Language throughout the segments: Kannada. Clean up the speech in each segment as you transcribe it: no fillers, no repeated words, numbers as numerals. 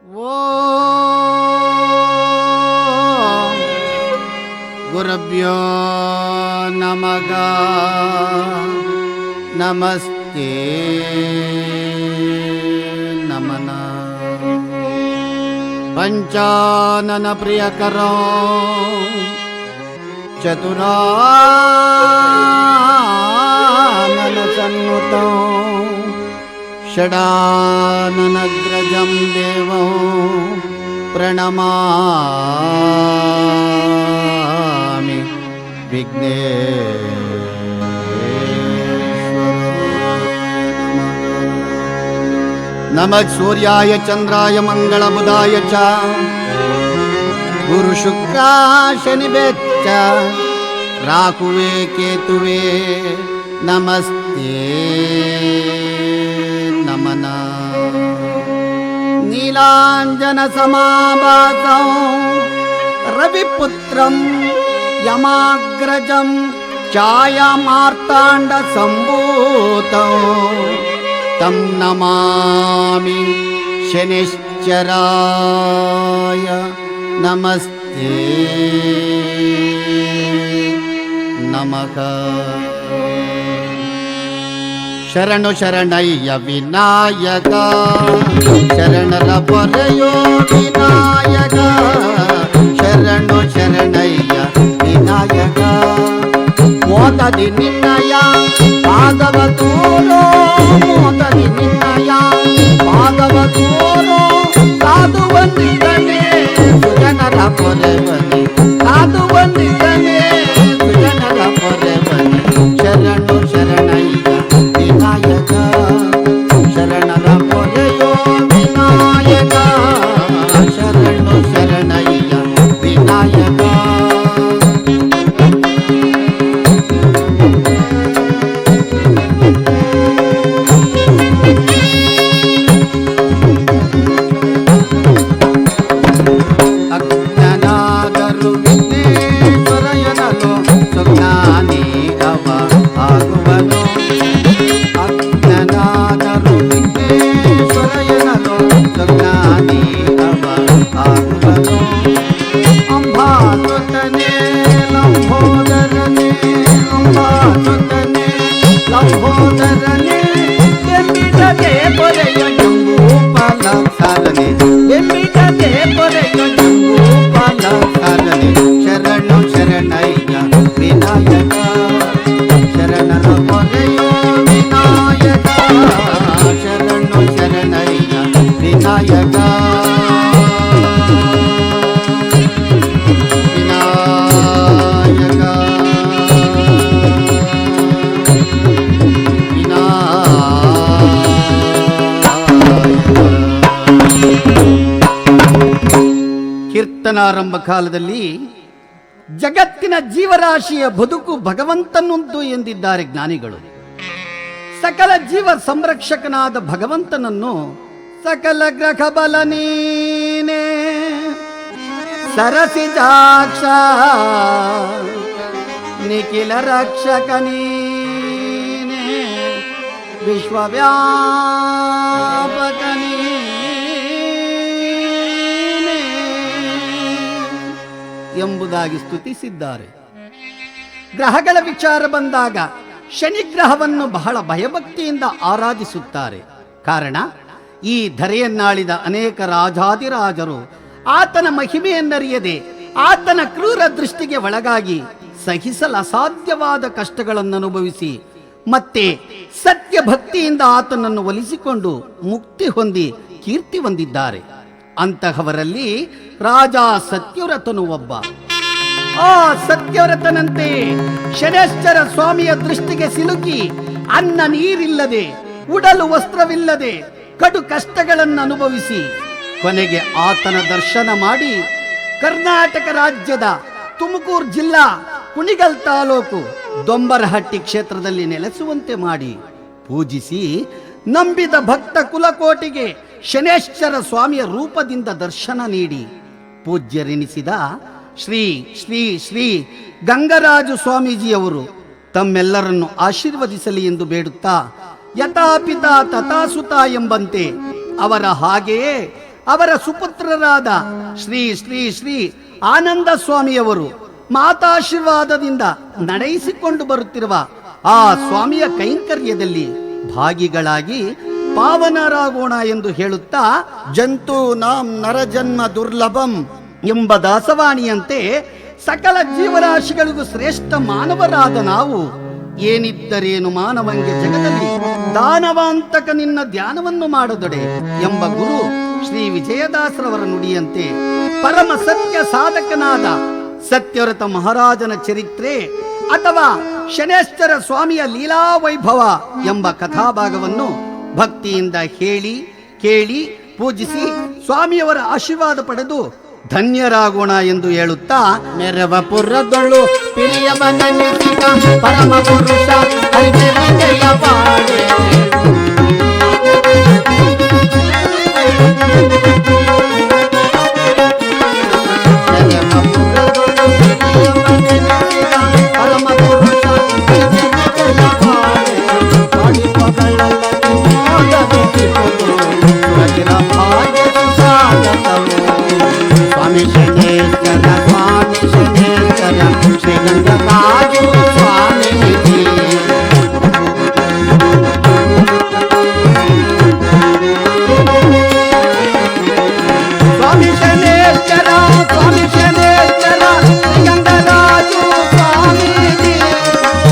ಓಂ ಗುರುಭ್ಯೋ ನಮಃ ನಮಸ್ತೆ ನಮನ ಪಂಚಾನನ ಪ್ರಿಯಕರೋ ಚತುರಾನನ ಸನ್ನುತೋ ಷಡಾನನಗ್ರಜಂ ದೇವೋ ಪ್ರಣಮಾಮಿ ನಮಃ ಸೂರ್ಯಾಯ ಚಂದ್ರಾಯ ಮಂಗಳಬುಧಾಯ ಚ ಗುರು ಶುಕ್ರ ಶನಿವೆಚ್ಚ ರಾಹುವೇ ಕೇತುವೇ ನಮಸ್ತೆ ನಮನ ನೀಲಾಂಜನ ಸಮಾಭಾಸಂ ರವಿಪುತ್ರಂ ಯಮಾಗ್ರಜಂ ಛಾಯಾಮಾರ್ತಾಂಡ ಸಂಭೂತಂ ತಂ ನಮಾಮಿ ಶನಿಶ್ಚರಾಯ ನಮಸ್ತೆ ನಮಃ ಶರಣು ಶರಣಯ್ಯ ವಿನಾಯಕ ಶರಣರ ಪೊರೆಯೋ ವಿನಾಯಕ ಶರಣು ಶರಣಯ್ಯ ವಿನಾಯಕ ಮೋದದಿ ನಿನ್ನಯ ಪಾದವ ತೋರೋ ಮೋದದಿ ನಿನ್ನಯ ಪಾದವ ತೋರೋ ಸಾಧು ಬಂದಿದ್ದನೆ ಸುಜನರ ಪೊರೆ ಬನ್ನಿ ಸಾಧು ಬಂದಿದ್ದನೆ ಸುಜನರ ಪೊರೆ ಬನ್ನಿ ಶರಣು ಶರಣಯ್ಯ ವಿನಾಯಕ ಶರಣರ ಪೊರೆಯೋ ವಿನಾಯಕ ಶರಣು ಶರಣಯ್ಯ ವಿನಾಯಕ ಅಜ್ಞನಾದರು ವಿಘ್ನೇಶ್ವರಯನಲು ಸುಜ್ಞಾನಿ ಅವ ಆಗುವನು ಅಜ್ಞನಾದರು ವಿಘ್ನೇಶ್ವರಯನಲು ಸುಜ್ಞಾನಿ ಅವ ಆಗುವನು ಅಂಬಾಸುತನೇ ಲಂಬೋದರನೇ ಅಂಬಾಸುತನೇ ಲಂಬೋದರನೇ ಬೆಂಬಿಡದೆ ಪೊರೆಯೋ ಜಂಬೂಫಲ ಸಾರನೆ ಬೆಂಬಿಡದೆ ಪೊರೆಯೋ ಜಂಬೂಫಲ ಸಾರನೆ ಶರಣು ಶರಣಯ್ಯ ವಿನಾಯಕ ಶರಣರ ಪೊರೆಯೋ ವಿನಾಯಕ ಶರಣು ಶರಣಯ್ಯ ವಿನಾಯಕ ವಿನಾಯಕ ಕೀರ್ತನಾರಂಭ ಕಾಲದಲ್ಲಿ ಜಗತ್ತಿನ ಜೀವರಾಶಿಯ ಬದುಕು ಭಗವಂತನದ್ದು ಎಂದಿದ್ದಾರೆ ಜ್ಞಾನಿಗಳು. ಸಕಲ ಜೀವ ಸಂರಕ್ಷಕನಾದ ಭಗವಂತನನ್ನು ಸಕಲ ಗ್ರಹ ಬಲ ನೀನೇ ಸರಸಿಜಾಕ್ಷ ನಿಖಿಲ ರಕ್ಷಕ ನೀನೇ ವಿಶ್ವವ್ಯಾಪಕ ಎಂಬುದಾಗಿ ಸ್ತುತಿಸಿದ್ದಾರೆ. ಗ್ರಹಗಳ ವಿಚಾರ ಬಂದಾಗ ಶನಿಗ್ರಹವನ್ನು ಬಹಳ ಭಯಭಕ್ತಿಯಿಂದ ಆರಾಧಿಸುತ್ತಾರೆ. ಕಾರಣ, ಈ ಧರೆಯನ್ನಾಳಿದ ಅನೇಕ ರಾಜಾದಿರಾಜರು ಆತನ ಮಹಿಮೆಯನ್ನರಿಯದೆ ಆತನ ಕ್ರೂರ ದೃಷ್ಟಿಗೆ ಒಳಗಾಗಿ ಸಹಿಸಲು ಅಸಾಧ್ಯವಾದ ಕಷ್ಟಗಳನ್ನು ಅನುಭವಿಸಿ ಮತ್ತೆ ಸತ್ಯ ಭಕ್ತಿಯಿಂದ ಆತನನ್ನು ಒಲಿಸಿಕೊಂಡು ಮುಕ್ತಿ ಹೊಂದಿ ಕೀರ್ತಿ ಹೊಂದಿದ್ದಾರೆ. ಅಂತಹವರಲ್ಲಿ ರಾಜ ಸತ್ಯವ್ರತನು ಒಬ್ಬ. ಆ ಸತ್ಯವ್ರತನಂತೆ ಶನೇಶ್ವರ ಸ್ವಾಮಿಯ ದೃಷ್ಟಿಗೆ ಸಿಲುಕಿ ಅನ್ನ ನೀರಿಲ್ಲದೆ ಉಡಲು ವಸ್ತ್ರವಿಲ್ಲದೆ ಕಡು ಕಷ್ಟಗಳನ್ನು ಅನುಭವಿಸಿ ಕೊನೆಗೆ ಆತನ ದರ್ಶನ ಮಾಡಿ ಕರ್ನಾಟಕ ರಾಜ್ಯದ ತುಮಕೂರು ಜಿಲ್ಲಾ ಕುಣಿಗಲ್ ತಾಲೂಕು ದೊಂಬರಹಟ್ಟಿ ಕ್ಷೇತ್ರದಲ್ಲಿ ನೆಲೆಸುವಂತೆ ಮಾಡಿ ಪೂಜಿಸಿ ನಂಬಿದ ಭಕ್ತ ಕುಲಕೋಟಿಗೆ ಶನೇಶ್ವರ ಸ್ವಾಮಿಯ ರೂಪದಿಂದ ದರ್ಶನ ನೀಡಿ ಪೂಜ್ಯರೆನಿಸಿದ ಶ್ರೀ ಶ್ರೀ ಶ್ರೀ ಗಂಗರಾಜು ಸ್ವಾಮೀಜಿಯವರು ತಮ್ಮೆಲ್ಲರನ್ನು ಆಶೀರ್ವದಿಸಲಿ ಎಂದು ಬೇಡುತ್ತಾ ಯಥಾಪಿತ ತಥಾಸುತ ಎಂಬಂತೆ ಅವರ ಹಾಗೆಯೇ ಅವರ ಸುಪುತ್ರರಾದ ಶ್ರೀ ಶ್ರೀ ಶ್ರೀ ಆನಂದ ಸ್ವಾಮಿಯವರು ಮಾತಾಶೀರ್ವಾದದಿಂದ ನಡೆಸಿಕೊಂಡು ಬರುತ್ತಿರುವ ಆ ಸ್ವಾಮಿಯ ಕೈಂಕರ್ಯದಲ್ಲಿ ಭಾಗಿಗಳಾಗಿ ಪಾವನರಾಗೋಣ ಎಂದು ಹೇಳುತ್ತಾ ಜಂತು ನಾಂ ನರಜನ್ಮ ದುರ್ಲಭಂ ಎಂಬ ದಾಸವಾಣಿಯಂತೆ ಸಕಲ ಜೀವರಾಶಿಗಳಿಗೂ ಶ್ರೇಷ್ಠ ಮಾನವರಾದ ನಾವು ಏನಿದ್ದರೇನು ಮಾನವಂಗೆ ಜಗದಲ್ಲಿ ದಾನವಾಂತಕ ನಿನ್ನ ಧ್ಯಾನವನ್ನು ಮಾಡದೊಡೆ ಎಂಬ ಗುರು ಶ್ರೀ ವಿಜಯದಾಸರವರ ನುಡಿಯಂತೆ ಪರಮ ಸತ್ಯ ಸಾಧಕನಾದ ಸತ್ಯವ್ರತ ಮಹಾರಾಜನ ಚರಿತ್ರೆ ಅಥವಾ ಶನೇಶ್ವರ ಸ್ವಾಮಿಯ ಲೀಲಾ ವೈಭವ ಎಂಬ ಕಥಾಭಾಗವನ್ನು ಭಕ್ತಿಯಿಂದ ಹೇಳಿ ಕೇಳಿ ಪೂಜಿಸಿ ಸ್ವಾಮಿಯವರ ಆಶೀರ್ವಾದ ಪಡೆದು ಧನ್ಯರಾಗೋಣ ಎಂದು ಹೇಳುತ್ತಾ ನೆರವ ಪುರದೊಳು ಪಿರಿಯವನೆನಿಸಿದ ಪರಮ ಪುರುಷ ಹರಿವೆಯ ಬಾಳೆ ಪರಮ ಪುರುಷ ಸ್ವಾಮಿ ಶನೇಶ್ವರ ಸ್ವಾಮಿ ಶನೇಶ್ವರ ಶ್ರೀಗಂಧರಾಜು ಸ್ವಾಮೀಜಿ ಸ್ವಾಮಿ ಶನೇಶ್ವರ ಸ್ವಾಮಿ ಶನೇಶ್ವರ ಶ್ರೀಗಂಧರಾಜು ಸ್ವಾಮೀಜಿ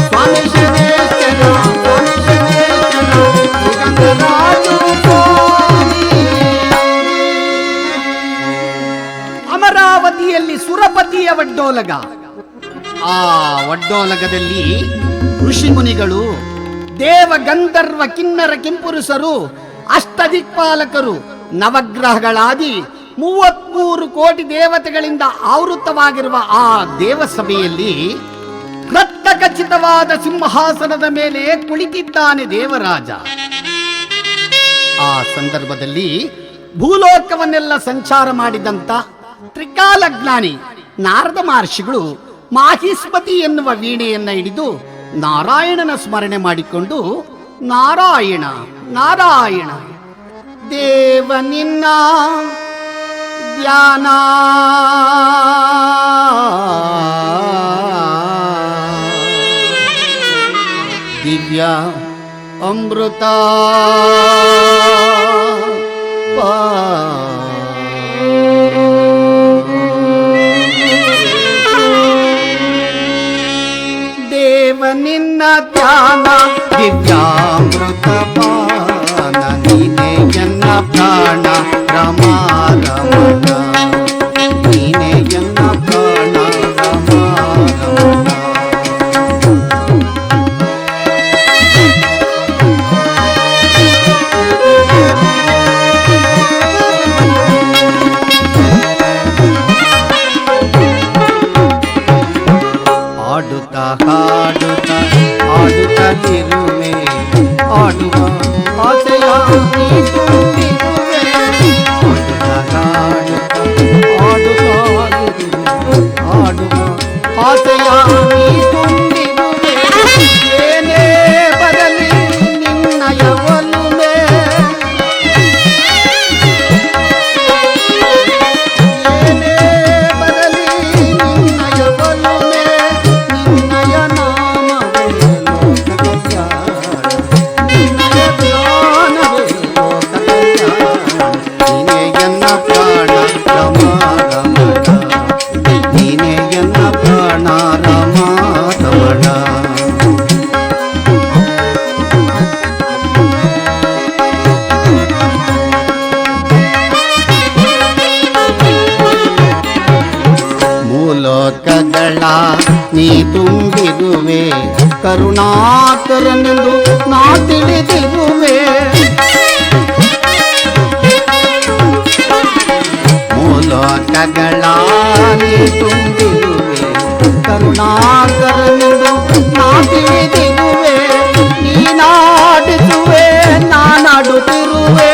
ಸ್ವಾಮಿ ಶನೇಶ್ವರ ಸ್ವಾಮಿ ಶನೇಶ್ವರ ಶ್ರೀಗಂಧರಾಜು ಸ್ವಾಮಿ. ಅಮರಾವತಿಯಲ್ಲಿ ಸುರಪತಿಯ ಒಡ್ಡೋಲಗ. ಆ ಒಡ್ಡೋಲಗದಲ್ಲಿ ಋಷಿ ಮುನಿಗಳು, ದೇವ ಗಂಧರ್ವ ಕಿನ್ನರ ಕಿಂಪುರುಷರು, ಅಷ್ಟದಿಕ್ಪಾಲಕರು, ನವಗ್ರಹಗಳಾದಿ 33 ಕೋಟಿ ದೇವತೆಗಳಿಂದ ಆವೃತವಾಗಿರುವ ಆ ದೇವಸಭೆಯಲ್ಲಿ ರತ್ನಖಚಿತವಾದ ಸಿಂಹಾಸನದ ಮೇಲೆ ಕುಳಿತಿದ್ದಾನೆ ದೇವರಾಜ. ಆ ಸಂದರ್ಭದಲ್ಲಿ ಭೂಲೋಕವನ್ನೆಲ್ಲ ಸಂಚಾರ ಮಾಡಿದಂತ ತ್ರಿಕಾಲಜ್ಞಾನಿ ನಾರದ ಮಹರ್ಷಿಗಳು ಮಾಹಿಸ್ಮತಿ ಎನ್ನುವ ವೀಣೆಯನ್ನ ಹಿಡಿದು ನಾರಾಯಣನ ಸ್ಮರಣೆ ಮಾಡಿಕೊಂಡು ನಾರಾಯಣ ನಾರಾಯಣ ದೇವ ನಿನ್ನ ಧ್ಯಾನ ದಿವ್ಯ ಅಮೃತ ದೇವ ನಿನ್ನ ಧ್ಯಾನ ದಿವ್ಯಾಮೃತ ಪಾನ ನೀನೇ ಎನ್ನ ಪ್ರಾಣ ರಮ ರಮಣ ನೀನೇ ಎನ್ನ ಪ್ರಾಣ ರಮ ರಮಣ. ಆಡುತ್ತಾ ಹಾಡುತ್ತಾ ಆಡುತ್ತಲಿರುವೆ ಆಡುವ ಆಸೆಯ ನೀ ತುಂಬಿರುವೆ. ಆಡುತ್ತಾ ಹಾಡುತ್ತಾ ಆಡುವ ಆಸೆಯ ನೀ ತುಂಬಿರುವೆ. ಏನೇ ಬರಲಿ ನಿನ್ನಯ ಒಲುಮೆ ಏನೇ ಬರಲಿ ನಿನ್ನಯ ಒಲುಮೆ ನಿನ್ನಯ ನಾಮವೇ ಲೋಕ ಕಲ್ಯಾಣ ನಿನ್ನಯ ಜ್ಞಾನವೇ ಲೋಕ ಕಲ್ಯಾಣ ನೀನೇ ಎನ್ನ ಪ್ರಾಣ ರಮ ರಮಣ ನೀನೇ ಎನ್ನ ಪ್ರಾಣ ರಮ ರಮಣ. ಮೂಲೋಕಗಳ ನೀ ತುಂಬಿರುವೆ ಕರುಣಾಕರನೆಂದು ನಾ ತಿಳಿದಿರುವೆ. ಮೂಲೋಕಗಳ ನೀ ತುಂಬಿರುವೆ ಕರುಣಾಕರನೆಂದು ನಾ ತಿಳಿದಿರುವೆ. ನೀನಾಡಿಸುವೆ ನಾನಾಡುತ್ತಿರುವೆ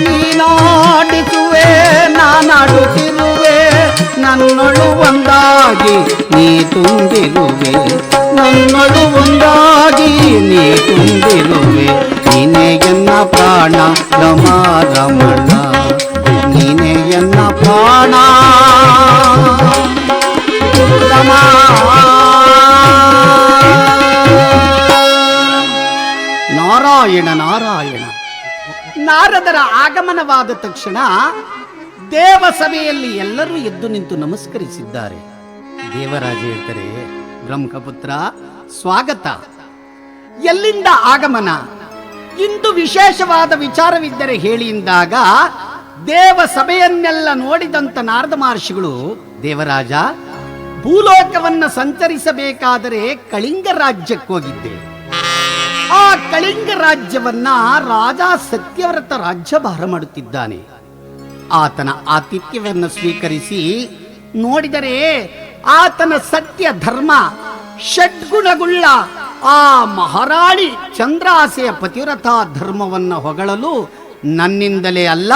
ನೀನಾಡಿಸುವೆ ನಾನಾಡುತ್ತಿರುವೆ. ನನ್ನೊಳು ಒಂದಾಗಿ ನೀ ತುಂಬಿರುವೆ ನನ್ನೊಳು ಒಂದಾಗಿ ನೀ ತುಂಬಿರುವೆ. ನೀನೇ ನಾರಾಯಣ ನಾರಾಯಣ. ನಾರದರ ಆಗಮನವಾದ ತಕ್ಷಣ ದೇವಸಭೆಯಲ್ಲಿ ಎಲ್ಲರೂ ಎದ್ದು ನಿಂತು ನಮಸ್ಕರಿಸಿದ್ದಾರೆ. ದೇವರಾಜ ಹೇಳ್ತಾರೆ, ಬ್ರಹ್ಮಪುತ್ರ ಸ್ವಾಗತ. ಎಲ್ಲಿಂದ ಆಗಮನ? ಇಂದು ವಿಶೇಷವಾದ ವಿಚಾರವಿದ್ದರೆ ಹೇಳಿ ಎಂದಾಗ ದೇವ ಸಭೆಯನ್ನೆಲ್ಲ ನೋಡಿದಂತ ನಾರದ ಮಹರ್ಷಿಗಳು, ದೇವರಾಜ, ಭೂಲೋಕವನ್ನ ಸಂಚರಿಸಬೇಕಾದರೆ ಕಳಿಂಗ ರಾಜ್ಯಕ್ಕೆ ಹೋಗಿದ್ದೆ. ಆ ಕಳಿಂಗ ರಾಜ್ಯವನ್ನ ರಾಜ ಸತ್ಯವ್ರತ ರಾಜ್ಯಭಾರ ಮಾಡುತ್ತಿದ್ದಾನೆ. ಆತನ ಆತಿಥ್ಯವನ್ನು ಸ್ವೀಕರಿಸಿ ನೋಡಿದರೆ ಆತನ ಸತ್ಯ ಧರ್ಮ ಷಡ್ಗುಣಗುಳ್ಳ ಆ ಮಹಾರಾಣಿ ಚಂದ್ರಾಸೆಯ ಪತಿವ್ರತ ಧರ್ಮವನ್ನ ಹೊಗಳಲು ನನ್ನಿಂದಲೇ ಅಲ್ಲ,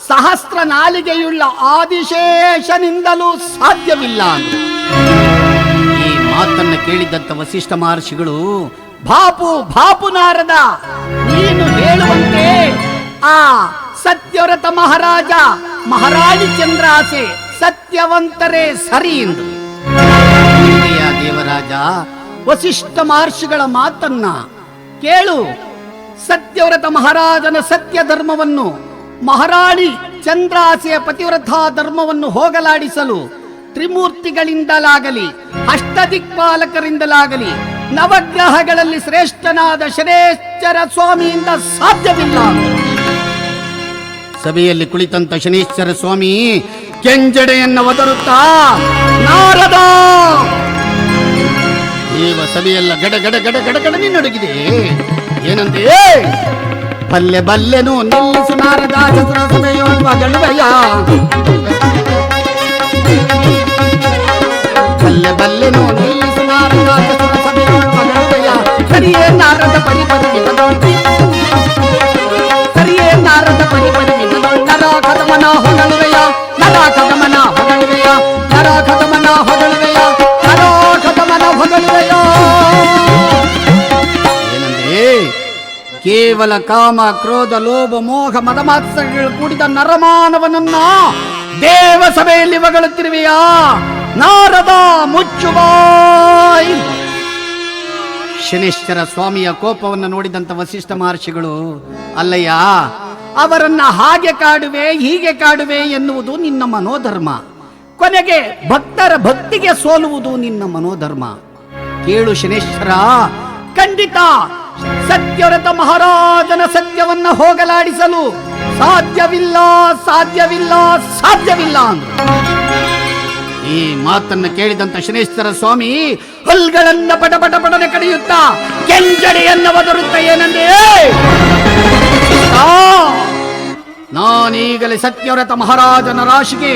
ಸಹಸ್ರ ನಾಲಿಗೆಯುಳ್ಳ ಆದಿಶೇಷನಿಂದಲೂ ಸಾಧ್ಯವಿಲ್ಲ ಅಂದ್ರು. ಈ ಮಾತನ್ನ ಕೇಳಿದಂತ ವಸಿಷ್ಠ ಮಹರ್ಷಿಗಳು, ಬಾಪು ನಾರದ, ನೀನು ಹೇಳುವಂತೆ ಆ ಸತ್ಯವ್ರತ ಮಹಾರಾಜ ಮಹಾರಾಣಿ ಚಂದ್ರಾಸೆ ಸತ್ಯವಂತರೇ ಸರಿ ಎಂದು. ದೇವರಾಜ, ವಸಿಷ್ಠ ಮಹರ್ಷಿಗಳ ಮಾತನ್ನ ಕೇಳು. ಸತ್ಯವ್ರತ ಮಹಾರಾಜನ ಸತ್ಯ ಧರ್ಮವನ್ನು, ಮಹಾರಾಣಿ ಚಂದ್ರಾಸೆಯ ಪತಿವ್ರತ ಧರ್ಮವನ್ನು ಹೋಗಲಾಡಿಸಲು ತ್ರಿಮೂರ್ತಿಗಳಿಂದಲಾಗಲಿ ಅಷ್ಟದಿಕ್ಪಾಲಕರಿಂದಲಾಗಲಿ ನವಗ್ರಹಗಳಲ್ಲಿ ಶ್ರೇಷ್ಠನಾದ ಶನೇಶ್ವರ ಸ್ವಾಮಿಯಿಂದ ಸಾಧ್ಯವಿಲ್ಲ. ಸಭೆಯಲ್ಲಿ ಕುಳಿತಂತ ಶನೇಶ್ವರ ಸ್ವಾಮಿ ಕೆಂಜಡೆಯನ್ನು ಒದರುತ್ತಾ, ನಾರದ, ದೇವ ಸಭೆಯೆಲ್ಲ ಗಡ ಗಡ ಗಡ ಗಡ ಗಡನೆ ನಡುಗಿದೆ. ಏನಂತೆ? ಬಲ್ಲೆ ಬಲ್ಲೆನು ನಿಲ್ಲಿಸು ನಾರದ, ಸಭೆಯೊಳಗಳುವೆಯ ಬಲ್ಲೆ ಬಲ್ಲೆನು ನಿಲ್ಲಿಸು ನಾರದ, ಸಭೆಯೊಳಗಳುವೆಯ ಸರಿಯೇ ನಾರದ ಪರಿಪರಿ ಸರಿಯೇ ನಾರದ ಪರಿಪರಿ ನರ ಕದಮನ ಹೊಗಳುವೆಯ ನರ ಕದಮನ ಹೊಗಳುವೆಯ ನರ ಕದಮನ ಹೊಗಳುವೆಯ ನರ ಕದಮನ ಹೊಗಳುವೆಯ. ಏನಂದ್ರೆ? ಕೇವಲ ಕಾಮ ಕ್ರೋಧ ಲೋಭ ಮೋಹ ಮದಮಾತ್ಸರ್ಯಗಳು ಕೂಡಿದ ನರಮಾನವನನ್ನ ದೇವ ಸಭೆಯಲ್ಲಿ ಹೊಗಳುತ್ತಿರುವೆಯಾ? ನಾರದ, ಮುಚ್ಚುಬಾಯ್. ಶನೇಶ್ವರ ಸ್ವಾಮಿಯ ಕೋಪವನ್ನು ನೋಡಿದಂತ ವಸಿಷ್ಠ ಮಹರ್ಷಿಗಳು, ಅಲ್ಲಯ್ಯ, ಅವರನ್ನ ಹಾಗೆ ಕಾಡುವೆ ಹೀಗೆ ಕಾಡುವೆ ಎನ್ನುವುದು ನಿನ್ನ ಮನೋಧರ್ಮ, ಕೊನೆಗೆ ಭಕ್ತರ ಭಕ್ತಿಗೆ ಸೋಲುವುದು ನಿನ್ನ ಮನೋಧರ್ಮ. ಕೇಳು ಶನೇಶ್ವರ, ಖಂಡಿತ ಸತ್ಯವ್ರತ ಮಹಾರಾಜನ ಸತ್ಯವನ್ನ ಹೋಗಲಾಡಿಸಲು ಸಾಧ್ಯವಿಲ್ಲ ಸಾಧ್ಯವಿಲ್ಲ ಸಾಧ್ಯವಿಲ್ಲ ಅಂದ್ರು. ಈ ಮಾತನ್ನ ಕೇಳಿದಂತ ಶನೇಶ್ವರ ಸ್ವಾಮಿ ಹಲ್ಗಳನ್ನ ಪಟ ಪಟ ಪಟನೆ ಕಡಿಯುತ್ತಾ ಕೆಂಜಡೆಯನ್ನ ಒದರುತ್ತ ಏನಂದ್ರೆ, ನಾನೀಗಲೇ ಸತ್ಯವ್ರತ ಮಹಾರಾಜನ ರಾಶಿಗೆ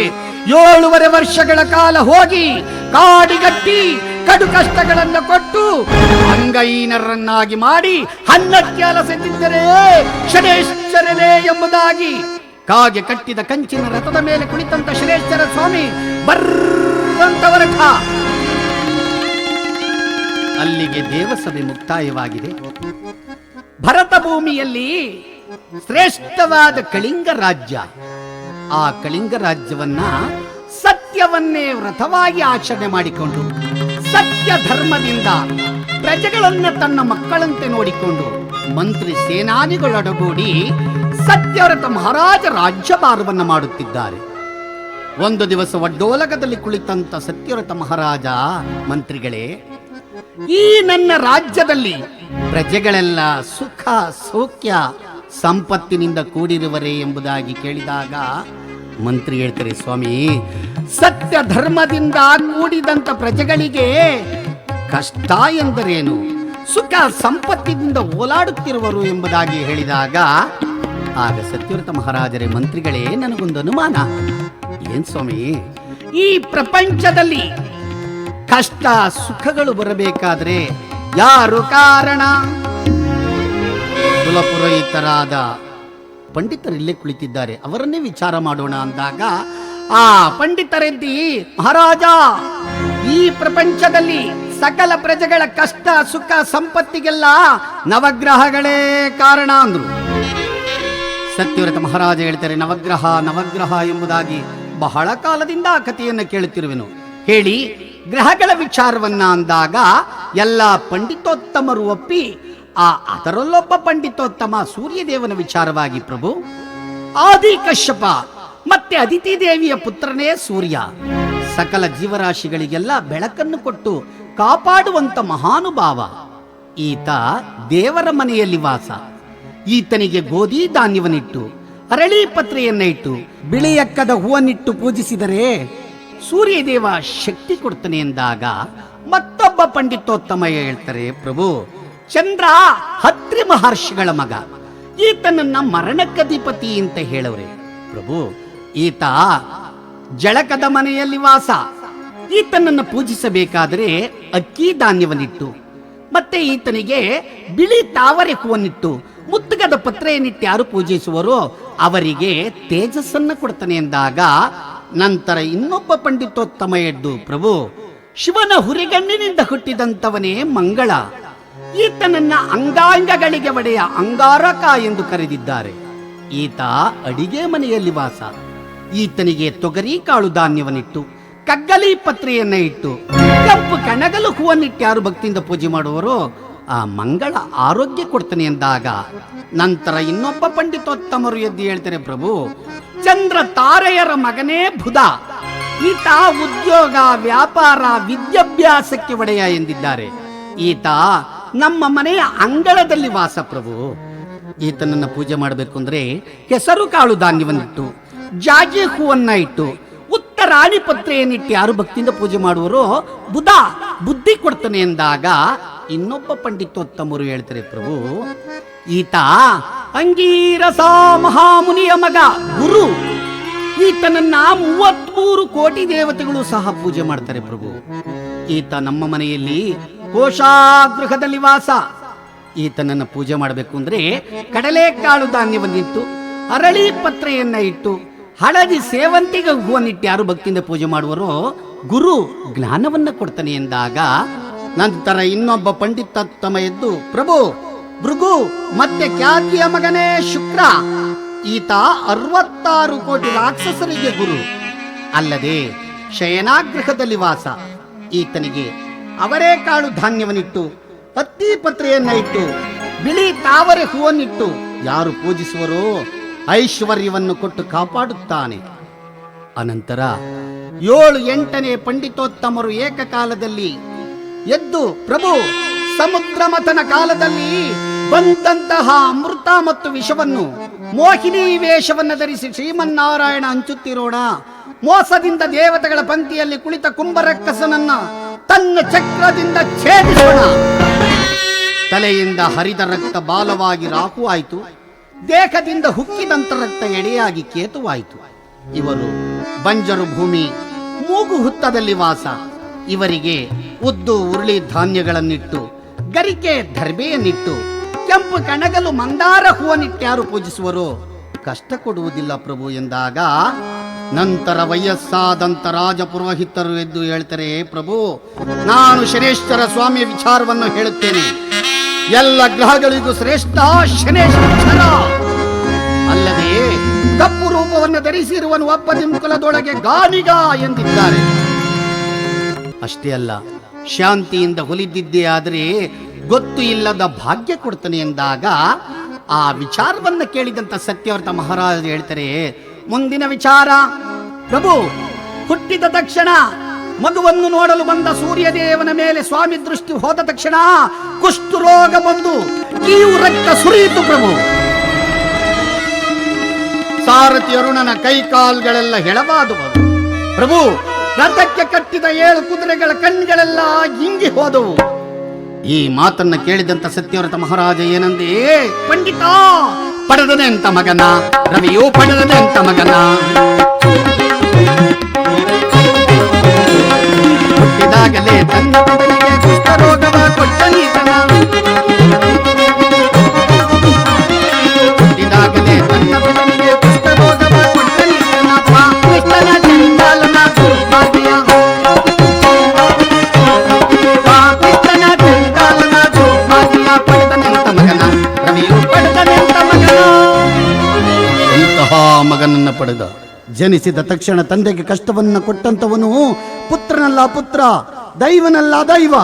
7.5 ವರ್ಷಗಳ ಕಾಲ ಹೋಗಿ ಕಾಡಿಗಟ್ಟಿ ಕಡು ಕಷ್ಟಗಳನ್ನು ಕೊಟ್ಟು ಅಂಗಹೀನರನ್ನಾಗಿ ಮಾಡಿ ಅನ್ನಕ್ಕೆ ಅಲಸೆತ್ತಿದ್ದರೆ ಶನೇಶ್ವರನೇ ಎಂಬುದಾಗಿ ಕಾಗೆ ಕಟ್ಟಿದ ಕಂಚಿನ ರಥದ ಮೇಲೆ ಕುಳಿತಂತ ಶನೇಶ್ವರ ಸ್ವಾಮಿ ಬರ್ರಂತ ಹೊರಟ. ಅಲ್ಲಿಗೆ ದೇವಸಭೆ ಮುಕ್ತಾಯವಾಗಿದೆ. ಭರತ ಭೂಮಿಯಲ್ಲಿ ಶ್ರೇಷ್ಠವಾದ ಕಳಿಂಗ ರಾಜ್ಯ, ಆ ಕಳಿಂಗ ರಾಜ್ಯವನ್ನ ಸತ್ಯವನ್ನೇ ವ್ರತವಾಗಿ ಆಚರಣೆ ಮಾಡಿಕೊಂಡು ಸತ್ಯ ಧರ್ಮದಿಂದ ಪ್ರಜೆಗಳನ್ನ ತನ್ನ ಮಕ್ಕಳಂತೆ ನೋಡಿಕೊಂಡು ಮಂತ್ರಿ ಸೇನಾನಿಗಳೊಡಗೂಡಿ ಸತ್ಯವ್ರತ ಮಹಾರಾಜ ರಾಜ್ಯಭಾರವನ್ನು ಮಾಡುತ್ತಿದ್ದಾರೆ. ಒಂದು ದಿವಸ ಒಡ್ಡೋಲಗದಲ್ಲಿ ಕುಳಿತಂತ ಸತ್ಯವ್ರತ ಮಹಾರಾಜ, ಮಂತ್ರಿಗಳೇ, ಈ ನನ್ನ ರಾಜ್ಯದಲ್ಲಿ ಪ್ರಜೆಗಳೆಲ್ಲ ಸುಖ ಸೌಖ್ಯ ಸಂಪತ್ತಿನಿಂದ ಕೂಡಿರುವರೇ ಎಂಬುದಾಗಿ ಕೇಳಿದಾಗ ಮಂತ್ರಿ ಹೇಳ್ತಾರೆ, ಸ್ವಾಮಿ, ಸತ್ಯ ಧರ್ಮದಿಂದ ಕೂಡಿದಂತ ಪ್ರಜೆಗಳಿಗೆ ಕಷ್ಟ ಎಂದರೇನು, ಸುಖ ಸಂಪತ್ತಿನಿಂದ ಓಲಾಡುತ್ತಿರುವರು ಎಂಬುದಾಗಿ ಹೇಳಿದಾಗ ಆಗ ಸತ್ಯವ್ರತ ಮಹಾರಾಜರೇ, ಮಂತ್ರಿಗಳೇ, ನನಗೊಂದು ಅನುಮಾನ. ಏನ್ ಸ್ವಾಮಿ? ಈ ಪ್ರಪಂಚದಲ್ಲಿ ಕಷ್ಟ ಸುಖಗಳು ಬರಬೇಕಾದ್ರೆ ಯಾರು ಕಾರಣ? ಕುಲಪುರೋಹಿತರಾದ ಪಂಡಿತರು ಇಲ್ಲೇ ಕುಳಿತಿದ್ದಾರೆ, ಅವರನ್ನೇ ವಿಚಾರ ಮಾಡೋಣ ಅಂದಾಗ ಆ ಪಂಡಿತರೆದ್ದಿ, ಮಹಾರಾಜ, ಈ ಪ್ರಪಂಚದಲ್ಲಿ ಸಕಲ ಪ್ರಜೆಗಳ ಕಷ್ಟ ಸುಖ ಸಂಪತ್ತಿಗೆಲ್ಲ ನವಗ್ರಹಗಳೇ ಕಾರಣ ಅಂದ್ರು. ಸತ್ಯವ್ರತ ಮಹಾರಾಜ ಹೇಳ್ತಾರೆ, ನವಗ್ರಹ ನವಗ್ರಹ ಎಂಬುದಾಗಿ ಬಹಳ ಕಾಲದಿಂದ ಆ ಕಥೆಯನ್ನು ಕೇಳುತ್ತಿರುವೆನು. ಹೇಳಿ, ಗ್ರಹಗಳ ವಿಚಾರವನ್ನ ಅಂದಾಗ ಎಲ್ಲ ಪಂಡಿತೋತ್ತಮರು ಒಪ್ಪಿ ಅದರಲ್ಲೊಬ್ಬ ಪಂಡಿತೋತ್ತಮ ಸೂರ್ಯದೇವನ ವಿಚಾರವಾಗಿ ಪ್ರಭು, ಆದಿ ಕಶ್ಯಪ ಮತ್ತೆ ಅದಿತಿ ದೇವಿಯ ಪುತ್ರನೇ ಸೂರ್ಯ, ಸಕಲ ಜೀವರಾಶಿಗಳಿಗೆಲ್ಲ ಬೆಳಕನ್ನು ಕೊಟ್ಟು ಕಾಪಾಡುವಂತ ಮಹಾನುಭಾವ. ಈತ ದೇವರ ಮನೆಯಲ್ಲಿ ವಾಸ. ಈತನಿಗೆ ಗೋಧಿ ಧಾನ್ಯವನ್ನಿಟ್ಟು, ಅರಳಿ ಪತ್ರೆಯನ್ನ ಇಟ್ಟು, ಬಿಳಿಯಕ್ಕದ ಹೂವನ್ನಿಟ್ಟು ಪೂಜಿಸಿದರೆ ಸೂರ್ಯದೇವ ಶಕ್ತಿ ಕೊಡ್ತಾನೆ ಎಂದಾಗ ಮತ್ತೊಬ್ಬ ಪಂಡಿತೋತ್ತಮ ಹೇಳ್ತಾರೆ, ಪ್ರಭು ಚಂದ್ರ ಹತ್ರಿ ಮಹರ್ಷಿಗಳ ಮಗ, ಈತನನ್ನ ಮರಣಕ್ಕಧಿಪತಿ ಅಂತ ಹೇಳವ್ರೆ. ಪ್ರಭು ಈತ ಜಳಕದ ಮನೆಯಲ್ಲಿ ವಾಸ. ಈತನನ್ನ ಪೂಜಿಸಬೇಕಾದರೆ ಅಕ್ಕಿ ಧಾನ್ಯವನ್ನಿಟ್ಟು, ಮತ್ತೆ ಈತನಿಗೆ ಬಿಳಿ ತಾವರೆ ಹೂವನ್ನಿಟ್ಟು, ಮುತ್ತುಗದ ಪತ್ರೆಯನ್ನಿಟ್ಟು ಯಾರು ಪೂಜಿಸುವರೋ ಅವರಿಗೆ ತೇಜಸ್ಸನ್ನ ಕೊಡ್ತಾನೆ ಎಂದಾಗ ನಂತರ ಇನ್ನೊಬ್ಬ ಪಂಡಿತೋತ್ತಮ ಎದ್ದು, ಪ್ರಭು ಶಿವನ ಹುರಿಗಣ್ಣಿನಿಂದ ಹುಟ್ಟಿದಂತವನೇ ಮಂಗಳ, ಈತನನ್ನ ಅಂಗಾಂಗಗಳಿಗೆ ಒಡೆಯ ಅಂಗಾರಕ ಎಂದು ಕರೆದಿದ್ದಾರೆ. ಈತ ಅಡಿಗೆ ಮನೆಯಲ್ಲಿ ವಾಸ. ಈತನಿಗೆ ತೊಗರಿ ಕಾಳು ಧಾನ್ಯವನ್ನಿಟ್ಟು, ಕಗ್ಗಲಿ ಪತ್ರೆಯನ್ನ ಇಟ್ಟು, ಕೆಂಪು ಕಣಗಲು ಹೂವನ್ನಿಟ್ಟು ಯಾರು ಭಕ್ತಿಯಿಂದ ಪೂಜೆ ಮಾಡುವರೋ ಆ ಮಂಗಳ ಆರೋಗ್ಯ ಕೊಡ್ತಾನೆ ಎಂದಾಗ ನಂತರ ಇನ್ನೊಬ್ಬ ಪಂಡಿತೋತ್ತಮರು ಎದ್ದು ಹೇಳ್ತಾರೆ, ಪ್ರಭು ಚಂದ್ರ ತಾರೆಯರ ಮಗನೇ ಬುಧ, ಈತ ಉದ್ಯೋಗ ವ್ಯಾಪಾರ ವಿದ್ಯಾಭ್ಯಾಸಕ್ಕೆ ಒಡೆಯ ಎಂದಿದ್ದಾರೆ. ಈತ ನಮ್ಮ ಮನೆಯ ಅಂಗಳದಲ್ಲಿ ವಾಸ. ಪ್ರಭು ಈತನನ್ನ ಪೂಜೆ ಮಾಡಬೇಕು ಅಂದ್ರೆ ಹೆಸರು ಕಾಳು ಧಾನ್ಯವನ್ನಿಟ್ಟು, ಜಾಜಿ ಹೂವನ್ನ ಇಟ್ಟು, ಉತ್ತರಾಣಿ ಪತ್ರೆಯನ್ನಿಟ್ಟು ಯಾರು ಭಕ್ತಿಯಿಂದ ಪೂಜೆ ಮಾಡುವರೋ ಬುಧ ಬುದ್ಧಿ ಕೊಡ್ತಾನೆ ಎಂದಾಗ ಇನ್ನೊಬ್ಬ ಪಂಡಿತೋತ್ತಮರು ಹೇಳ್ತಾರೆ, ಪ್ರಭು ಈತ ಅಂಗೀರಸ ಮಹಾಮುನಿಯ ಮಗ ಗುರು, ಈತನನ್ನ 33 ಕೋಟಿ ದೇವತೆಗಳು ಸಹ ಪೂಜೆ ಮಾಡ್ತಾರೆ. ಪ್ರಭು ಈತ ನಮ್ಮ ಮನೆಯಲ್ಲಿ ಕೋಶಾಗೃಹದಲ್ಲಿ ವಾಸ. ಈತನನ್ನ ಪೂಜೆ ಮಾಡಬೇಕು ಅಂದ್ರೆ ಕಡಲೆಕಾಳು ಧಾನ್ಯವನ್ನಿಟ್ಟು, ಅರಳಿ ಪತ್ರೆಯನ್ನ ಇಟ್ಟು, ಹಳದಿ ಸೇವಂತಿಗೆ ಹೂವನ್ನಿಟ್ಟು ಯಾರು ಭಕ್ತಿಯಿಂದ ಪೂಜೆ ಮಾಡುವರೋ ಗುರು ಜ್ಞಾನವನ್ನ ಕೊಡ್ತಾನೆ ಎಂದಾಗ ನಂತರ ಇನ್ನೊಬ್ಬ ಪಂಡಿತೋತ್ತಮ ಎದ್ದು, ಪ್ರಭು ಭೃಗು ಮತ್ತೆ ಖ್ಯಾತಿಯ ಮಗನೇ ಶುಕ್ರ, ಈತ 66 ಕೋಟಿ ರಾಕ್ಷಸರಿಗೆ ಗುರು, ಅಲ್ಲದೆ ಶಯನಾಗೃಹದಲ್ಲಿ ವಾಸ. ಈತನಿಗೆ ಅವರೇಕಾಳು ಧಾನ್ಯವನ್ನಿಟ್ಟು, ಹತ್ತಿ ಪತ್ರೆಯನ್ನ ಇಟ್ಟು, ಬಿಳಿ ತಾವರೆ ಹೂವನ್ನಿಟ್ಟು ಯಾರು ಪೂಜಿಸುವರೋ ಐಶ್ವರ್ಯವನ್ನು ಕೊಟ್ಟು ಕಾಪಾಡುತ್ತಾನೆ. ಅನಂತರ 7-8ನೇ ಪಂಡಿತೋತ್ತಮರು ಏಕಕಾಲದಲ್ಲಿ ಎದ್ದು, ಪ್ರಭು ಸಮುದ್ರ ಮಥನ ಕಾಲದಲ್ಲಿ ಬಂದಂತಹ ಅಮೃತ ಮತ್ತು ವಿಷವನ್ನು ಮೋಹಿನಿ ವೇಷವನ್ನು ಧರಿಸಿ ಶ್ರೀಮನ್ನಾರಾಯಣ ಹಂಚುತ್ತಿರೋಣ, ಮೋಸದಿಂದ ದೇವತೆಗಳ ಪಂಕ್ತಿಯಲ್ಲಿ ಕುಳಿತ ಕುಂಭರಕ್ಕಸನನ್ನ ತನ್ನ ಚಕ್ರದಿಂದ ಛೇದಿಸೋಣ. ತಲೆಯಿಂದ ಹರಿದ ರಕ್ತ ಬಾಲವಾಗಿ ರಾಹು ಆಯಿತು, ದೇಹದಿಂದ ಹುಕ್ಕಿದಂತ ರಕ್ತ ಎಡೆಯಾಗಿ ಕೇತುವಾಯಿತು. ಇವರು ಬಂಜರು ಭೂಮಿ ಮೂಗು ಹುತ್ತದಲ್ಲಿ ವಾಸ. ಇವರಿಗೆ ಉದ್ದು ಉರುಳಿ ಧಾನ್ಯಗಳನ್ನಿಟ್ಟು, ಗರಿಕೆ ದರ್ಬೆಯನ್ನಿಟ್ಟು, ಕೆಂಪು ಕಣಗಲು ಮಂದಾರ ಹೂವನ್ನಿಟ್ಟು ಯಾರು ಪೂಜಿಸುವರೋ ಕಷ್ಟ ಕೊಡುವುದಿಲ್ಲ ಪ್ರಭು ಎಂದಾಗ ನಂತರ ವಯಸ್ಸಾದಂತ ರಾಜ ಪುರೋಹಿತರು ಎದ್ದು ಹೇಳ್ತಾರೆ, ಪ್ರಭು ನಾನು ಶನೇಶ್ವರ ಸ್ವಾಮಿಯ ವಿಚಾರವನ್ನು ಹೇಳುತ್ತೇನೆ. ಎಲ್ಲ ಗ್ರಹಗಳಿಗೂ ಶ್ರೇಷ್ಠ ಶನೇಶ್ವರ, ಅಲ್ಲದೆ ಕಪ್ಪು ರೂಪವನ್ನು ಧರಿಸಿರುವನು ಒಬ್ಬ ನಿಮ್ಕುಲದೊಳಗೆ ಗಾನಿಗ ಎಂದಿದ್ದಾರೆ. ಅಷ್ಟೇ ಅಲ್ಲ, ಶಾಂತಿಯಿಂದ ಹೊಲಿದಿದ್ದೇ ಆದರೆ ಗೊತ್ತು ಇಲ್ಲದ ಭಾಗ್ಯ ಕೊಡ್ತಾನೆ ಎಂದಾಗ ಆ ವಿಚಾರವನ್ನು ಕೇಳಿದಂತ ಸತ್ಯವ್ರತ ಮಹಾರಾಜರು ಹೇಳ್ತಾರೆ, ಮುಂದಿನ ವಿಚಾರ ಪ್ರಭು, ಹುಟ್ಟಿದ ತಕ್ಷಣ ಮಗುವನ್ನು ನೋಡಲು ಬಂದ ಸೂರ್ಯದೇವನ ಮೇಲೆ ಸ್ವಾಮಿ ದೃಷ್ಟಿ ಹೋದ ತಕ್ಷಣ ಕುಷ್ಠರೋಗ ಬಂದು ಕೀವು ರಕ್ತ ಸುರಿಯಿತು ಪ್ರಭು. ಸಾರಥಿ ಅರುಣನ ಕೈಕಾಲ್ಗಳೆಲ್ಲ ಹೆಳವಾದವು ಪ್ರಭು. ರಥಕ್ಕೆ ಕಟ್ಟಿದ 7 ಕುದುರೆಗಳ ಕಣ್ಗಳೆಲ್ಲ ಹಿಂಗಿ ಹೋದವು. ಈ ಮಾತನ್ನ ಕೇಳಿದಂತ ಸತ್ಯವ್ರತ ಮಹಾರಾಜ ಏನಂದೇ, ಪಂಡಿತ ಪಡೆದನೆ ಅಂತ ಮಗನ, ರವಿಯು ಪಡೆದನೆ ಅಂತ ಮಗನ. ಹುಟ್ಟಿದಾಗಲೇ ತನ್ನ ಮಗನಿಗೆ ಕುಷ್ಠರೋಗವ ಕೊಟ್ಟನೀತನ, ಹುಟ್ಟಿದಾಗಲೇ ತನ್ನ ಮಗನಿಗೆ ಕುಷ್ಠರೋಗವ ಕೊಟ್ಟನೀತನ. ಕೃಷ್ಣನ ಚಂಡಾಲನ ದುರ್ಭಾಗ್ಯ, ಕೃಷ್ಣನ ಚಂಡಾಲನ ದುರ್ಭಾಗ್ಯ ಪಡೆದನೆಂತ ಮಗನ, ರವಿಯು ಪಡೆದನೆಂತ ಮಗನ. ಇಂತಹ ಮಗನನ್ನ ಪಡೆದ ಜನಿಸಿದ ತಕ್ಷಣ ತಂದೆಗೆ ಕಷ್ಟವನ್ನ ಕೊಟ್ಟಂತವನು ಪುತ್ರನಲ್ಲ ಪುತ್ರ, ದೈವನಲ್ಲ ದೈವ.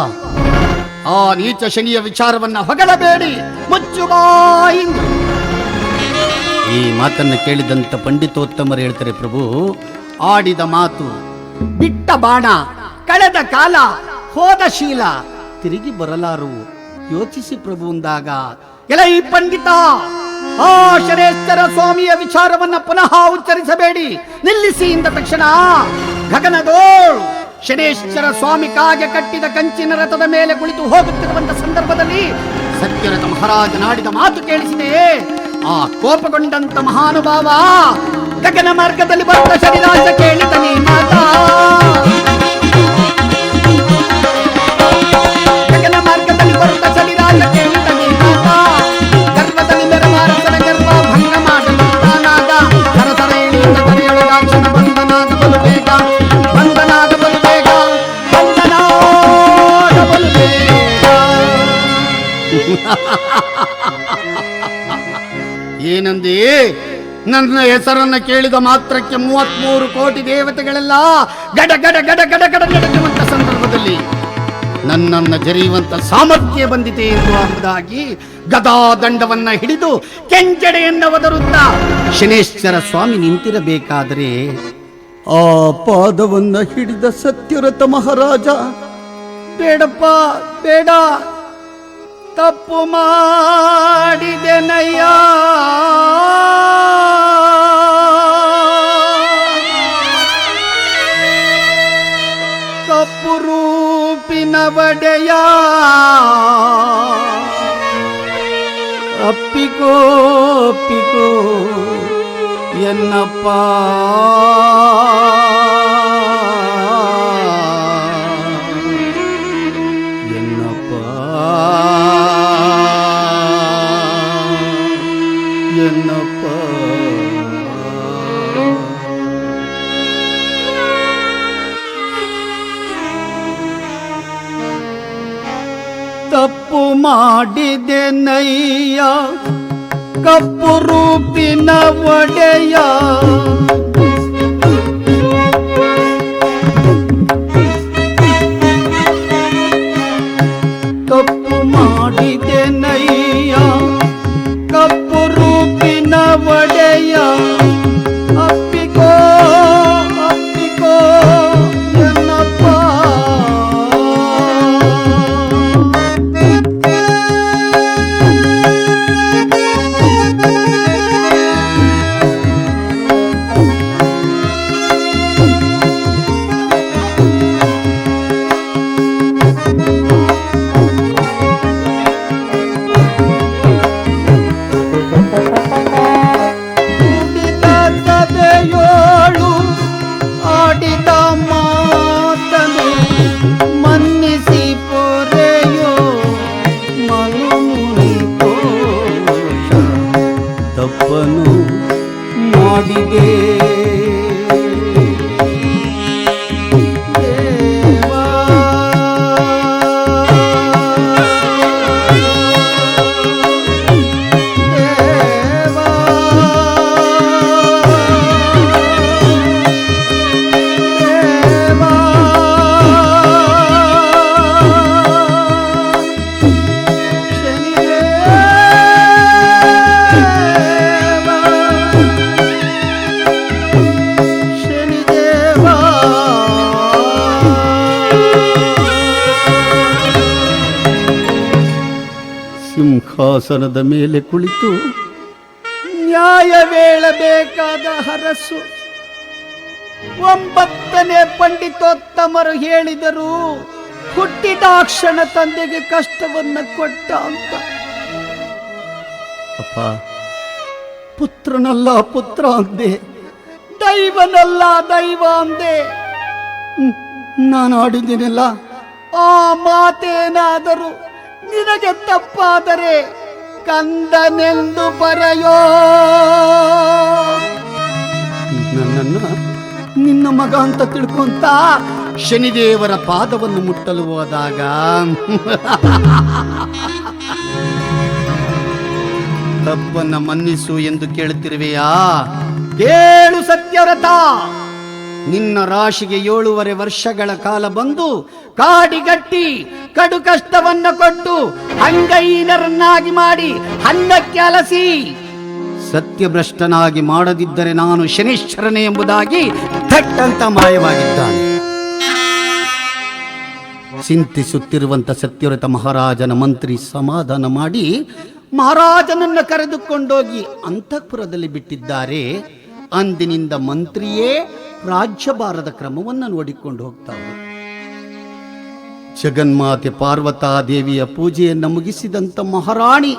ಆ ನೀಚ ಶನಿಯ ವಿಚಾರವನ್ನ ಹೊಗಳಬೇಡಿ, ಮುಚ್ಚು ಬಾಯಿಂದ. ಈ ಮಾತನ್ನ ಕೇಳಿದಂತ ಪಂಡಿತೋತ್ತಮರು ಹೇಳ್ತಾರೆ, ಪ್ರಭು, ಆಡಿದ ಮಾತು, ಬಿಟ್ಟ ಬಾಣ, ಕಳೆದ ಕಾಲ, ಹೋದ ಶೀಲ ತಿರುಗಿ ಬರಲಾರುವು. ಯೋಚಿಸಿ ಪ್ರಭು ಅಂದಾಗ, ಎಲ ಈ ಪಂಡಿತ, ಆ ಶನೇಶ್ವರ ಸ್ವಾಮಿಯ ವಿಚಾರವನ್ನ ಪುನಃ ಉಚ್ಚರಿಸಬೇಡಿ, ನಿಲ್ಲಿಸಿ ಇಂದ ತಕ್ಷಣ. ಗಗನದೋಳು ಶನೇಶ್ವರ ಸ್ವಾಮಿ ಕಾಗೆ ಕಟ್ಟಿದ ಕಂಚಿನ ರಥದ ಮೇಲೆ ಕುಳಿತು ಹೋಗುತ್ತಿರುವಂತ ಸಂದರ್ಭದಲ್ಲಿ ಸತ್ಯರಥ ಮಹಾರಾಜನಾಡಿದ ಮಾತು ಕೇಳಿಸಿದೆ. ಆ ಕೋಪಗೊಂಡಂತ ಮಹಾನುಭಾವ ಗಗನ ಮಾರ್ಗದಲ್ಲಿ ಬಂದ ಶನಿರಾಜ ಕೇಳಿದ ನೀ ಮಾತಾ. ಗಗನ ಮಾರ್ಗದಲ್ಲಿ ಬರುತ್ತ ಶನಿರಾಜ ಕೇಳಿದ ನೀ ಮಾತಾ. ಗರ್ಭದಲ್ಲಿ ಮೆರವಾರಸನ ಗರ್ಭ ಭಂಗ ಮಾಡಲು ತಾನಾದ ಸರಸರ ಇಳಿಯುತ್ತ ತಲೆಯೊಳಗಾಕ್ಷಣ ಬಂಧನಾಗಬಲು ಬೇಗ, ಬಂಧನಾಗಬಲು ಬೇಗ, ಬಂಧನಾಗಬಲು ಬೇಗ. ಏನಂದಿ? ನನ್ನ ಹೆಸರನ್ನ ಕೇಳಿದ ಮಾತ್ರಕ್ಕೆ 33 ಕೋಟಿ ದೇವತೆಗಳೆಲ್ಲ ಗಡ ಗಡ ಗಡ ಗಡ ಗಡ ನಡುಗುವಂತ ಸಂದರ್ಭದಲ್ಲಿ ನನ್ನನ್ನ ಜರಿಯುವಂತ ಸಾಮರ್ಥ್ಯ ಬಂದಿದೆ ಎಂಬುದಾಗಿ ಗದಾದಂಡವನ್ನ ಹಿಡಿದು ಕೆಂಚಡೆಯನ್ನ ಒದರುತ್ತ ಶನೇಶ್ವರ ಸ್ವಾಮಿ ನಿಂತಿರಬೇಕಾದರೆ ಆ ಪಾದವನ್ನ ಹಿಡಿದ ಸತ್ಯರಥ ಮಹಾರಾಜ, ಬೇಡಪ್ಪ ಬೇಡ, ತಪ್ಪು ಮಾಡಿದೆನಯ್ಯ, ಕಪ್ಪು ರೂಪಿನ ಬಡೆಯ, ಅಪ್ಪಿಕೋ ಅಪ್ಪಿಕೋ ಎನ್ನಪ್ಪ. ಎನ್ನಪ್ಪ ತಪ್ಪು ಮಾಡಿದೆನಯ್ಯ, ಕಪ್ಪು ರೂಪಿನ ಒಡೆಯ, ತಪ್ಪು ಮಾಡಿದೆನಯ್ಯ, ಕಪ್ಪು ರೂಪಿನ ಒಡೆಯ, ಅಪ್ಪಿಕೋ ಅಪ್ಪಿಕೋ ಎನ್ನಪ್ಪ. ಆಡಿದ ಮಾತನು ಮನ್ನಿಸಿ ಪೊರೆಯೋ ಮನುಮುನಿ ದೋಷ, ತಪ್ಪನು ಮಾಡಿದೆ ದೇವಾ. ಸಿಂಹಾಸನದ ಮೇಲೆ ಕುಳಿತು ನ್ಯಾಯವೇಳಬೇಕಾದ ಹರಸು 9ನೇ ಪಂಡಿತೋತ್ತಮರು ಹೇಳಿದರು, ಹುಟ್ಟಿದಾಕ್ಷಣ ತಂದೆಗೆ ಕಷ್ಟವನ್ನ ಕೊಟ್ಟ ಅಂತ. ಅಪ್ಪ, ಪುತ್ರನಲ್ಲ ಪುತ್ರ ಅಂದೆ, ದೈವನಲ್ಲ ದೈವ ಅಂದೆ. ನಾನು ಆಡಿದ್ದೀನಲ್ಲ, ಆ ಮಾತೇನಾದರೂ ನಿನಗೆ ತಪ್ಪಾದರೆ ಕಂದನೆಂದು ಬರೆಯೋ. ನನ್ನನ್ನ ನಿನ್ನ ಮಗ ಅಂತ ತಿಳ್ಕೊಂತ ಶನಿದೇವರ ಪಾದವನ್ನು ಮುಟ್ಟಲು ಹೋದಾಗ ತಪ್ಪನ್ನ ಮನ್ನಿಸು ಎಂದು ಕೇಳುತ್ತಿರುವೆಯಾ? ಕೇಳು ಸತ್ಯವ್ರತ, ನಿನ್ನ ರಾಶಿಗೆ 7.5 ವರ್ಷಗಳ ಕಾಲ ಬಂದು ಕಾಡಿಗಟ್ಟಿ ಕಡು ಕಷ್ಟವನ್ನ ಕೊಟ್ಟು ಅಂಗಹೀನರನ್ನಾಗಿ ಮಾಡಿ ಹಣ್ಣಕ್ಕೆ ಅಲಸಿ ಸತ್ಯಭ್ರಷ್ಟನಾಗಿ ಮಾಡದಿದ್ದರೆ ನಾನು ಶನೀಶ್ವರನೇ ಎಂಬುದಾಗಿ ಥಟ್ಟಂತ ಮಾಯವಾಗಿದ್ದಾನೆ. ಚಿಂತಿಸುತ್ತಿರುವಂತ ಸತ್ಯವ್ರತ ಮಹಾರಾಜನ ಮಂತ್ರಿ ಸಮಾಧಾನ ಮಾಡಿ ಮಹಾರಾಜನನ್ನು ಕರೆದುಕೊಂಡೋಗಿ ಅಂತಃಪುರದಲ್ಲಿ ಬಿಟ್ಟಿದ್ದಾರೆ. ಅಂದಿನಿಂದ ಮಂತ್ರಿಯೇ ರಾಜ್ಯಭಾರದ ಕ್ರಮವನ್ನು ನೋಡಿಕೊಂಡು ಹೋಗ್ತಾರೆ. ಜಗನ್ಮಾತೆ ಪಾರ್ವತಾದೇವಿಯ ಪೂಜೆಯನ್ನು ಮುಗಿಸಿದಂತ ಮಹಾರಾಣಿ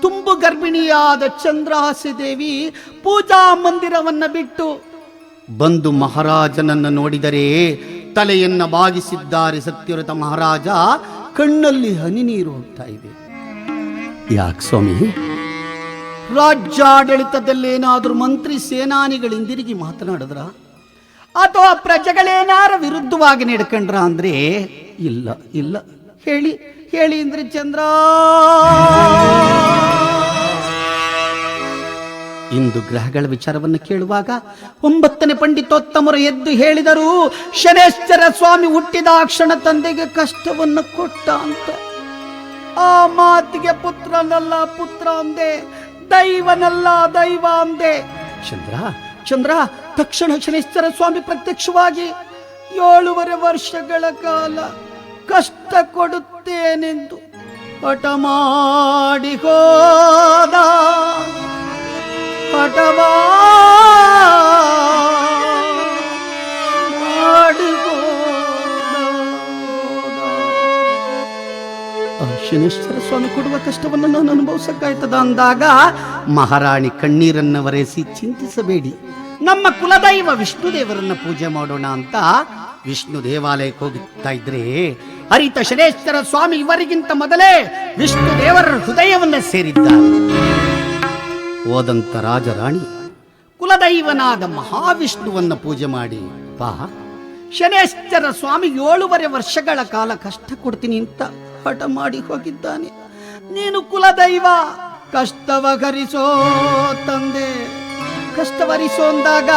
ತುಂಬು ಗರ್ಭಿಣಿಯಾದ ಚಂದ್ರಹಾಸಿ ದೇವಿ ಪೂಜಾ ಮಂದಿರವನ್ನ ಬಿಟ್ಟು ಬಂದು ಮಹಾರಾಜನನ್ನು ನೋಡಿದರೆ ತಲೆಯನ್ನ ಬಾಗಿಸಿದ್ದಾರೆ. ಸತ್ಯವ್ರತ ಮಹಾರಾಜ ಕಣ್ಣಲ್ಲಿ ಹನಿ ನೀರು ಹೋಗ್ತಾ ಇದೆ. ಯಾಕೆ ಸ್ವಾಮಿ, ರಾಜ್ಯಾಡಳಿತದಲ್ಲೇನಾದ್ರೂ ಮಂತ್ರಿ ಸೇನಾನಿಗಳಿಂದಿರುಗಿ ಮಾತನಾಡಿದ್ರ ಅಥವಾ ಪ್ರಜೆಗಳೇನಾರ ವಿರುದ್ಧವಾಗಿ ನಡ್ಕೊಂಡ್ರ ಅಂದ್ರೆ ಇಲ್ಲ ಇಲ್ಲ, ಹೇಳಿ ಹೇಳಿ ಅಂದ್ರೆ ಚಂದ್ರ. ಇಂದು ಗ್ರಹಗಳ ವಿಚಾರವನ್ನು ಕೇಳುವಾಗ 9ನೇ ಪಂಡಿತೋತ್ತಮರು ಎದ್ದು ಹೇಳಿದರು, ಶನೇಶ್ವರ ಸ್ವಾಮಿ ಹುಟ್ಟಿದ ಕ್ಷಣ ತಂದೆಗೆ ಕಷ್ಟವನ್ನು ಕೊಟ್ಟ ಅಂತ. ಆ ಮಾತಿಗೆ ಪುತ್ರನಲ್ಲ ಪುತ್ರ ಅಂದೆ, ದೈವನಲ್ಲ ದೈವ ಅಂದೆ. ಚಂದ್ರ ಚಂದ್ರ ತಕ್ಷಣ ಶನೇಶ್ವರ ಸ್ವಾಮಿ ಪ್ರತ್ಯಕ್ಷವಾಗಿ 7.5 ವರ್ಷಗಳ ಕಾಲ ಕಷ್ಟ ಕೊಡುತ್ತೇನೆಂದು ಹಠ ಮಾಡಿ ಹೋದ. ಶನೇಶ್ವರ ಸ್ವಾಮಿ ಕೊಡುವ ಕಷ್ಟವನ್ನು ನಾನು ಅನುಭವಿಸಕ್ಕಾಯ್ತದ ಅಂದಾಗ ಮಹಾರಾಣಿ ಕಣ್ಣೀರನ್ನು ಒರೆಸಿ ಚಿಂತಿಸಬೇಡಿ, ನಮ್ಮ ಕುಲದೈವ ವಿಷ್ಣು ದೇವರನ್ನ ಪೂಜೆ ಮಾಡೋಣ ಅಂತ ವಿಷ್ಣು ದೇವಾಲಯಕ್ಕೆ ಹೋಗುತ್ತಾ ಇದ್ರೆ ಅರಿತ ಶನೇಶ್ವರ ಸ್ವಾಮಿ ಇವರಿಗಿಂತ ಮೊದಲೇ ವಿಷ್ಣು ದೇವರ ಹೃದಯವನ್ನ ಸೇರಿದ್ದಾರೆ. ಹೋದಂತ ರಾಜರಾಣಿ ಕುಲದೈವನಾದ ಮಹಾವಿಷ್ಣುವನ್ನ ಪೂಜೆ ಮಾಡಿ, ಬಾ ಶನೇಶ್ವರ ಸ್ವಾಮಿ 7.5 ವರ್ಷಗಳ ಕಾಲ ಕಷ್ಟ ಕೊಡ್ತೀನಿ ಅಂತ ಹಠ ಮಾಡಿ ಹೋಗಿದ್ದಾನೆ. ನೀನು ಕುಲದೈವ, ಕಷ್ಟವಹರಿಸೋ ತಂದೆ, ಕಷ್ಟವರಿಸೋ ಅಂದಾಗ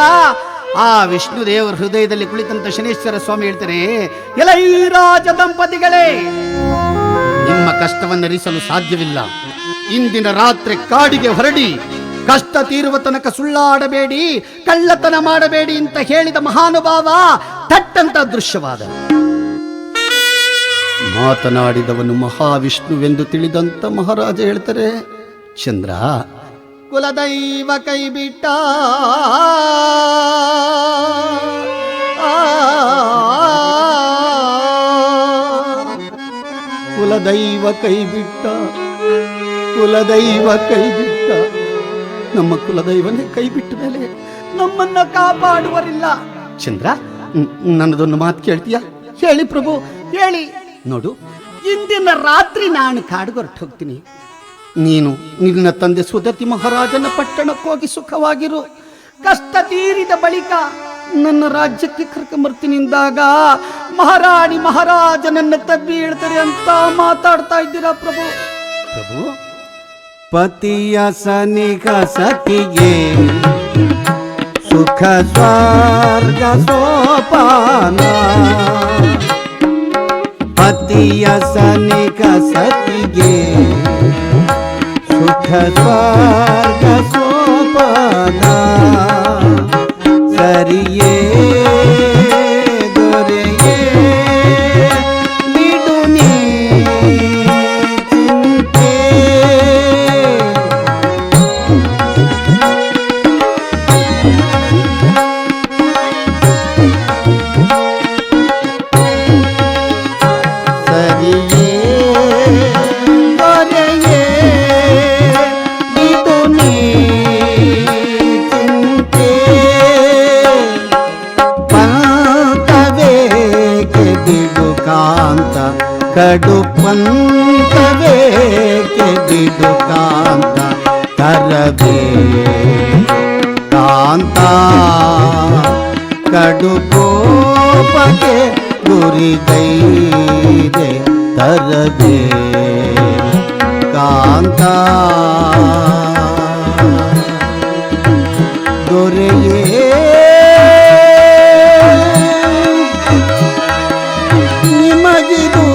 ಆ ವಿಷ್ಣು ದೇವರ ಹೃದಯದಲ್ಲಿ ಕುಳಿತಂತ ಶನೇಶ್ವರ ಸ್ವಾಮಿ ಹೇಳ್ತಾರೆ, ಎಲೈ ರಾಜ ದಂಪತಿಗಳೇ, ನಿಮ್ಮ ಕಷ್ಟವನ್ನು ಹರಿಸಲು ಸಾಧ್ಯವಿಲ್ಲ. ಇಂದಿನ ರಾತ್ರಿ ಕಾಡಿಗೆ ಹೊರಡಿ ಕಷ್ಟ ತೀರುವ ತನಕ ಸುಳ್ಳಾಡಬೇಡಿ, ಕಳ್ಳತನ ಮಾಡಬೇಡಿ ಅಂತ ಹೇಳಿದ ಮಹಾನುಭಾವ ತಟ್ಟಂತ ದೃಶ್ಯವಾದ. ಮಾತನಾಡಿದವನು ಮಹಾವಿಷ್ಣುವೆಂದು ತಿಳಿದಂತ ಮಹಾರಾಜ ಹೇಳ್ತಾರೆ, ಚಂದ್ರ ಕುಲದೈವ ಕೈ ಬಿಟ್ಟ, ಕುಲದೈವ ಕೈ ಬಿಟ್ಟ, ಕುಲದೈವ ಕೈ ಬಿಟ್ಟ. ನಮ್ಮ ಕುಲದೈವನೇ ಕೈ ಬಿಟ್ಟ ಮೇಲೆ ನಮ್ಮನ್ನ ಕಾಪಾಡುವರಿಲ್ಲ. ಚಂದ್ರ, ನನ್ನದೊಂದು ಮಾತು ಕೇಳ್ತೀಯಾ? ಹೇಳಿ ಪ್ರಭು, ಹೇಳಿ. ನೋಡು, ಇಂದಿನ ರಾತ್ರಿ ನಾನು ಕಾಡಿಗೆ ಹೊರಟು ಹೋಗ್ತೀನಿ. ನೀನು ನಿನ್ನ ತಂದೆ ಸುದತಿ ಮಹಾರಾಜನ ಪಟ್ಟಣಕ್ಕೆ ಹೋಗಿ ಸುಖವಾಗಿರು. ಕಷ್ಟ ತೀರಿದ ಬಳಿಕ ನನ್ನ ರಾಜ್ಯಕ್ಕೆ ಕರ್ಕೊಂಬರ್ತೀನಿ ಎಂದಾಗ ಮಹಾರಾಣಿ ಮಹಾರಾಜನನ್ನ ತಬ್ಬಿ ಹೇಳ್ತಾರೆ ಅಂತ ಮಾತಾಡ್ತಾ ಇದ್ದೀರಾ ಪ್ರಭು. ಪ್ರಭು, ಪತಿಯ ಸನಿಕ ಸತಿಗೆ ಸುಖ ಸ್ವರ್ಗ ಸೋಪಾನ, ಪತಿಯ ಸನಿಕ ಸತಿಗೆ ಸುಖ ಸ್ವರ್ಗ ಸೋಪಾನ, ಸರಿಯೇ ದೊರೆಯೇ ಬಿಡು ನೀ ಚಿಂತೆ. ಕಡು ಪಂತವೇಕೆ ಬಿಡು ಕಾಂತ, ಕರಬೇ ಕಾಂತ ಕಡು ಕೋಪಕ್ಕೆ ಗುರಿಗೈದೆ, ತರಬೇ ಕಾಂತ ದೊರೆಯೇ ನಿಮಗಿದು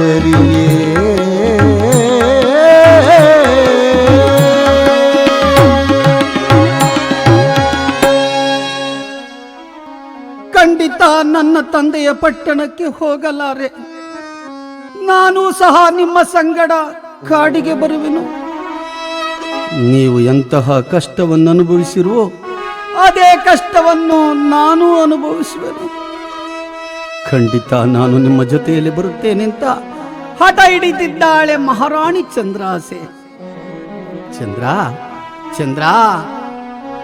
ಸುಂದರಿಯೇ ಖಂಡಿತ ನನ್ನ ತಂದೆಯ ಪಟ್ಟಣಕ್ಕೆ ಹೋಗಲಾರೆ. ನಾನು ಸಹ ನಿಮ್ಮ ಸಂಗಡ ಕಾಡಿಗೆ ಬರುವೆನು. ನೀವು ಎಂತಹ ಕಷ್ಟವನ್ನು ಅನುಭವಿಸಿರುವೋ ಅದೇ ಕಷ್ಟವನ್ನು ನಾನು ಅನುಭವಿಸುವೆನು. ಖಂಡಿತ ನಾನು ನಿಮ್ಮ ಜೊತೆಯಲ್ಲಿ ಬರುತ್ತೇನೆ ಅಂತ ಹಠ ಹಿಡಿದಿದ್ದಾಳೆ ಮಹಾರಾಣಿ ಚಂದ್ರಾಸೆ. ಚಂದ್ರ ಚಂದ್ರ,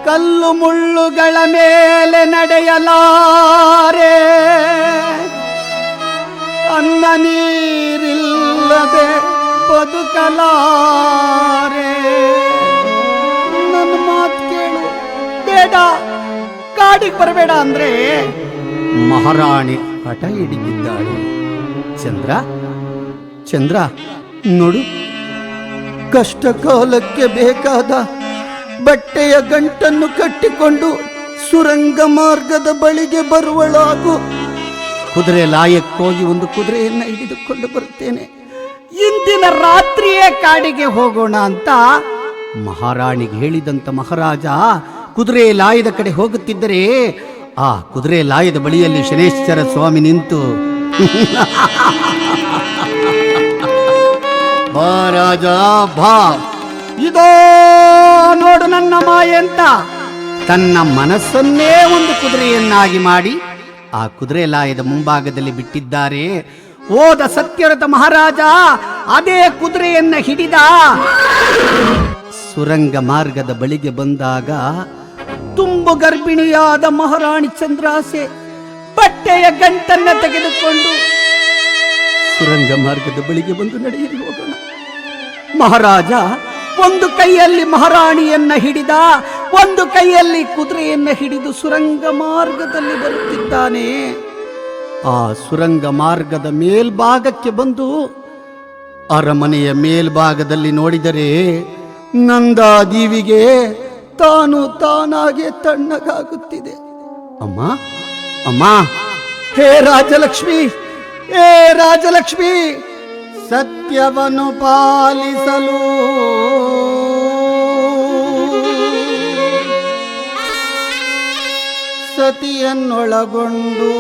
ಕಲ್ಲು ಮುಳ್ಳುಗಳ ಮೇಲೆ ನಡೆಯಲಾರೆ, ಅನ್ನ ನೀರಿಲ್ಲದೆ ಬದುಕಲಾರೆ. ನನ್ನ ಮಾತು ಕೇಳು, ಬೇಡ, ಕಾಡಿಗೆ ಬರಬೇಡ ಅಂದ್ರೆ ಮಹಾರಾಣಿ ಹಠ ಹಿಡಿದಿದ್ದಾಳೆ. ಚಂದ್ರ ಚಂದ್ರ ನೋಡು, ಕಷ್ಟ ಕಾಲಕ್ಕೆ ಬೇಕಾದ ಬಟ್ಟೆಯ ಗಂಟನ್ನು ಕಟ್ಟಿಕೊಂಡು ಸುರಂಗ ಮಾರ್ಗದ ಬಳಿಗೆ ಬರುವಳಾಗು. ಕುದುರೆ ಲಾಯಕ್ಕೋಗಿ ಒಂದು ಕುದುರೆಯನ್ನ ಹಿಡಿದುಕೊಂಡು ಬರುತ್ತೇನೆ. ಇಂದಿನ ರಾತ್ರಿಯೇ ಕಾಡಿಗೆ ಹೋಗೋಣ ಅಂತ ಮಹಾರಾಣಿಗೆ ಹೇಳಿದಂತ ಮಹಾರಾಜ ಕುದುರೆ ಲಾಯದ ಕಡೆ ಹೋಗುತ್ತಿದ್ದರೆ ಆ ಕುದುರೆ ಲಾಯದ ಬಳಿಯಲ್ಲಿ ಶನೇಶ್ವರ ಸ್ವಾಮಿ ನಿಂತು ಬಾ ರಾಜ ಬಾ, ಇದೋ ನೋಡು ನನ್ನ ಮಾಯೆ ಅಂತ ತನ್ನ ಮನಸ್ಸನ್ನೇ ಒಂದು ಕುದುರೆಯನ್ನಾಗಿ ಮಾಡಿ ಆ ಕುದುರೆ ಲಾಯದ ಮುಂಭಾಗದಲ್ಲಿ ಬಿಟ್ಟಿದ್ದಾರೆ. ಓದ ಸತ್ಯವ್ರತ ಮಹಾರಾಜ ಅದೇ ಕುದುರೆಯನ್ನ ಹಿಡಿದ ಸುರಂಗ ಮಾರ್ಗದ ಬಳಿಗೆ ಬಂದಾಗ ತುಂಬು ಗರ್ಭಿಣಿಯಾದ ಮಹಾರಾಣಿ ಚಂದ್ರಾಸೆ ಬಟ್ಟೆಯ ಗಂಟನ್ನ ತೆಗೆದುಕೊಂಡು ಸುರಂಗ ಮಾರ್ಗದ ಬಳಿಗೆ ಬಂದು ನಡೆಯಲಿ ಹೋಗೋಣ. ಮಹಾರಾಜ ಒಂದು ಕೈಯಲ್ಲಿ ಮಹಾರಾಣಿಯನ್ನ ಹಿಡಿದ, ಒಂದು ಕೈಯಲ್ಲಿ ಕುದುರೆಯನ್ನ ಹಿಡಿದು ಸುರಂಗ ಮಾರ್ಗದಲ್ಲಿ ಬರುತ್ತಿದ್ದಾನೆ. ಆ ಸುರಂಗ ಮಾರ್ಗದ ಮೇಲ್ಭಾಗಕ್ಕೆ ಬಂದು ಅರಮನೆಯ ಮೇಲ್ಭಾಗದಲ್ಲಿ ನೋಡಿದರೆ ನಂದಾದೀವಿಗೆ ತಾನು ತಾನಾಗೆ ತಣ್ಣಗಾಗುತ್ತಿದೆ. ಅಮ್ಮ ಅಮ್ಮ, ಹೇ ರಾಜಲಕ್ಷ್ಮಿ, ಹೇ ರಾಜಲಕ್ಷ್ಮಿ, ಸತ್ಯವನ್ನು ಪಾಲಿಸಲು ಸತಿಯನ್ನೊಳಗೊಂಡು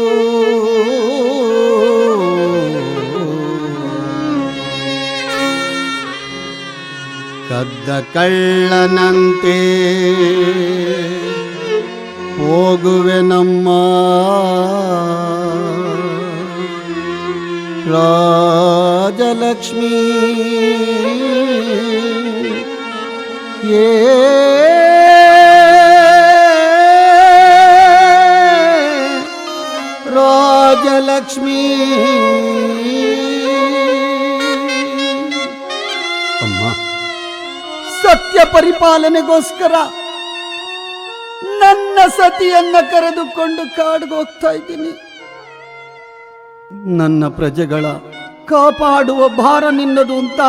ಕದ್ದ ಕಳ್ಳನಂತೆ ಹೋಗುವೆ ನಮ್ಮ ರಾಜಲಕ್ಷ್ಮಿ. ರಾಜಲಕ್ಷ್ಮಿ ಅಮ್ಮ, ಸತ್ಯ ಪರಿಪಾಲನೆಗೋಸ್ಕರ ನನ್ನ ಸತಿಯನ್ನ ಕರೆದುಕೊಂಡು ಕಾಡಿಗೆ ಹೋಗ್ತಾ ಇದ್ದೀನಿ. ನನ್ನ ಪ್ರಜೆಗಳ ಕಾಪಾಡುವ ಭಾರ ನಿನ್ನದು ಅಂತ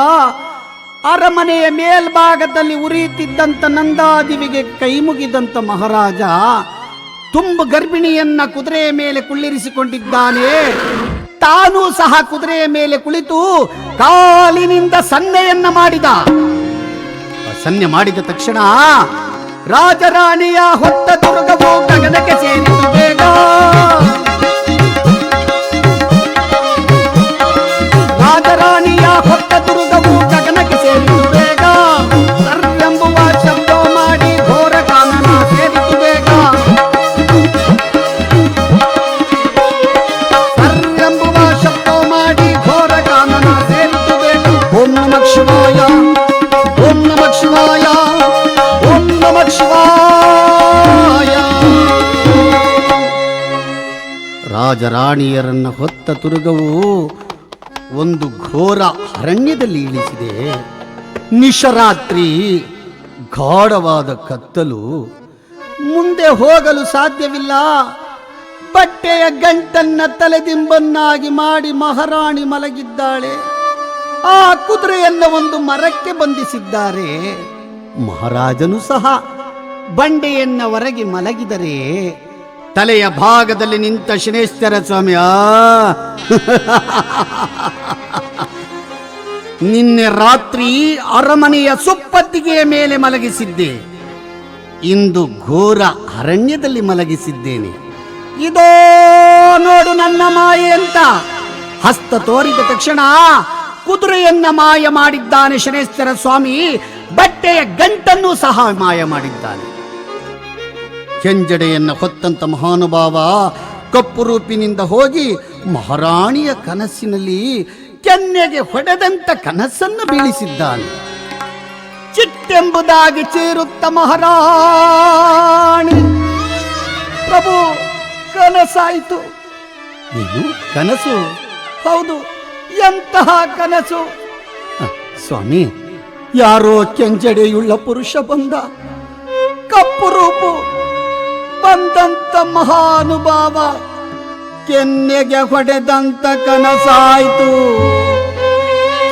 ಅರಮನೆಯ ಮೇಲ್ಭಾಗದಲ್ಲಿ ಉರಿಯುತ್ತಿದ್ದಂತ ನಂದಾದಿವಿಗೆ ಕೈ ಮುಗಿದಂತ ಮಹಾರಾಜ ತುಂಬು ಗರ್ಭಿಣಿಯನ್ನ ಕುದುರೆಯ ಮೇಲೆ ಕುಳ್ಳಿರಿಸಿಕೊಂಡಿದ್ದಾನೆ. ತಾನೂ ಸಹ ಕುದುರೆಯ ಮೇಲೆ ಕುಳಿತು ಕಾಲಿನಿಂದ ಸನ್ನೆಯನ್ನ ಮಾಡಿದ. ಸನ್ನೆ ಮಾಡಿದ ತಕ್ಷಣ ರಾಜರಾಣಿಯ ಹೊತ್ತ ದುರ್ಗವು ಗಗನಕ್ಕೆ ಸೇರಿತು ಬೇಗ. ರಾಜರಾಣಿಯ ಹೊತ್ತ ದುರ್ಗವು ಗಗನಕ್ಕೆ ಸೇರಿತು ಬೇಗ. ಸರ್ವೆಂಬುವ ಶಬ್ದ ಮಾಡಿ ಘೋರ ಕಾನನ ಸೇರಿತು ಬೇಗ. ಸರ್ವೆಂಬುವ ಶಬ್ದ ಮಾಡಿ ಘೋರ ಕಾನನ ಸೇರಿತು ಬೇಗ. ಓಂ ನಮಃ ಶಿವಾಯ, ಓಂ ನಮಃ ಶಿವಾಯ, ಓಂ ನಮಃ ಶಿವಾಯ. ರಾಜರಾಣಿಯರನ್ನ ಹೊತ್ತ ತುರುಗವು ಒಂದು ಘೋರ ಅರಣ್ಯದಲ್ಲಿ ಇಳಿಸಿದೆ. ನಿಶರಾತ್ರಿ, ಗಾಢವಾದ ಕತ್ತಲು, ಮುಂದೆ ಹೋಗಲು ಸಾಧ್ಯವಿಲ್ಲ. ಬಟ್ಟೆಯ ಗಂಟನ್ನ ತಲೆದಿಂಬನ್ನಾಗಿ ಮಾಡಿ ಮಹಾರಾಣಿ ಮಲಗಿದ್ದಾಳೆ. ಆ ಕುದುರೆಯನ್ನ ಒಂದು ಮರಕ್ಕೆ ಬಂಧಿಸಿದ್ದಾರೆ. ಮಹಾರಾಜನು ಸಹ ಬಂಡೆಯನ್ನ ಹೊರಗೆ ಮಲಗಿದರೆ ತಲೆಯ ಭಾಗದಲ್ಲಿ ನಿಂತ ಶನೇಶ್ವರ ಸ್ವಾಮಿ ನಿನ್ನೆ ರಾತ್ರಿ ಅರಮನೆಯ ಸುಪ್ಪತ್ತಿಗೆಯ ಮೇಲೆ ಮಲಗಿಸಿದ್ದೆ, ಇಂದು ಘೋರ ಅರಣ್ಯದಲ್ಲಿ ಮಲಗಿಸಿದ್ದೇನೆ. ಇದೋ ನೋಡು ನನ್ನ ಮಾಯೆ ಅಂತ ಹಸ್ತ ತೋರಿದ ತಕ್ಷಣ ಕುದುರೆಯನ್ನ ಮಾಯ ಮಾಡಿದ್ದಾನೆ ಶನೇಶ್ವರ ಸ್ವಾಮಿ. ಬಟ್ಟೆಯ ಗಂಟನ್ನು ಸಹ ಮಾಯ ಮಾಡಿದ್ದಾನೆ. ಕೆಂಜಡೆಯನ್ನ ಹೊತ್ತಂತ ಮಹಾನುಭಾವ ಕಪ್ಪು ರೂಪಿನಿಂದ ಹೋಗಿ ಮಹಾರಾಣಿಯ ಕನಸಿನಲ್ಲಿ ಕೆನ್ನೆಗೆ ಹೊಡೆದಂತ ಕನಸನ್ನು ಬೀಳಿಸಿದ್ದಾನೆ. ಚಿಟ್ಟೆಂಬುದಾಗಿ ಚೀರುತ್ತ ಮಹಾರಾಣಿ ಪ್ರಭು ಕನಸಾಯಿತು. ಏನು ಕನಸು? ಹೌದು, ಎಂತಹ ಕನಸು? ಸ್ವಾಮಿ, ಯಾರೋ ಕೆಂಜಡೆಯುಳ್ಳ ಪುರುಷ ಬಂದ, ಕಪ್ಪು ರೂಪು ಬಂದಂತ ಮಹಾನುಭಾವ ಕೆನ್ನೆಗೆ ಹೊಡೆದಂತ ಕನಸಾಯಿತು.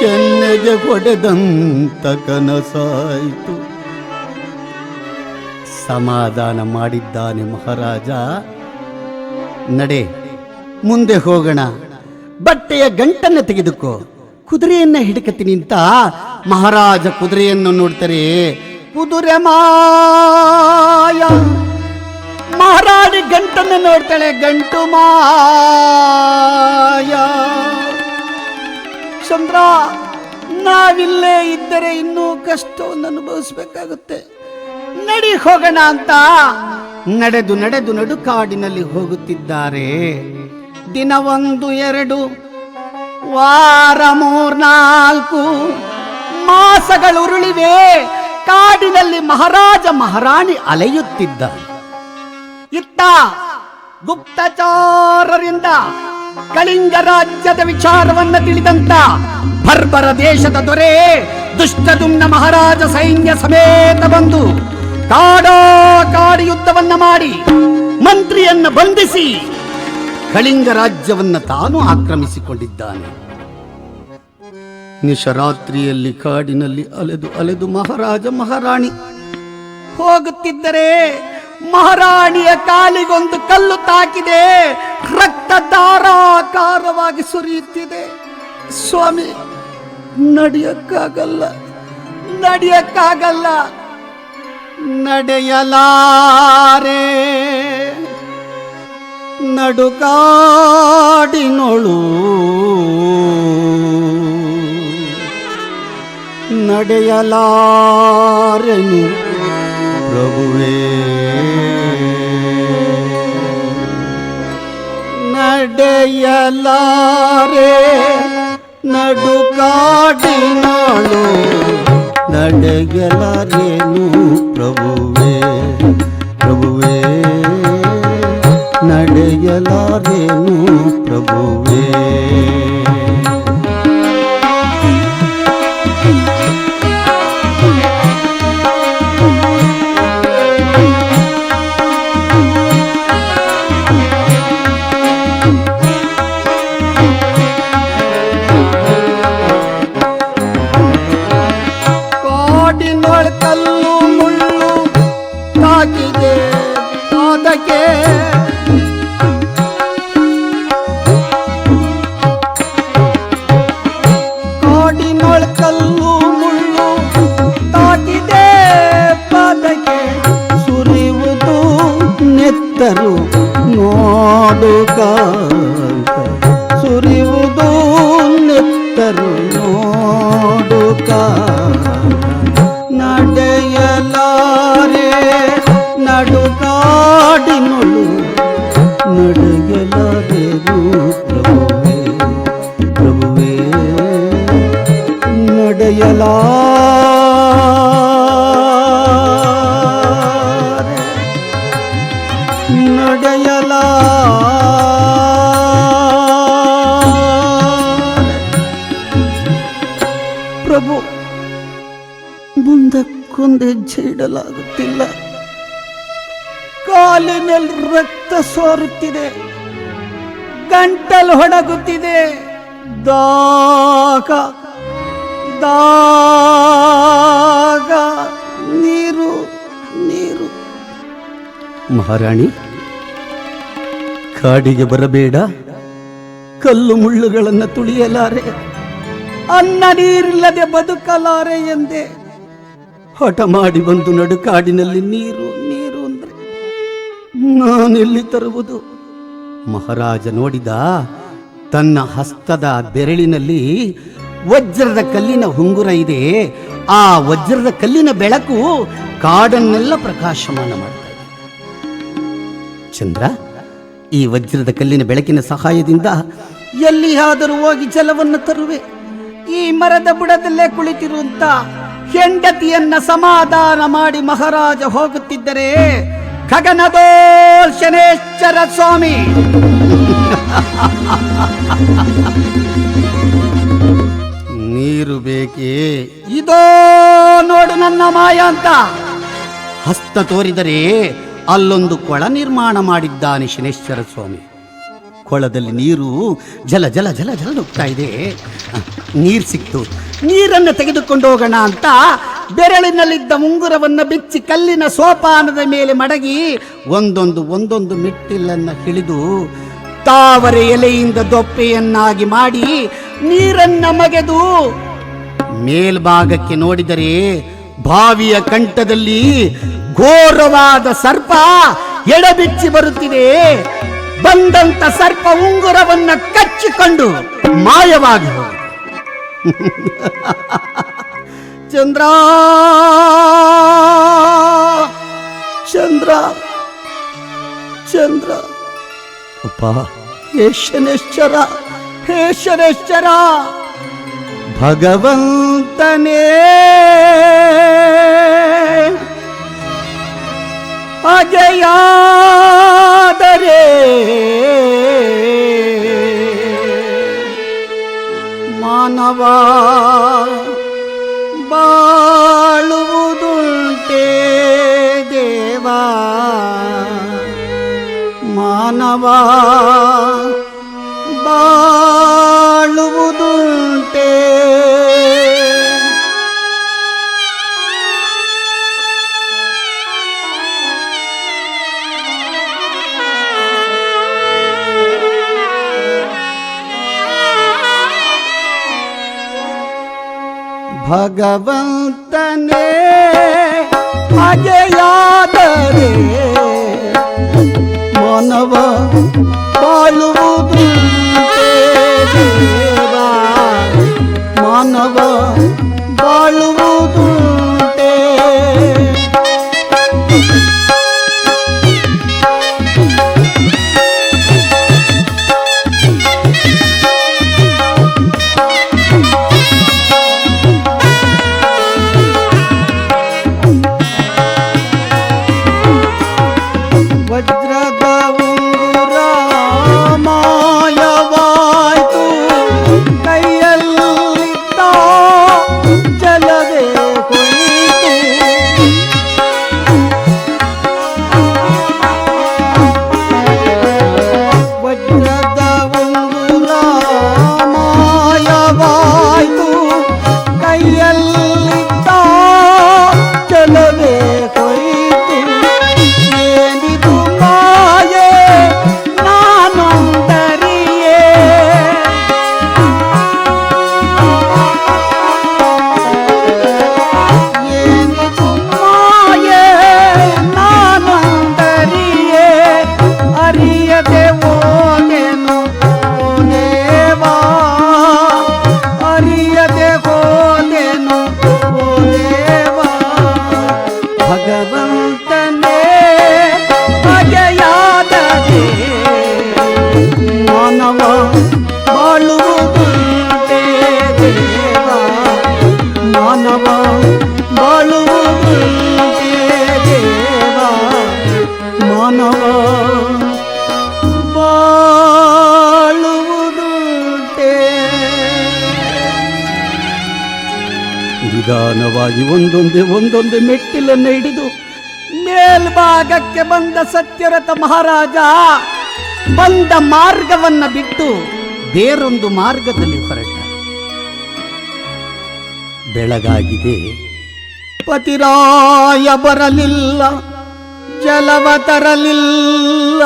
ಕೆನ್ನೆಗೆ ಹೊಡೆದಂತ ಕನಸಾಯಿತು. ಸಮಾಧಾನ ಮಾಡಿದ್ದಾನೆ ಮಹಾರಾಜ. ನಡೆ, ಮುಂದೆ ಹೋಗೋಣ. ಬಟ್ಟೆಯ ಗಂಟನ್ನು ತೆಗೆದುಕೋ, ಕುದುರೆಯನ್ನ ಹಿಡಕತೀನಿ ಅಂತ ಮಹಾರಾಜ ಕುದುರೆಯನ್ನು ನೋಡ್ತಾರೆ. ಕುದುರೆ ಮಾಯ. ಮಹಾರಾಣಿ ಗಂಟನ್ನು ನೋಡ್ತಾಳೆ, ಗಂಟು ಮಾಯ. ಚಂದ್ರ, ನಾವಿಲ್ಲೇ ಇದ್ದರೆ ಇನ್ನೂ ಕಷ್ಟವನ್ನು ಅನುಭವಿಸಬೇಕಾಗುತ್ತೆ. ನಡಿ ಹೋಗೋಣ ಅಂತ ನಡೆದು ನಡೆದು ನಡುಕಾಡಿನಲ್ಲಿ ಹೋಗುತ್ತಿದ್ದಾರೆ. ದಿನ 1, 2, ವಾರ 3, 4 ಮಾಸಗಳು ಉರುಳಿವೆ. ಕಾಡಿನಲ್ಲಿ ಮಹಾರಾಜ ಮಹಾರಾಣಿ ಅಲೆಯುತ್ತಿದ್ದಾರೆ. ಇತ್ತ ಗುಪ್ತಚಾರರಿಂದ ಕಳಿಂಗ ರಾಜ್ಯದ ವಿಚಾರವನ್ನ ತಿಳಿದಂತ ಬರ್ಬರ ದೇಶದ ದೊರೆ ದುಷ್ಟದುಮ್ನ ಮಹಾರಾಜ ಸೈನ್ಯ ಸಮೇತ ಬಂದು ಕಾಡಿ ಯುದ್ಧವನ್ನ ಮಾಡಿ ಮಂತ್ರಿಯನ್ನ ಬಂಧಿಸಿ ಕಳಿಂಗ ರಾಜ್ಯವನ್ನ ತಾನು ಆಕ್ರಮಿಸಿಕೊಂಡಿದ್ದಾನೆ. ನಿಶರಾತ್ರಿಯಲ್ಲಿ ಕಾಡಿನಲ್ಲಿ ಅಲೆದು ಅಲೆದು ಮಹಾರಾಜ ಮಹಾರಾಣಿ ಹೋಗುತ್ತಿದ್ದರೆ ಮಹಾರಾಣಿಯ ಕಾಲಿಗೊಂದು ಕಲ್ಲು ತಾಕಿದೆ. ರಕ್ತ ಧಾರಾಕಾರವಾಗಿ ಸುರಿಯುತ್ತಿದೆ. ಸ್ವಾಮಿ, ನಡೆಯಕ್ಕಾಗಲ್ಲ, ನಡೆಯಕ್ಕಾಗಲ್ಲ, ನಡೆಯಲಾರೆ. ನಡುಕಾಡಿನೊಳು ನಡೆಯಲಾರೆನು ಪ್ರಭುವೇ. ನಡೆಯಲಾರೆ ನಡುಕಾಡಿನೊಳು ನಡೆಯಲಾರೇನು ಪ್ರಭುವೇ. ಪ್ರಭುವೇ, ನಡೆಯಲಾರೇನು ಪ್ರಭುವೇ. ಕಲ್ಲು ಮುಳ್ಳು ತಾಕಿದೆ ಪಾದಕ್ಕೆ. ಕಾಡಿನೊಳ ಕಲ್ಲು ಮುಳ್ಳು ತಾಕಿದೆ ಪಾದಕ್ಕೆ. ಸುರಿಯುವುದು ನೆತ್ತರು ನೋಡುಗ, ಸುರಿಯುವುದು ನೆತ್ತರು ನೋಡುಗ. ನಡೆಯಲಾರೆ ನಡುಕಾಡಿನೊಳು ನಡೆಯಲಾರೆನು ಪ್ರಭುವೇ. ಪ್ರಭುವೇ, ನಡೆಯಲಾರೆ ನಡೆಯಲಾರೆ. ಪ್ರಭು, ಮುಂದಕ್ಕೊಂದು ಹೆಜ್ಜೆ ಇಡಲಾಗುತ್ತಿಲ್ಲ. ಕಾಲಿನಲ್ಲಿ ರಕ್ತ ಸೋರುತ್ತಿದೆ, ಗಂಟಲು ಹೊಡಗುತ್ತಿದೆ. ದಾಗ ದಾಗ ನೀರು ನೀರು. ಮಹಾರಾಣಿ, ಕಾಡಿಗೆ ಬರಬೇಡ, ಕಲ್ಲು ಮುಳ್ಳುಗಳನ್ನು ತುಳಿಯಲಾರೆ. ಅನ್ನ ನೀರಿಲ್ಲದೆ ಬದುಕಲಾರೆ ಎಂದೆ. ಹಠ ಮಾಡಿ ಬಂದು ನಡುಕಾಡಿನಲ್ಲಿ ನೀರು ನೀರು ಅಂದ್ರೆ ನಾನೆಲ್ಲಿ ತರುವುದು? ಮಹಾರಾಜ ನೋಡಿದ. ತನ್ನ ಹಸ್ತದ ಬೆರಳಿನಲ್ಲಿ ವಜ್ರದ ಕಲ್ಲಿನ ಉಂಗುರ ಇದೆ. ಆ ವಜ್ರದ ಕಲ್ಲಿನ ಬೆಳಕು ಕಾಡನ್ನೆಲ್ಲ ಪ್ರಕಾಶಮಾನ ಮಾಡ್ತಾ ಇದೆ. ಚಂದ್ರ, ಈ ವಜ್ರದ ಕಲ್ಲಿನ ಬೆಳಕಿನ ಸಹಾಯದಿಂದ ಎಲ್ಲಿಯಾದರೂ ಹೋಗಿ ಜಲವನ್ನು ತರುವೆ. ಈ ಮರದ ಬುಡದಲ್ಲೇ ಕುಳಿತಿರುವಂತ ಹೆಂಡತಿಯನ್ನ ಸಮಾಧಾನ ಮಾಡಿ ಮಹಾರಾಜ ಹೋಗುತ್ತಿದ್ದರೆ ಖಗನದೋಳ್ ಶನೇಶ್ವರ ಸ್ವಾಮಿ ನೀರು ಬೇಕೇ? ಇದೋ ನೋಡು ನನ್ನ ಮಾಯ ಅಂತ ಹಸ್ತ ತೋರಿದರೆ ಅಲ್ಲೊಂದು ಕೊಳ ನಿರ್ಮಾಣ ಮಾಡಿದ್ದಾನೆ ಶನೇಶ್ವರ ಸ್ವಾಮಿ. ಕೊಳದಲ್ಲಿ ನೀರು ಜಲ ಜಲ ಜಲ ಜಲ ನುಗ್ತಾ ಇದೆ. ನೀರು ಸಿಕ್ತು. ನೀರನ್ನು ತೆಗೆದುಕೊಂಡು ಹೋಗೋಣ ಅಂತ ಬೆರಳಿನಲ್ಲಿದ್ದ ಉಂಗುರವನ್ನು ಬಿಚ್ಚಿ ಕಲ್ಲಿನ ಸೋಪಾನದ ಮೇಲೆ ಮಡಗಿ ಒಂದೊಂದು ಮೆಟ್ಟಿಲನ್ನು ಹಿಡಿದು ತಾವರೆ ಎಲೆಯಿಂದ ದೊಪ್ಪೆಯನ್ನಾಗಿ ಮಾಡಿ ನೀರನ್ನ ಮಗೆದು ಮೇಲ್ಭಾಗಕ್ಕೆ ನೋಡಿದರೆ ಬಾವಿಯ ಕಂಠದಲ್ಲಿ ಘೋರವಾದ ಸರ್ಪ ಎಡಬಿಚ್ಚಿ ಬರುತ್ತಿದೆ. ಬಂದಂತ ಸರ್ಪ ಉಂಗುರವನ್ನ ಕಚ್ಚಿಕೊಂಡು ಮಾಯವಾಗಿ ಹೋಗಿದೆ. ಚಂದ್ರ ಚಂದ್ರ ಚಂದ್ರ ಅಪ್ಪ, ಹೇ ಶನೇಶ್ವರ, ಹೇ ಶನೇಶ್ವರ, ಭಗವಂತನೇ ಅಗೆಯಾದರೆ ಮಾನವ ಬಾಳುವುದುಂಟೆ ದೇವಾ, ಮಾನವ ಬಾಳುವುದುಂಟೆ. ಭಗವಂತನೇ ಹಾಗೆಯಾದರೆ ಮಾನವ ಬಾಳುವುದು ದೇವಾ, ಮಾನವ ಬಾಳುವುದು ವಜ್ರದ ಉಂಗುರ ಮಾಯವಾಯ್ತು, ಕೈಯಲ್ಲಿದ್ದ ಜಲವೇ ಹೋಯಿತು. ವಜ್ರದ ಉಂಗುರ ಮಾಯವಾಯ್ತು, ಕೈಯಲ್ಲಿದ್ದ ಜಲವೇ ಹೋಯಿತು. ಏನಿದು ಮಾಯೆ ನಾನೊಂದರಿಯೇ, ಏನಿದು ಮಾಯೆ ನಾನೊಂದರಿಯೇ, ಅರಿಯದೆ ಹೋದೆನು ಓ ದೇವಾ, ಅರಿಯದೆ ಹೋದೆನು ಓ ದೇವಾ. ಭಗವಂತನೇ ಬಗೆಯಾದರೆ ಮಾನವ ಬಾಳುವುದುಂಟೆ ದೇವಾ, ಮಾನವ ಬಾಳುವುದುಂಟೆ ದೇವಾ, ಮಾನವ ಬಾಳುವುದುಂಟೆ. ನಿಧಾನವಾಗಿ ಒಂದೊಂದೇ ಮೆಟ್ಟಿಲನ್ನು ಹಿಡಿದು ಮೇಲ್ಭಾಗಕ್ಕೆ ಬಂದ ಸತ್ಯರಥ ಮಹಾರಾಜ ಬಂದ ಮಾರ್ಗವನ್ನ ಬಿಟ್ಟು ಬೇರೊಂದು ಮಾರ್ಗದಲ್ಲಿ ಹೊರಟ. ಬೆಳಗಾಗಿದೆ, ಪತಿರಾಯ ಬರಲಿಲ್ಲ, ಜಲವ ತರಲಿಲ್ಲ,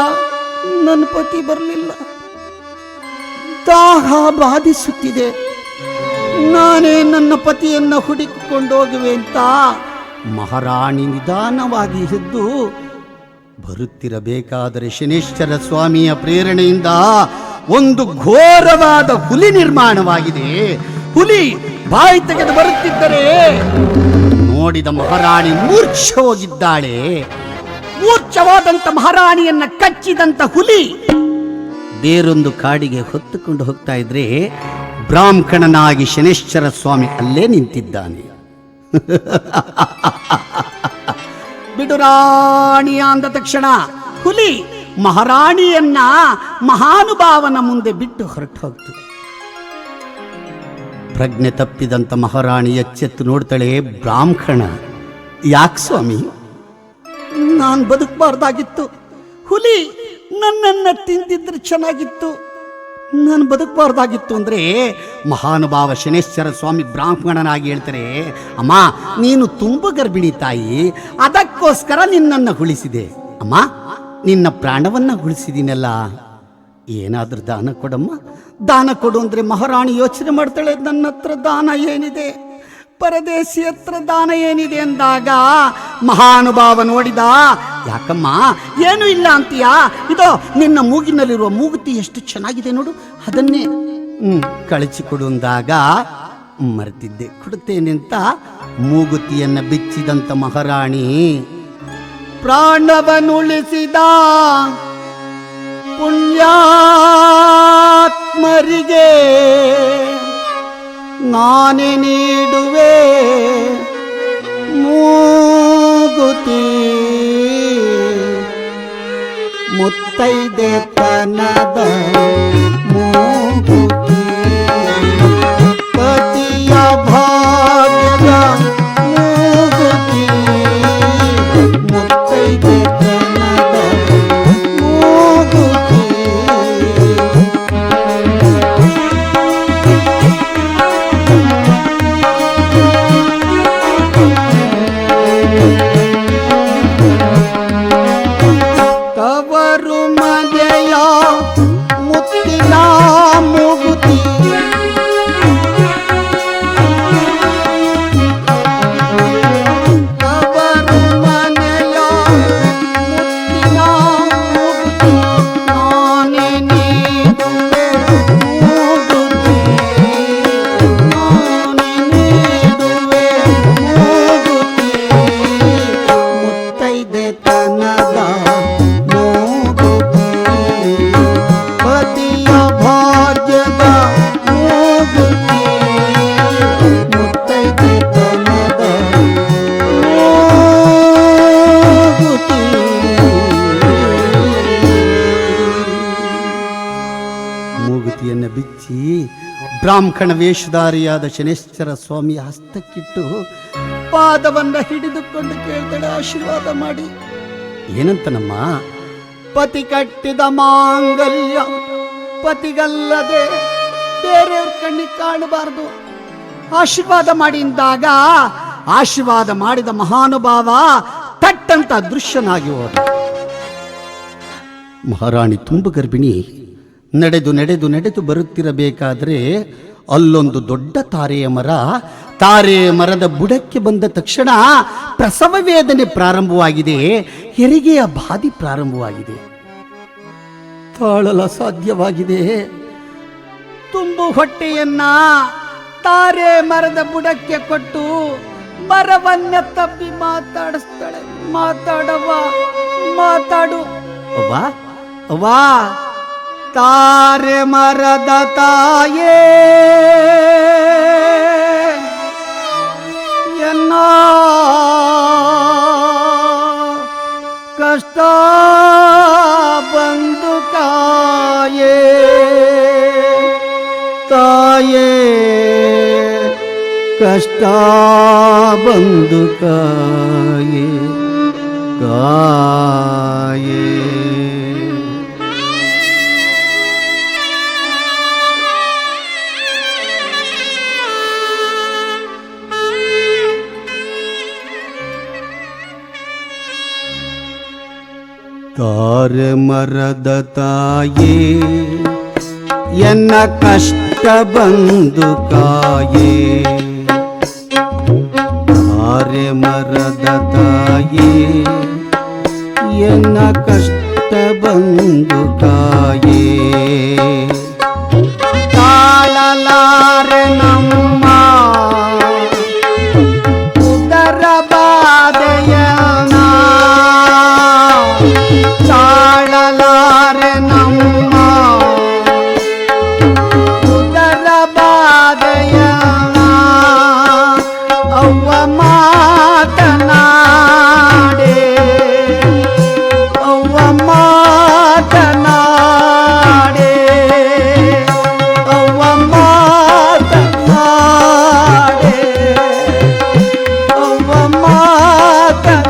ನನ್ನ ಪತಿ ಬರಲಿಲ್ಲ. ದಾಹ ಬಾಧಿಸುತ್ತಿದೆ, ನಾನೇ ನನ್ನ ಪತಿಯನ್ನ ಹುಡುಕಿಕೊಂಡು ಹೋಗುವೆ ಅಂತ ಮಹಾರಾಣಿ ನಿಧಾನವಾಗಿ ಎದ್ದು ಬರುತ್ತಿರಬೇಕಾದರೆ ಶನೇಶ್ವರ ಸ್ವಾಮಿಯ ಪ್ರೇರಣೆಯಿಂದ ಒಂದು ಘೋರವಾದ ಹುಲಿ ನಿರ್ಮಾಣವಾಗಿದೆ. ಹುಲಿ ಬಾಯಿ ತೆಗೆದು ಬರುತ್ತಿದ್ದರೆ ನೋಡಿದ ಮಹಾರಾಣಿ ಮೂರ್ಛೆ ಹೋಗಿದ್ದಾಳೆ. ಮೂರ್ಛವಾದಂತ ಮಹಾರಾಣಿಯನ್ನ ಕಚ್ಚಿದಂತ ಹುಲಿ ಬೇರೊಂದು ಕಾಡಿಗೆ ಹೊತ್ತುಕೊಂಡು ಹೋಗ್ತಾ ಇದ್ರೆ ಬ್ರಾಹ್ಮಣನಾಗಿ ಶನೇಶ್ವರ ಸ್ವಾಮಿ ಅಲ್ಲೇ ನಿಂತಿದ್ದಾನೆ. ಬಿಡುರಾಣಿಯ ಅಂದ ತಕ್ಷಣ ಹುಲಿ ಮಹಾರಾಣಿಯನ್ನ ಮಹಾನುಭಾವನ ಮುಂದೆ ಬಿಟ್ಟು ಹೊರಟು ಹೋಗ್ತು. ಪ್ರಜ್ಞೆ ತಪ್ಪಿದಂತ ಮಹಾರಾಣಿ ಎಚ್ಚೆತ್ತು ನೋಡ್ತಾಳೆ. ಬ್ರಾಹ್ಮಣ, ಯಾಕೆ ಸ್ವಾಮಿ? ನಾನು ಬದುಕಬಾರ್ದಾಗಿತ್ತು. ಹುಲಿ ನನ್ನನ್ನು ತಿಂದಿದ್ರೆ ಚೆನ್ನಾಗಿತ್ತು. ನಾನು ಬದುಕಬಾರ್ದಾಗಿತ್ತು ಅಂದ್ರೆ ಮಹಾನುಭಾವ ಶನೇಶ್ವರ ಸ್ವಾಮಿ ಬ್ರಾಹ್ಮಣನಾಗಿ ಹೇಳ್ತಾರೆ, ಅಮ್ಮ ನೀನು ತುಂಬ ಗರ್ಭಿಣಿ ತಾಯಿ, ಅದಕ್ಕೋಸ್ಕರ ನಿನ್ನನ್ನು ಉಳಿಸಿದೆ. ಅಮ್ಮ ನಿನ್ನ ಪ್ರಾಣವನ್ನ ಉಳಿಸಿದೀನಲ್ಲ, ಏನಾದ್ರೂ ದಾನ ಕೊಡಮ್ಮ, ದಾನ ಕೊಡು ಅಂದ್ರೆ ಮಹಾರಾಣಿ ಯೋಚನೆ ಮಾಡ್ತಾಳೆ, ನನ್ನ ಹತ್ರ ದಾನ ಏನಿದೆ, ಪರದೇಶಿ ಹತ್ರ ದಾನ ಏನಿದೆ ಅಂದಾಗ ಮಹಾನುಭಾವ ನೋಡಿದ. ಯಾಕಮ್ಮ ಏನು ಇಲ್ಲ ಅಂತೀಯಾ? ಇದೋ ನಿನ್ನ ಮೂಗಿನಲ್ಲಿರುವ ಮೂಗುತಿ ಎಷ್ಟು ಚೆನ್ನಾಗಿದೆ ನೋಡು, ಅದನ್ನೇ ಕಳಿಸಿಕೊಡು ಅಂದಾಗ ಮರೆತಿದ್ದೆ, ಕೊಡುತ್ತೇನೆ ಅಂತ ಮೂಗುತಿಯನ್ನ ಬಿಚ್ಚಿದಂತ ಮಹಾರಾಣಿ ಪ್ರಾಣವನ್ನುಳಿಸಿದ ಪುಣ್ಯಾತ್ಮರಿಗೆ ನಾನೇ ನೀಡುವೆ ಮೂಗುತಿ, ಮುತ್ತೈದೆ ತನದ ಮೂಗುತಿ, ಪತಿಯ ಭಾಗ್ಯದ ಮೂಗುತಿ, ಮುತ್ತೈದೆ ತನದ ಮೂಗುತಿ. ತವರು ಮನೆಯ ಮುತ್ತಿನ ಮೂಗುತಿ, ತವರು ಮನೆಯ ಮುತ್ತಿನ ಮೂಗುತಿ, ನಾನೇ ನೀಡುವೆ ಮೂಗುತಿ, ನಾನೇ ನೀಡುವೆ ಮೂಗುತಿ, ಮುತ್ತೈದೆ ತನದ ಮೂಗುತಿ, ಪತಿಯ ಭಾಗ್ಯದ ಮೂಗುತಿ, ಮುತ್ತೈದೆ ತನದ ಮೂಗುತಿ. ಮೂಗುತಿಯನ್ನು ಬಿಚ್ಚಿ ಬ್ರಾಹ್ಮಣ ವೇಷಧಾರಿಯಾದ ಶನೇಶ್ವರ ಸ್ವಾಮಿಯ ಹಸ್ತಕ್ಕಿಟ್ಟು ಪಾದವನ್ನ ಹಿಡಿದುಕೊಂಡು ಕೇಳ್ತಾಳೆ, ಆಶೀರ್ವಾದ ಮಾಡಿ. ಏನಂತನಮ್ಮ? ಪತಿ ಕಟ್ಟಿದ ಮಾಂಗಲ್ಯ ಪತಿಗಲ್ಲದೆ ಬೇರೆಯವ್ರ ಕಣ್ಣಿಗೆ ಕಾಣಬಾರದು, ಆಶೀರ್ವಾದ ಮಾಡಿ ಅಂದಾಗ ಆಶೀರ್ವಾದ ಮಾಡಿದ ಮಹಾನುಭಾವ ತಟ್ಟಂತ ದೃಶ್ಯನಾಗಿ ಹೋದ. ಮಹಾರಾಣಿ ತುಂಬ ಗರ್ಭಿಣಿ, ನಡೆದು ನಡೆದು ನಡೆದು ಬರುತ್ತಿರಬೇಕಾದ್ರೆ ಅಲ್ಲೊಂದು ದೊಡ್ಡ ತಾರೆಯ ಮರ, ತಾರೆ ಮರದ ಬುಡಕ್ಕೆ ಬಂದ ತಕ್ಷಣ ಪ್ರಸವ ವೇದನೆ ಪ್ರಾರಂಭವಾಗಿದೆ, ಹೆರಿಗೆಯ ಬಾಧಿ ಪ್ರಾರಂಭವಾಗಿದೆ. ತಾಳಲ ಸಾಧ್ಯವಾಗಿದೆ. ತುಂಬು ಹೊಟ್ಟೆಯನ್ನ ತಾರೆ ಮರದ ಬುಡಕ್ಕೆ ಕೊಟ್ಟು ಮರವನ್ನ ತಬ್ಬಿ ಮಾತಾಡಿಸ್ತಾಳೆ. ಮಾತಾಡವ್ವ, ಮಾತಾಡು ಅವ್ವ, ಅವ್ವ ತಾರೆ ಮರದ ತಾಯೇ ಎನ್ನ ಕಷ್ಟ ಬಂದು ಕಾಯೇ, ತಾಯೇ ಕಷ್ಟ ಬಂದು ಕಾಯೇ, ಕಾಯೇ. ತಾರೆ ಮರದ ತಾಯೇ ಎನ್ನ ಕಷ್ಟ ಬಂದು ಕಾಯೇ ಆರೆ ಮರದ ತಾಯೇ ಎನ್ನ ಕಷ್ಟ ಬಂದು ಕಾಯೇ ತಾಳಲಾರೆ ನಮ್ಮ ಉದರ ಬಾಧೆಯನ ತಾಳಲಾರೆ ನಮ್ಮ ಉದರ ಬಾಧೆಯನ ಅವ್ವ ಮಾತನಾಡೆ ಅವ್ವ ಮಾತನಾಡೆ ಅವ್ವ ಮಾತನಾಡೆ ಅವ್ವ ಮಾತನಾಡೆ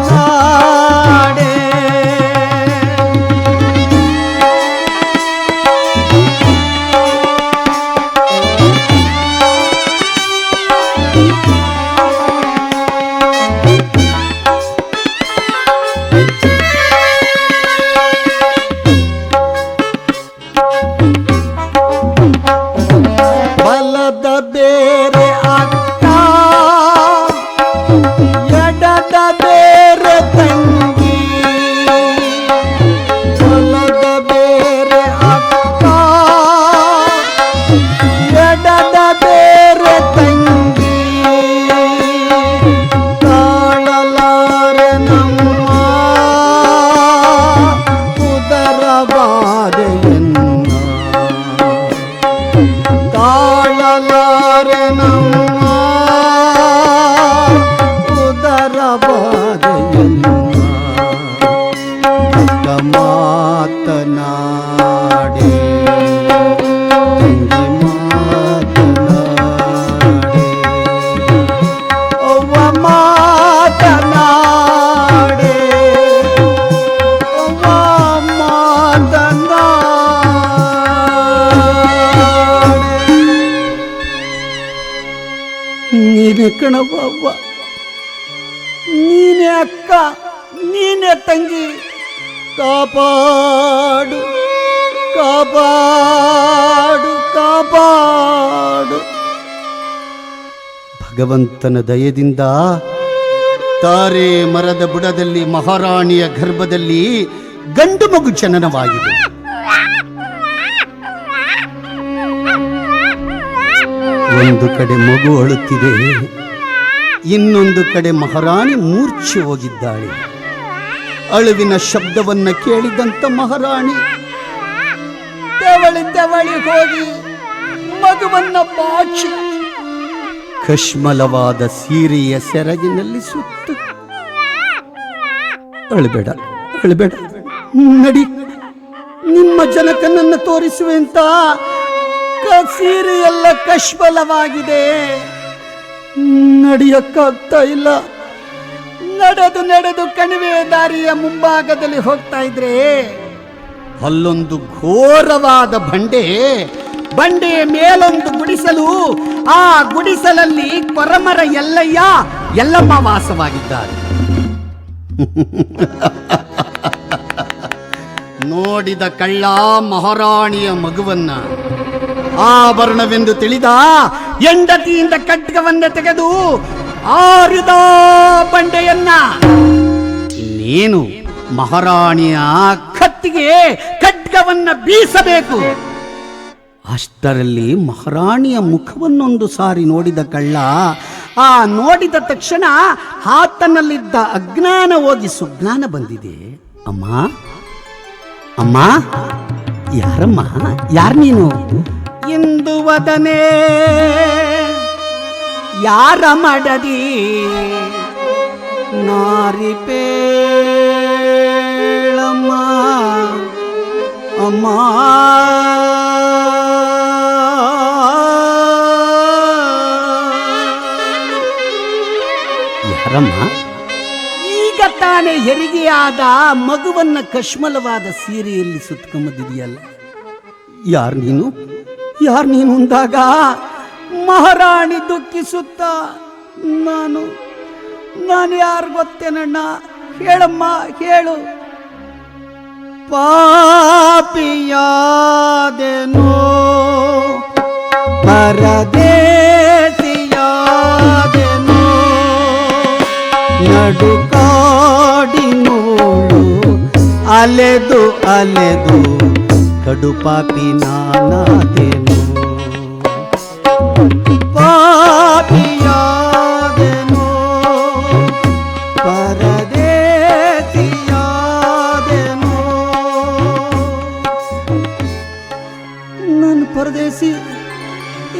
ಬಲದ ಬೇರೆ ಅಕ್ಕ ಎಡದ ಬೇರೆ ತಂಗಿ ಬಲದ ಬೇರೆ ಅಕ್ಕ ಎಡದ ಬೇರೆ ತಂಗಿ ತಾಳಲಾರೆ ನಮ್ಮ ಉದರ ಬಾಧೆಯನ್ನ ತಾಳಲಾರೆ ನಮ್ಮ ಉದರ ಬಾಧೆಯನ್ನ ಮಾತನಾಡೆ ತಂಗಿ ಮಾತನಾಡೆ ಅವ್ವ ಮಾತನಾಡೆ ಅವ್ವ ಮಾತನಾಡೆ ನೀನೇ ಕಣವ್ವ ನೀನೇ ಅಕ್ಕ ನೀನೇ ತಂಗಿ ಕಾಪಾಡು ಕಾಪಾಡು ಕಾಪಾಡು ಭಗವಂತನ ದಯದಿಂದ ತಾರೆ ಮರದ ಬುಡದಲ್ಲಿ ಮಹಾರಾಣಿಯ ಗರ್ಭದಲ್ಲಿ ಗಂಡು ಮಗು ಜನನವಾಗಿದೆ. ಒಂದು ಕಡೆ ಮಗು ಅಳುತ್ತಿದೆ, ಇನ್ನೊಂದು ಕಡೆ ಮಹಾರಾಣಿ ಮೂರ್ಛೆ ಹೋಗಿದ್ದಾಳೆ. ಅಳುವಿನ ಶಬ್ದವನ್ನ ಕೇಳಿದಂತ ಮಹಾರಾಣಿ ತೆವಳಿ ತೆವಳಿ ಹೋಗಿ ಮಗುವನ್ನ ಬಾಚಿ ಕಶ್ಮಲವಾದ ಸೀರೆಯ ಸೆರಗಿನಲ್ಲಿ ಸುತ್ತು ಅಳಬೇಡ ಅಳಬೇಡ ನಡಿ, ನಿಮ್ಮ ಜನಕನನ್ನ ತೋರಿಸುವೆ ಅಂತ ಸೀರೆಯೆಲ್ಲ ಕಶ್ಮಲವಾಗಿದೆ, ನಡೆಯಕ್ಕಾಗ್ತಾ ಇಲ್ಲ. ನಡೆದು ನಡೆದು ಕಣಿವೆ ದಾರಿಯ ಮುಂಭಾಗದಲ್ಲಿ ಹೋಗ್ತಾ ಇದ್ರೆ ಅಲ್ಲೊಂದು ಘೋರವಾದ ಬಂಡೆಯ ಮೇಲೊಂದು ಗುಡಿಸಲು, ಆ ಗುಡಿಸಲಲ್ಲಿ ಕೊರಮರ ಎಲ್ಲಮ್ಮ ವಾಸವಾಗಿದ್ದಾರೆ. ನೋಡಿದ ಕಳ್ಳ ಮಹಾರಾಣಿಯ ಮಗುವನ್ನ ಆಭರಣವೆಂದು ತಿಳಿದ ಹೆಂಡತಿಯಿಂದ ಖಡ್ಗವನ್ನ ತೆಗೆದು ಆರಿದ ಬಂಡೆಯನ್ನ ನೀನು ಮಹಾರಾಣಿಯ ಕತ್ತಿಗೆ ಖಡ್ಗವನ್ನ ಬೀಸಬೇಕು. ಅಷ್ಟರಲ್ಲಿ ಮಹಾರಾಣಿಯ ಮುಖವನ್ನೊಂದು ಸಾರಿ ನೋಡಿದ ಕಳ್ಳ ಆ ನೋಡಿದ ತಕ್ಷಣ ಆತನಲ್ಲಿದ್ದ ಅಜ್ಞಾನ ಹೋಗಿ ಸುಜ್ಞಾನ ಬಂದಿದೆ. ಅಮ್ಮ ಅಮ್ಮ, ಯಾರಮ್ಮ, ಯಾರು ನೀನು? ಇಂದು ವದನೆ ಯಾರ ಮಡದಿ ನಾರಿ ಪೇಳಮ್ಮ ಅಮ್ಮ. ಯಾರಮ್ಮ? ಈಗ ತಾನೇ ಹೆರಿಗೆಯಾದ ಮಗುವನ್ನ ಕಶ್ಮಲವಾದ ಸೀರೆಯಲ್ಲಿ ಸುತ್ತಕೊಂಬಂದಿದೆಯಲ್ಲ, ಯಾರು ನೀನು, ಯಾರು ನೀನು ಅಂದಾಗ ಮಹಾರಾಣಿ ದುಃಖಿಸುತ್ತ ನಾನು ಯಾರು ಗೊತ್ತೇನಣ್ಣ, ಹೇಳಮ್ಮ ಹೇಳು. ಪಾಪಿಯಾದೆನೋ ಪರದೇಸಿಯಾದೆನೋ ನಡುಕಾಡಿನೋಳು ಅಲೆದು ಅಲೆದು ಕಡು ಪಾಪಿ ನಾನಾದೆನು ಪಾಪಿಯಾದೆನೋ ಪರದೇಸಿಯಾದೆನೋ ನನ್ನ ಪರದೇಸಿ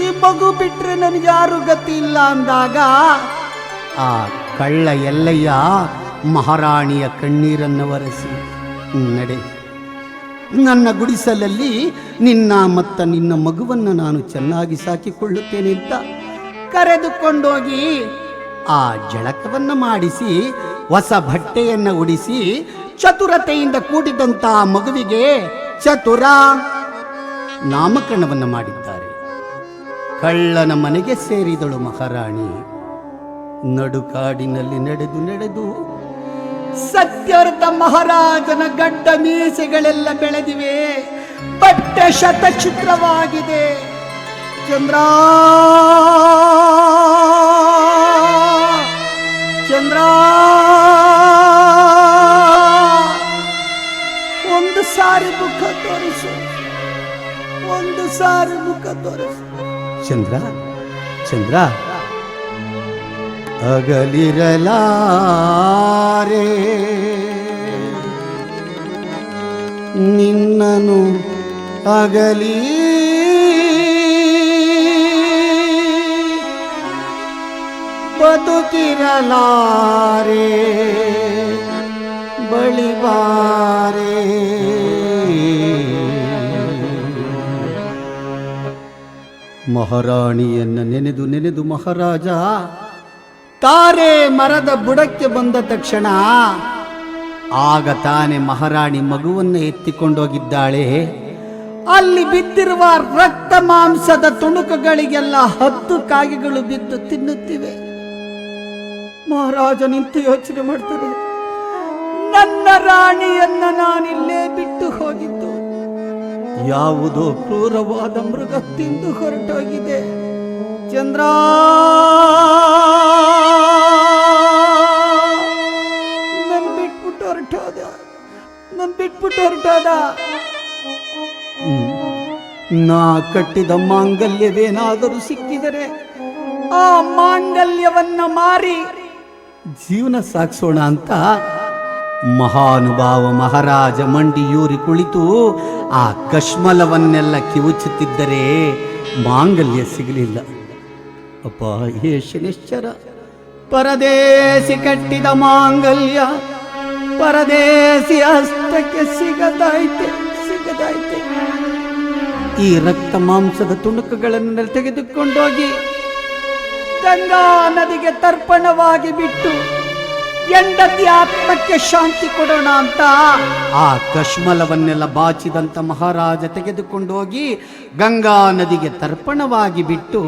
ಈ ಮಗು ಬಿಟ್ರೆ ನನಗೆ ಯಾರು ಗತಿ ಇಲ್ಲ ಅಂದಾಗ ಆ ಕಳ್ಳ ಎಲ್ಲಯ್ಯ ಮಹಾರಾಣಿಯ ಕಣ್ಣೀರನ್ನು ಒರೆಸಿ ನಡೆ, ನನ್ನ ಗುಡಿಸಲಲ್ಲಿ ನಿನ್ನ ಮತ್ತು ನಿನ್ನ ಮಗುವನ್ನು ನಾನು ಚೆನ್ನಾಗಿ ಸಾಕಿಕೊಳ್ಳುತ್ತೇನೆ ಅಂತ ಕರೆದುಕೊಂಡೋಗಿ ಆ ಜಳಕವನ್ನು ಮಾಡಿಸಿ ಹೊಸ ಬಟ್ಟೆಯನ್ನು ಉಡಿಸಿ ಚತುರತೆಯಿಂದ ಕೂಡಿದಂಥ ಮಗುವಿಗೆ ಚತುರ ನಾಮಕರಣವನ್ನು ಮಾಡಿದ್ದಾರೆ. ಕಳ್ಳನ ಮನೆಗೆ ಸೇರಿದಳು ಮಹಾರಾಣಿ. ನಡುಕಾಡಿನಲ್ಲಿ ನಡೆದು ನಡೆದು ಸತ್ಯವ್ರತ ಮಹಾರಾಜನ ಗಡ್ಡ ಮೀಸೆಗಳೆಲ್ಲ ಬೆಳೆದಿವೆ, ಬಟ್ಟೆ ಶತಚಿತ್ರವಾಗಿದೆ. ಚಂದ್ರ ಚಂದ್ರ ಒಂದು ಸಾರಿ ಮುಖ ತೋರಿಸು, ಒಂದು ಸಾರಿ ಮುಖ ತೋರಿಸು. ಚಂದ್ರ ಚಂದ್ರ ಅಗಲಿರಲಾರೆ ನಿನ್ನನು ಅಗಲಿ ಬದುಕಿರಲಾರೆ ಬಳಿಬಾರೆ. ಮಹಾರಾಣಿಯನ್ನ ನೆನೆದು ನೆನೆದು ಮಹಾರಾಜ ತಾರೆ ಮರದ ಬುಡಕ್ಕೆ ಬಂದ ತಕ್ಷಣ ಆಗ ತಾನೇ ಮಹಾರಾಣಿ ಮಗುವನ್ನು ಎತ್ತಿಕೊಂಡೋಗಿದ್ದಾಳೆ. ಅಲ್ಲಿ ಬಿದ್ದಿರುವ ರಕ್ತ ಮಾಂಸದ ತುಣುಕುಗಳಿಗೆಲ್ಲ 10 ಕಾಗೆಗಳು ಬಿದ್ದು ತಿನ್ನುತ್ತಿವೆ. ಮಹಾರಾಜ ನಿಂತು ಯೋಚನೆ ಮಾಡ್ತಾರೆ, ನನ್ನ ರಾಣಿಯನ್ನ ನಾನಿಲ್ಲೇ ಬಿಟ್ಟು ಹೋಗಿದ್ದು, ಯಾವುದೋ ಕ್ರೂರವಾದ ಮೃಗ ತಿಂದು ಹೊರಟೋಗಿದೆ. ಚಂದ್ರ ನನ್ ಬಿಟ್ಬಿಟ್ಟು ಹೊರಟೋದ. ನಾ ಕಟ್ಟಿದ ಮಾಂಗಲ್ಯವೇನಾದರೂ ಸಿಕ್ಕಿದರೆ ಆ ಮಾಂಗಲ್ಯವನ್ನ ಮಾರಿ ಜೀವನ ಸಾಗಿಸೋಣ ಅಂತ ಮಹಾನುಭಾವ ಮಹಾರಾಜ ಮಂಡಿಯೂರಿ ಕುಳಿತು ಆ ಕಶ್ಮಲವನ್ನೆಲ್ಲ ಕಿವುಚುತ್ತಿದ್ದರೆ ಮಾಂಗಲ್ಯ ಸಿಗಲಿಲ್ಲ. ಅಪ್ಪ ಹೇ ಶನಿಶ್ಚರ, ಪರದೇಸಿ ಕಟ್ಟಿದ ಮಾಂಗಲ್ಯ ಪರದೇಸಿ ಹಸ್ತಕ್ಕೆ ಸಿಗದಾಯ್ತೆ. ಈ ರಕ್ತ ಮಾಂಸದ ತುಣುಕುಗಳನ್ನು ತೆಗೆದುಕೊಂಡೋಗಿ ಗಂಗಾ ನದಿಗೆ ತರ್ಪಣವಾಗಿ ಬಿಟ್ಟು ಹೆಂಡತಿ ಆತ್ಮಕ್ಕೆ ಶಾಂತಿ ಕೊಡೋಣ ಅಂತ ಆ ಕಶ್ಮಲವನ್ನೆಲ್ಲ ಬಾಚಿದಂತ ಮಹಾರಾಜ ತೆಗೆದುಕೊಂಡು ಹೋಗಿ ಗಂಗಾ ನದಿಗೆ ತರ್ಪಣವಾಗಿ ಬಿಟ್ಟು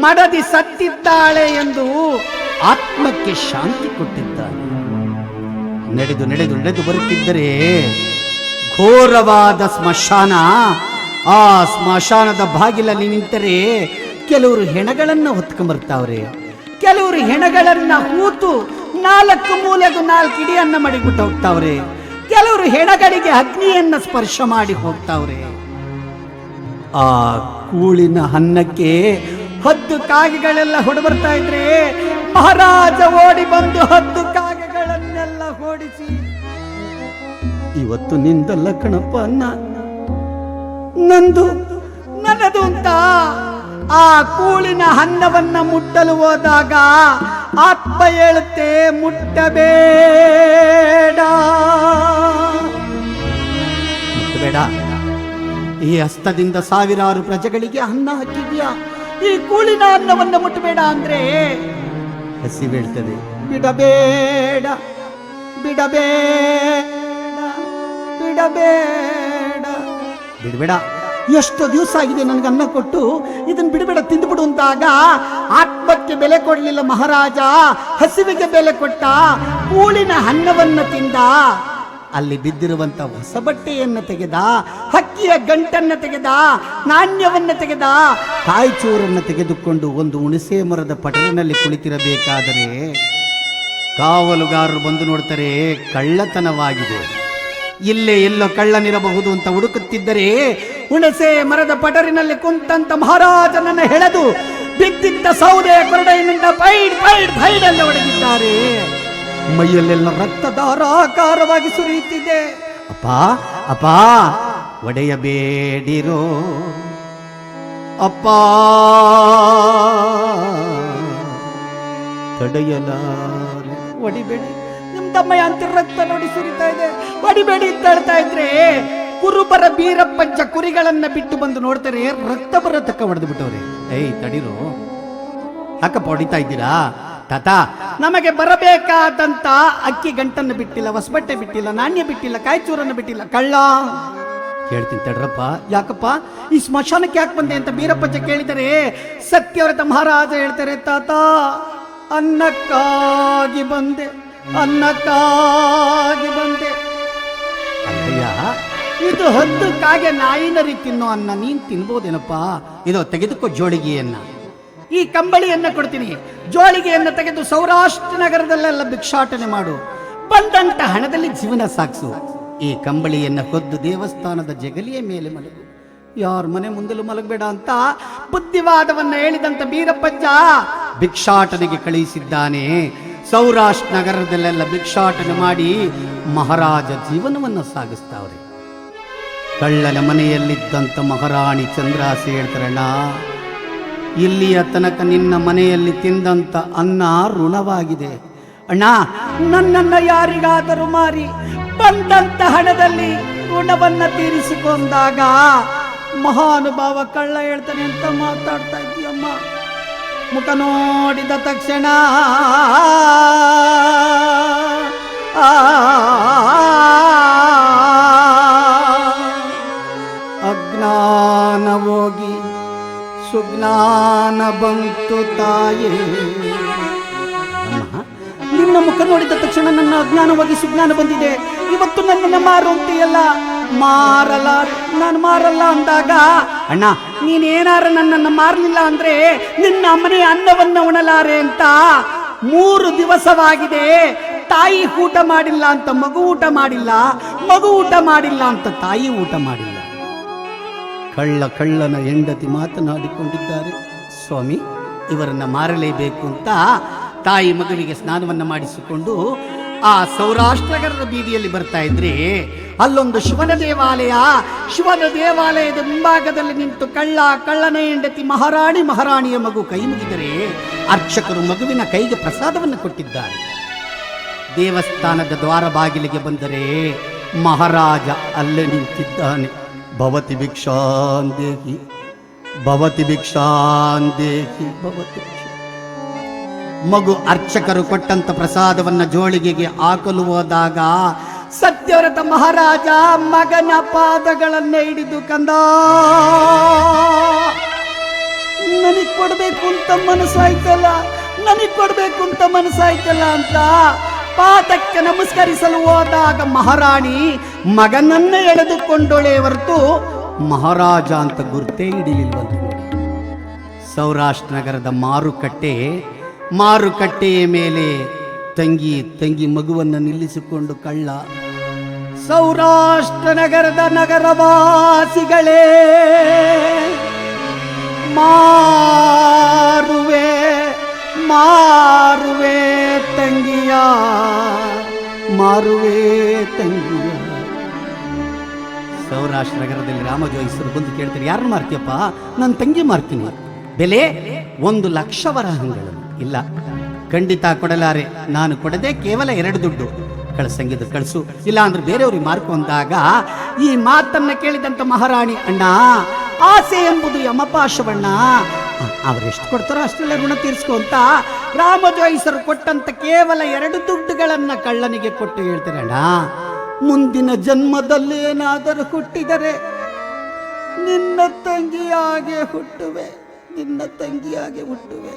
ಮಡದಿ ಸತ್ತಿದ್ದಾಳೆ ಎಂದು ಆತ್ಮಕ್ಕೆ ಶಾಂತಿ ಕೊಟ್ಟಿದ್ದಾನೆ. ನಡೆದು ನಡೆದು ನಡೆದು ಬರುತ್ತಿದ್ದರೆ ಘೋರವಾದ ಸ್ಮಶಾನ. ಆ ಸ್ಮಶಾನದ ಬಾಗಿಲಲ್ಲಿ ನಿಂತರೆ ಕೆಲವರು ಹೆಣಗಳನ್ನು ಹೊತ್ಕೊಂಡ್ಬರ್ತಾವ್ರೆ, ಕೆಲವರು ಹೆಣಗಳನ್ನ ಹೂತು 4 ಮೂಲೆಗೂ 4 ಇಡಿಯನ್ನ ಮಾಡಿಬಿಟ್ಟು ಹೋಗ್ತಾವ್ರೆ, ಕೆಲವರು ಹೆಣಗಳಿಗೆ ಅಗ್ನಿಯನ್ನ ಸ್ಪರ್ಶ ಮಾಡಿ ಹೋಗ್ತಾವ್ರೆ. ಆ ಕೂಳಿನ ಅನ್ನಕ್ಕೆ 10 ಕಾಗೆಗಳೆಲ್ಲ ಹೊಡೆಬರ್ತಾ ಇದ್ರೆ ಮಹಾರಾಜ ಓಡಿ ಬಂದು 10 ಕಾಗೆಗಳನ್ನೆಲ್ಲ ಓಡಿಸಿ, ಇವತ್ತು ನಿಂದಲ್ಲ ಕಣಪ್ಪ ಅನ್ನ, ನನ್ನದು ಅಂತ ಆ ಕೂಳಿನ ಅನ್ನವನ್ನ ಮುಟ್ಟಲು ಹೋದಾಗ ಆತ್ಮ ಹೇಳುತ್ತೆ, ಮುಟ್ಟಬೇಡ. ಈ ಹಸ್ತದಿಂದ ಸಾವಿರಾರು ಪ್ರಜೆಗಳಿಗೆ ಅನ್ನ ಹಾಕಿದ್ಯಾ, ಈ ಕೂಳಿನ ಅನ್ನವನ್ನ ಮುಟ್ಟಬೇಡ ಅಂದ್ರೆ ಹಸಿ ಬೀಳ್ತದೆ. ಬಿಡಬೇಡ ಬಿಡಬೇಡ, ಎಷ್ಟು ದಿವಸ ಆಗಿದೆ ನನಗೆ ಅನ್ನ ಕೊಟ್ಟು, ಇದನ್ನು ಬಿಡಬೇಡ, ತಿಂದುಬಿಡು ಅಂತಾಗ ಆತ್ಮಕ್ಕೆ ಬೆಲೆ ಕೊಡಲಿಲ್ಲ ಮಹಾರಾಜ, ಹಸಿವಿಗೆ ಬೆಲೆ ಕೊಟ್ಟ, ಕೂಳಿನ ಅನ್ನವನ್ನು ತಿಂದ. ಅಲ್ಲಿ ಬಿದ್ದಿರುವಂತ ಹೊಸ ಬಟ್ಟೆಯನ್ನು ತೆಗೆದ, ಹಕ್ಕಿಯ ಗಂಟನ್ನು ತೆಗೆದ, ನಾಣ್ಯವನ್ನು ತೆಗೆದ, ಕಾಯ್ಚೂರನ್ನು ತೆಗೆದುಕೊಂಡು ಒಂದು ಹುಣಸೆ ಮರದ ಪಟರಿನಲ್ಲಿ ಕುಳಿತಿರಬೇಕಾದರೆ ಕಾವಲುಗಾರರು ಬಂದು ನೋಡ್ತಾರೆ, ಕಳ್ಳತನವಾಗಿದೆ, ಇಲ್ಲೇ ಎಲ್ಲೋ ಕಳ್ಳನಿರಬಹುದು ಅಂತ ಹುಡುಕುತ್ತಿದ್ದರೆ ಹುಣಸೆ ಮರದ ಪಟರಿನಲ್ಲಿ ಕುಂತಂತ ಮಹಾರಾಜನನ್ನು ಹೆಳೆದು ಬಿದ್ದಿದ್ದ ಸೌದೆ ಕೊರಡೆಯಿಂದ ಫೈಡ್ ಫೈಡ್ ಫೈಡ್ ಎಲ್ಲ ಹೊಡೆದಿದ್ದಾರೆ. ಮೈಯಲ್ಲೆಲ್ಲ ರಕ್ತಧಾರಾಕಾರವಾಗಿ ಸುರಿಯುತ್ತಿದೆ. ಅಪ್ಪ ಅಪ್ಪ ಒಡೆಯಬೇಡಿರೋ ಅಪ್ಪ, ತಡೆಯಲಾರೆ, ಹೊಡಿಬೇಡಿ, ನಿಮ್ ತಮ್ಮಯ್ಯ ಅಂತ ರಕ್ತ ನೋಡಿ ಸುರಿತಾ ಇದೆ, ಹೊಡಿಬೇಡಿ ಅಂತ ಹೇಳ್ತಾ ಇದ್ರೆ ಕುರುಬರ ಬೀರಪ್ಪಜ್ಜ ಕುರಿಗಳನ್ನ ಬಿಟ್ಟು ಬಂದು ನೋಡ್ತಾರೆ, ರಕ್ತ ಬರೋ ತಕ್ಕ ಹೊಡೆದು ಬಿಟ್ಟವ್ರೆ. ಏಯ್ ತಡೀರು, ಯಾಕಪ್ಪ ಹೊಡಿತಾ ಇದ್ದೀರಾ? ತಾತ, ನಮಗೆ ಬರಬೇಕಾದಂತ ಅಕ್ಕಿ ಗಂಟನ್ನು ಬಿಟ್ಟಿಲ್ಲ, ಹೊಸಬಟ್ಟೆ ಬಿಟ್ಟಿಲ್ಲ, ನಾಣ್ಯ ಬಿಟ್ಟಿಲ್ಲ, ಕಾಯ್ಚೂರನ್ನು ಬಿಟ್ಟಿಲ್ಲ, ಕಳ್ಳ. ಕೇಳ್ತೀನಿ ತಡ್ರಪ್ಪ, ಯಾಕಪ್ಪ ಈ ಸ್ಮಶಾನಕ್ಕೆ ಯಾಕೆ ಬಂದೆ ಅಂತ ಬೀರಪ್ಪಜ್ಜ ಕೇಳಿದರೆ ಸತ್ಯವ್ರತ ಮಹಾರಾಜ ಹೇಳ್ತಾರೆ, ತಾತ ಅನ್ನಕ್ಕಾಗಿ ಬಂದೆ, ಅನ್ನಕ್ಕಾಗಿ ಬಂದೆ. ಅಲ್ಲಯ್ಯ, ಇದು ಹದ್ದಕ್ಕಾಗೆ ನಾಯಿನರಿ ತಿನ್ನೋ ಅನ್ನ ನೀನ್ ತಿನ್ಬೋದೇನಪ್ಪ? ಇದು ತೆಗೆದುಕೋ ಜೋಳಿಗೆಯನ್ನ, ಈ ಕಂಬಳಿಯನ್ನ ಕೊಡ್ತೀನಿ, ಜೋಳಿಗೆಯನ್ನ ತೆಗೆದು ಸೌರಾಷ್ಟ್ರ ನಗರದಲ್ಲೆಲ್ಲ ಭಿಕ್ಷಾಟನೆ ಮಾಡು, ಬಂದಂತ ಹಣದಲ್ಲಿ ಜೀವನ ಸಾಗಿಸು. ಈ ಕಂಬಳಿಯನ್ನ ಹೊದ್ದು ದೇವಸ್ಥಾನದ ಜಗಲಿಯ ಮೇಲೆ ಮಲಗು, ಯಾರ ಮನೆ ಮುಂದೆಲೂ ಮಲಗಬೇಡ ಅಂತ ಬುದ್ಧಿವಾದವನ್ನ ಹೇಳಿದಂತ ಬೀರಪ್ಪಜ್ಜ ಭಿಕ್ಷಾಟನೆಗೆ ಕಳುಹಿಸಿದ್ದಾನೆ. ಸೌರಾಷ್ಟ್ರ ನಗರದಲ್ಲೆಲ್ಲ ಭಿಕ್ಷಾಟನೆ ಮಾಡಿ ಮಹಾರಾಜ ಜೀವನವನ್ನು ಸಾಗಿಸ್ತಾವ್ರೆ. ಕಳ್ಳನ ಮನೆಯಲ್ಲಿದ್ದಂಥ ಮಹಾರಾಣಿ ಚಂದ್ರಾಸೆ ಹೇಳ್ತಾರಣ್ಣ, ಇಲ್ಲಿಯ ತನಕ ನಿನ್ನ ಮನೆಯಲ್ಲಿ ತಿಂದಂತ ಅನ್ನ ಋಣವಾಗಿದೆ ಅಣ್ಣ, ನನ್ನನ್ನ ಯಾರಿಗಾದರೂ ಮಾರಿ ಬಂದಂತ ಹಣದಲ್ಲಿ ಋಣವನ್ನ ತೀರಿಸಿಕೊಂಡಾಗ. ಮಹಾನುಭಾವ ಕಳ್ಳ ಹೇಳ್ತಾನೆ ಅಂತ ಮಾತಾಡ್ತಾ ಇದ್ದೀಯಮ್ಮ. ಮುಖ ನೋಡಿದ ತಕ್ಷಣ ಅಜ್ಞಾನ ಹೋಗಿ ಸುಜ್ಞಾನ ಬಂತು ತಾಯೇ. ನಿನ್ನ ಮುಖ ನೋಡಿದ ತಕ್ಷಣ ನನ್ನ ಅಜ್ಞಾನವಾಗಿ ಸುಜ್ಞಾನ ಬಂದಿದೆ. ಇವತ್ತು ನನ್ನನ್ನು ಮಾರು ಅಂತೀಯಲ್ಲ, ಮಾರಲ್ಲ, ನಾನು ಮಾರಲ್ಲ ಅಂದಾಗ, ಅಣ್ಣ ನೀನೇನಾರ ನನ್ನನ್ನು ಮಾರಲಿಲ್ಲ ಅಂದ್ರೆ ನಿನ್ನ ಮನೆಯ ಅನ್ನವನ್ನ ಉಣಲಾರೆ ಅಂತ 3 ದಿವಸವಾಗಿದೆ. ತಾಯಿ ಊಟ ಮಾಡಿಲ್ಲ ಅಂತ ಮಗು ಊಟ ಮಾಡಿಲ್ಲ, ಮಗು ಊಟ ಮಾಡಿಲ್ಲ ಅಂತ ತಾಯಿ ಊಟ ಮಾಡಿಲ್ಲ. ಕಳ್ಳನ ಹೆಂಡತಿ ಮಾತನಾಡಿಕೊಂಡಿದ್ದಾರೆ, ಸ್ವಾಮಿ ಇವರನ್ನ ಮಾರಲೇಬೇಕು ಅಂತ ತಾಯಿ ಮಗುವಿಗೆ ಸ್ನಾನವನ್ನ ಮಾಡಿಸಿಕೊಂಡು ಆ ಸೌರಾಷ್ಟ್ರ ನಗರದ ಬೀದಿಯಲ್ಲಿ ಬರ್ತಾ ಇದ್ರೆ ಅಲ್ಲೊಂದು ಶಿವನ ದೇವಾಲಯದ ಮುಂಭಾಗದಲ್ಲಿ ನಿಂತು ಕಳ್ಳನ ಹೆಂಡತಿ ಮಹಾರಾಣಿಯ ಮಗು ಕೈ ಮುಗಿದರೆ ಅರ್ಚಕರು ಮಗುವಿನ ಕೈಗೆ ಪ್ರಸಾದವನ್ನು ಕೊಟ್ಟಿದ್ದಾರೆ. ದೇವಸ್ಥಾನದ ದ್ವಾರ ಬಾಗಿಲಿಗೆ ಬಂದರೆ ಮಹಾರಾಜ ಅಲ್ಲೇ ನಿಂತಿದ್ದಾನೆ. ಭವತಿ ಭಿಕ್ಷಾಂದೇಹಿ, ಭವತಿ ಭಿಕ್ಷಾಂದೇಹಿ, ಭವತಿ ಭಿಕ್ಷಾ. ಮಗು ಅರ್ಚಕರು ಕೊಟ್ಟಂತ ಪ್ರಸಾದವನ್ನ ಜೋಳಿಗೆಗೆ ಹಾಕಲು ಹೋದಾಗ ಸತ್ಯವ್ರತ ಮಹಾರಾಜ ಮಗನ ಪಾದಗಳನ್ನೇ ಹಿಡಿದು, ಕಂದ ನನಗ್ ಕೊಡ್ಬೇಕು ಅಂತ ಮನಸ್ಸಾಯ್ತಲ್ಲ, ನನಗ್ ಕೊಡ್ಬೇಕು ಅಂತ ಮನಸ್ಸಾಯ್ತಲ್ಲ ಅಂತ ಪಾದಕ್ಕೆ ನಮಸ್ಕರಿಸಲು ಹೋದಾಗ ಮಹಾರಾಣಿ ಮಗನನ್ನ ಎಳೆದುಕೊಂಡೊಳೆ ಹೊರತು ಮಹಾರಾಜ ಅಂತ ಗುರ್ತೇ ಹಿಡಿಲಿಲ್ವಂತ. ಸೌರಾಷ್ಟ್ರ ನಗರದ ಮಾರುಕಟ್ಟೆಯ ಮೇಲೆ ತಂಗಿ ಮಗುವನ್ನು ನಿಲ್ಲಿಸಿಕೊಂಡು ಕಳ್ಳ, ಸೌರಾಷ್ಟ್ರ ನಗರದ ನಗರವಾಸಿಗಳೇ, ಮಾರುವೆ ತಂಗಿಯ, ಮಾರುವೆ ತಂಗಿಯ. ಸೌರಾಷ್ಟ್ರ ನಗರದಲ್ಲಿ ರಾಮಜೋಯಿಸರು ಬಂದು ಕೇಳ್ತಾರೆ, ಯಾರನ್ನು ಮಾರ್ತೀಯಪ್ಪ? ನನ್ನ ತಂಗಿ ಮಾರ್ತೀನಿ. ಬೆಲೆ 1,00,000 ವರಹಗಳು. ಇಲ್ಲ, ಖಂಡಿತ ಕೊಡಲಾರೆ, ನಾನು ಕೊಡದೆ ಕೇವಲ 2 ದುಡ್ಡು. ಕಳ್ಸಂಗಿದ್ದು ಕಳ್ಸು, ಇಲ್ಲ ಅಂದ್ರೆ ಬೇರೆಯವ್ರಿಗೆ ಮಾರ್ಕೊಂಡಾಗ ಈ ಮಾತನ್ನ ಕೇಳಿದಂತ ಮಹಾರಾಣಿ, ಅಣ್ಣ ಆಸೆ ಎಂಬುದು ಯಮಪಾಶವಣ್ಣ, ಅವರೆಷ್ಟು ಕೊಡ್ತಾರೋ ಅಷ್ಟೆಲ್ಲ ಋಣ ತೀರಿಸ್ಕೊ ಅಂತ ರಾಮಜೋಯಿಸರು ಕೊಟ್ಟಂತ ಕೇವಲ 2 ದುಡ್ಡುಗಳನ್ನ ಕಳ್ಳನಿಗೆ ಕೊಟ್ಟು ಹೇಳ್ತಾರೆ, ಅಣ್ಣ ಮುಂದಿನ ಜನ್ಮದಲ್ಲೇನಾದರೂ ಹುಟ್ಟಿದರೆ ನಿನ್ನ ತಂಗಿಯಾಗೆ ಹುಟ್ಟುವೆ, ನಿನ್ನ ತಂಗಿಯಾಗೆ ಹುಟ್ಟುವೆ.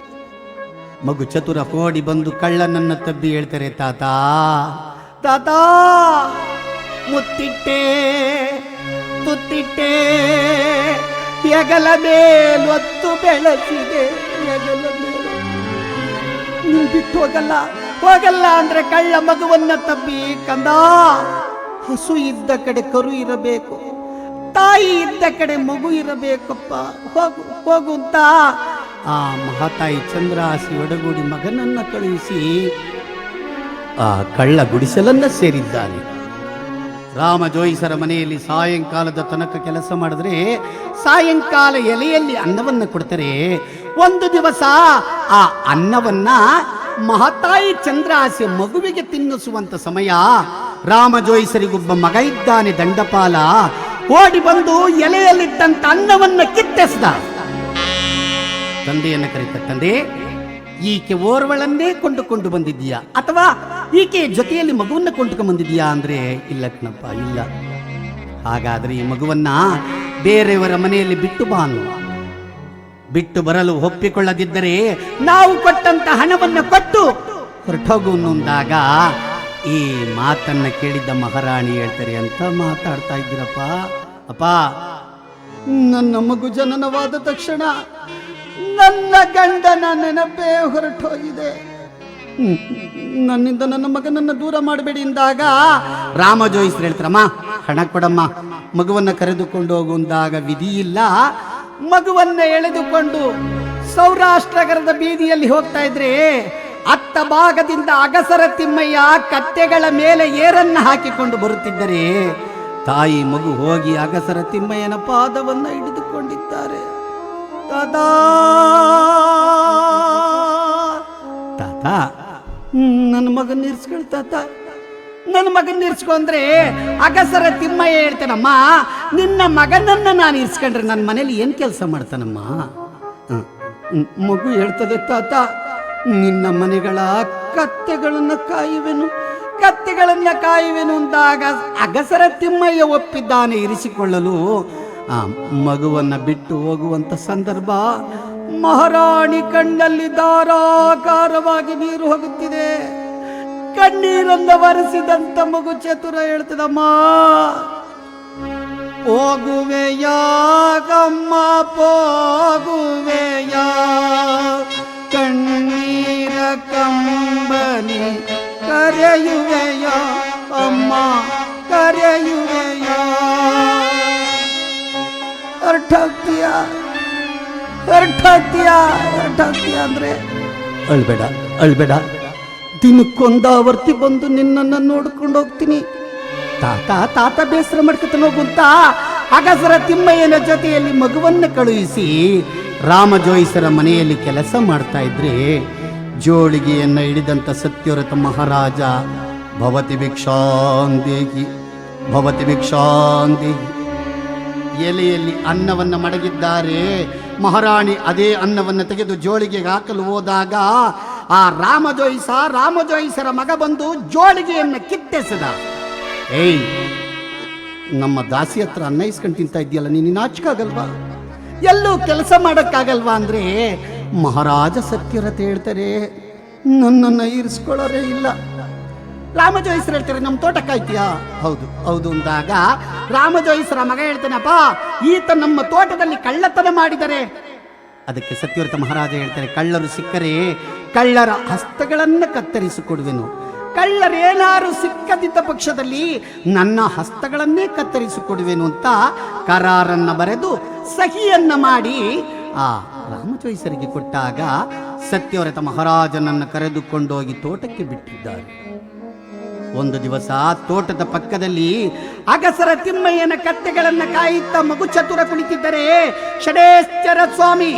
ಮಗು ಚತುರ ಓಡಿ ಬಂದು ಕಳ್ಳನನ್ನ ತಬ್ಬಿ ಹೇಳ್ತಾರೆ, ತಾತ ಮುತ್ತಿಟ್ಟೆ ತುತ್ತಿಟ್ಟೆ ಹೆಗಲ ಮೇಲೊತ್ತು ಬೆಳೆಸಿದೆ ಹೆಗಲ ಮೇಲು. ನೀನ್ ಬಿಟ್ಟು ಹೋಗಲ್ಲ ಹೋಗಲ್ಲ ಅಂದ್ರೆ ಕಳ್ಳ ಮಗುವನ್ನ ತಬ್ಬಿ ಕಂದ. ಹಸು ಇದ್ದ ಕಡೆ ಕರು ಇರಬೇಕು, ತಾಯಿ ಇದ್ದ ಕಡೆ ಮಗು ಇರಬೇಕಪ್ಪ, ಹೋಗು ಹೋಗು ಅಂತ ಆ ಮಹಾತಾಯಿ ಚಂದ್ರಾಸಿ ಒಡಗೂಡಿ ಮಗನನ್ನ ಕಳುಹಿಸಿ ಆ ಕಳ್ಳ ಗುಡಿಸಲನ್ನ ಸೇರಿದ್ದಾನೆ. ರಾಮ ಜೋಯಿಸರ ಮನೆಯಲ್ಲಿ ಸಾಯಂಕಾಲದ ತನಕ ಕೆಲಸ ಮಾಡಿದ್ರೆ ಸಾಯಂಕಾಲ ಎಲೆಯಲ್ಲಿ ಅನ್ನವನ್ನ ಕೊಡ್ತಾರೆ. ಒಂದು ದಿವಸ ಆ ಅನ್ನವನ್ನ ಮಹಾತಾಯಿ ಚಂದ್ರಾಸಿ ಮಗುವಿಗೆ ತಿನ್ನಿಸುವಂತ ಸಮಯ. ರಾಮ ಜೋಯಿಸರಿಗೊಬ್ಬ ಮಗ ಇದ್ದಾನೆ ದಂಡಪಾಲ. ಓಡಿ ಬಂದು ಎಲೆಯಲ್ಲಿದ್ದಂತ ಅನ್ನವನ್ನ ಕಿತ್ತೆಸ್ದ. ತಂದೆಯನ್ನ ಕರೀತ, ತಂದೆ ಈಕೆ ಓರ್ವಳನ್ನೇ ಕೊಂಡುಕೊಂಡು ಬಂದಿದ್ದೀಯಾ ಅಥವಾ ಈಕೆ ಜೊತೆಯಲ್ಲಿ ಮಗುವನ್ನ ಕೊಂಡುಕೊಂಡು ಬಂದಿದ್ದೀಯಾ ಅಂದ್ರೆ ಇಲ್ಲ ಕಣಪ್ಪ, ಇಲ್ಲ. ಹಾಗಾದ್ರೆ ಈ ಮಗುವನ್ನ ಬೇರೆಯವರ ಮನೆಯಲ್ಲಿ ಬಿಟ್ಟು ಬಾ ಅನ್ನು. ಬಿಟ್ಟು ಬರಲು ಒಪ್ಪಿಕೊಳ್ಳದಿದ್ದರೆ ನಾವು ಕೊಟ್ಟಂತ ಹಣವನ್ನ ಕೊಟ್ಟು ಹೊರಟೋಗು ಅನ್ನುಂದಾಗ ಈ ಮಾತನ್ನ ಕೇಳಿದ್ದ ಮಹಾರಾಣಿ ಹೇಳ್ತಾರೆ, ಅಂತ ಮಾತಾಡ್ತಾ ಇದ್ದೀರಪ್ಪ. ಅಪ್ಪ, ನನ್ನ ಮಗು ಜನನವಾದ ತಕ್ಷಣ ನನ್ನ ಗಂಡನ ನೆನಪೇ ಹೊರಟೋಗಿದೆ. ನನ್ನಿಂದ ನನ್ನ ಮಗನನ್ನ ದೂರ ಮಾಡಬೇಡಿ ಎಂದಾಗ ರಾಮ ಜೋಯಿಸ್ರು ಹೇಳ್ತಾರಮ್ಮ, ಹಣ ಕೊಡಮ್ಮ, ಮಗುವನ್ನ ಕರೆದುಕೊಂಡು ಹೋಗುವಂದಾಗ ವಿಧಿ ಇಲ್ಲ. ಮಗುವನ್ನ ಎಳೆದುಕೊಂಡು ಸೌರಾಷ್ಟ್ರಗರದ ಬೀದಿಯಲ್ಲಿ ಹೋಗ್ತಾ ಇದ್ರೆ ಅತ್ತ ಭಾಗದಿಂದ ಅಗಸರ ತಿಮ್ಮಯ್ಯ ಕತ್ತೆಗಳ ಮೇಲೆ ಏರನ್ನ ಹಾಕಿಕೊಂಡು ಬರುತ್ತಿದ್ದರೆ ತಾಯಿ ಮಗು ಹೋಗಿ ಅಗಸರ ತಿಮ್ಮಯ್ಯನ ಪಾದವನ್ನ ಹಿಡಿದುಕೊಂಡಿದ್ದಾರೆ. ತಾತ ತಾತ ನನ್ನ ಮಗನ ಇರ್ಸ್ಕೊಳ್ತಾತ, ನನ್ನ ಮಗನ ಇರ್ಸ್ಕೊಂಡ್ರೆ ಅಗಸರ ತಿಮ್ಮಯ್ಯ ಹೇಳ್ತಾನಮ್ಮ, ನಿನ್ನ ಮಗನನ್ನ ನಾನು ಇರ್ಸ್ಕೊಂಡ್ರೆ ನನ್ನ ಮನೇಲಿ ಏನ್ ಕೆಲಸ ಮಾಡ್ತಾನಮ್ಮ? ಮಗು ಹೇಳ್ತದೆ, ತಾತ ನಿನ್ನ ಮನೆಗಳ ಕತ್ತೆಗಳನ್ನ ಕಾಯುವೆನು ಅಂದಾಗ ಅಗಸರ ತಿಮ್ಮಯ್ಯ ಒಪ್ಪಿದ್ದಾನೆ ಇರಿಸಿಕೊಳ್ಳಲು. ಆ ಮಗುವನ್ನ ಬಿಟ್ಟು ಹೋಗುವಂತ ಸಂದರ್ಭ. ಮಹಾರಾಣಿ ಕಣ್ಣಲ್ಲಿ ಧಾರಾಕಾರವಾಗಿ ನೀರು ಹೋಗುತ್ತಿದೆ. ಕಣ್ಣೀರನ್ನು ಒರೆಸಿದಂತ ಮಗು ಚತುರ ಹೇಳ್ತದಮ್ಮ, ಹೋಗುವೆಯಾಗಮ್ಮ ಹೋಗುವೆಯ ಕಣ್ಣೀರ ಕಂಬನಿ ಕರೆಯುವೆಯ ಅಮ್ಮ ಕರೆಯುವೆಯ. ಹೊರಟಾಗ್ತೀಯ ಅಂದ್ರೆ ಅಳ್ಬೇಡ, ದಿನಕ್ಕೊಂದಾವರ್ತಿ ಬಂದು ನಿನ್ನನ್ನು ನೋಡ್ಕೊಂಡು ಹೋಗ್ತೀನಿ. ತಾತ ಬೇಸರ ಮಾಡ್ಕೊತಾನೆ ಹೋಗುಂತ ಅಗಸರ ತಿಮ್ಮಯ್ಯನ ಜೊತೆಯಲ್ಲಿ ಮಗುವನ್ನ ಕಳುಹಿಸಿ ರಾಮ ಜೋಯಿಸರ ಮನೆಯಲ್ಲಿ ಕೆಲಸ ಮಾಡ್ತಾ ಇದ್ರೆ ಜೋಳಿಗೆಯನ್ನ ಹಿಡಿದಂತ ಸತ್ಯವ್ರತ ಮಹಾರಾಜ ಭವತಿ ಭಿಕ್ಷಾಂದೇಹಿ ಎಲೆಯಲ್ಲಿ ಅನ್ನವನ್ನ ಮಡಗಿದ್ದಾರೆ. ಮಹಾರಾಣಿ ಅದೇ ಅನ್ನವನ್ನ ತೆಗೆದು ಜೋಳಿಗೆಗೆ ಹಾಕಲು ಹೋದಾಗ ಆ ರಾಮ ಜೋಯಿಸರ ಮಗ ಬಂದು ಜೋಳಿಗೆಯನ್ನ ಕಿತ್ತೆಸದ. ಏಯ್, ನಮ್ಮ ದಾಸಿ ಹತ್ರ ಅನ್ನ ಇಸ್ಕೊಂಡು ತಿಂತಾ ಇದೆಯಲ್ಲ, ನೀನು ನಾಚಿಕಾಗಲ್ವಾ? ಎಲ್ಲೂ ಕೆಲಸ ಮಾಡಕ್ಕಾಗಲ್ವಾ ಅಂದ್ರೆ ಮಹಾರಾಜ ಸತ್ಯವ್ರತ ಹೇಳ್ತಾರೆ, ನನ್ನನ್ನು ಇರಿಸ್ಕೊಳ್ಳೋರೇ ಇಲ್ಲ. ರಾಮ ಜೋಯಿಸರು ಹೇಳ್ತಾರೆ, ನಮ್ಮ ತೋಟ ಕಾಯ್ತೀಯಾ? ಹೌದು ಅಂದಾಗ ರಾಮ ಜೋಯಿಸರ ಮಗ ಹೇಳ್ತಾನಪ್ಪ, ಈತ ನಮ್ಮ ತೋಟದಲ್ಲಿ ಕಳ್ಳತನ ಮಾಡಿದರೆ. ಅದಕ್ಕೆ ಸತ್ಯವ್ರತ ಮಹಾರಾಜ ಹೇಳ್ತಾರೆ, ಕಳ್ಳರು ಸಿಕ್ಕರೆ ಕಳ್ಳರ ಹಸ್ತಗಳನ್ನು ಕತ್ತರಿಸಿಕೊಡುವೆನು. ಕಳ್ಳರೇನಾರು ಸಿಕ್ಕದಿದ್ದ ಪಕ್ಷದಲ್ಲಿ ನನ್ನ ಹಸ್ತಗಳನ್ನೇ ಕತ್ತರಿಸಿಕೊಡುವೆನು ಅಂತ ಕರಾರನ್ನ ಬರೆದು ಸಹಿಯನ್ನ ಮಾಡಿ ಆ ರಾಮ ಜೋಯಿಸರಿಗೆ ಕೊಟ್ಟಾಗ ಸತ್ಯವ್ರತ ಮಹಾರಾಜನನ್ನು ಕರೆದುಕೊಂಡೋಗಿ ತೋಟಕ್ಕೆ ಬಿಟ್ಟಿದ್ದಾರೆ. ಒಂದು ದಿವಸ ತೋಟದ ಪಕ್ಕದಲ್ಲಿ ಅಗಸರ ತಿಮ್ಮಯ್ಯನ ಕತ್ತೆಗಳನ್ನ ಕಾಯುತ್ತಾ ಮಗು ಚತುರ ಕುಳಿತಿದ್ದರೆ ಷಡೇಶ್ವರ ಸ್ವಾಮಿ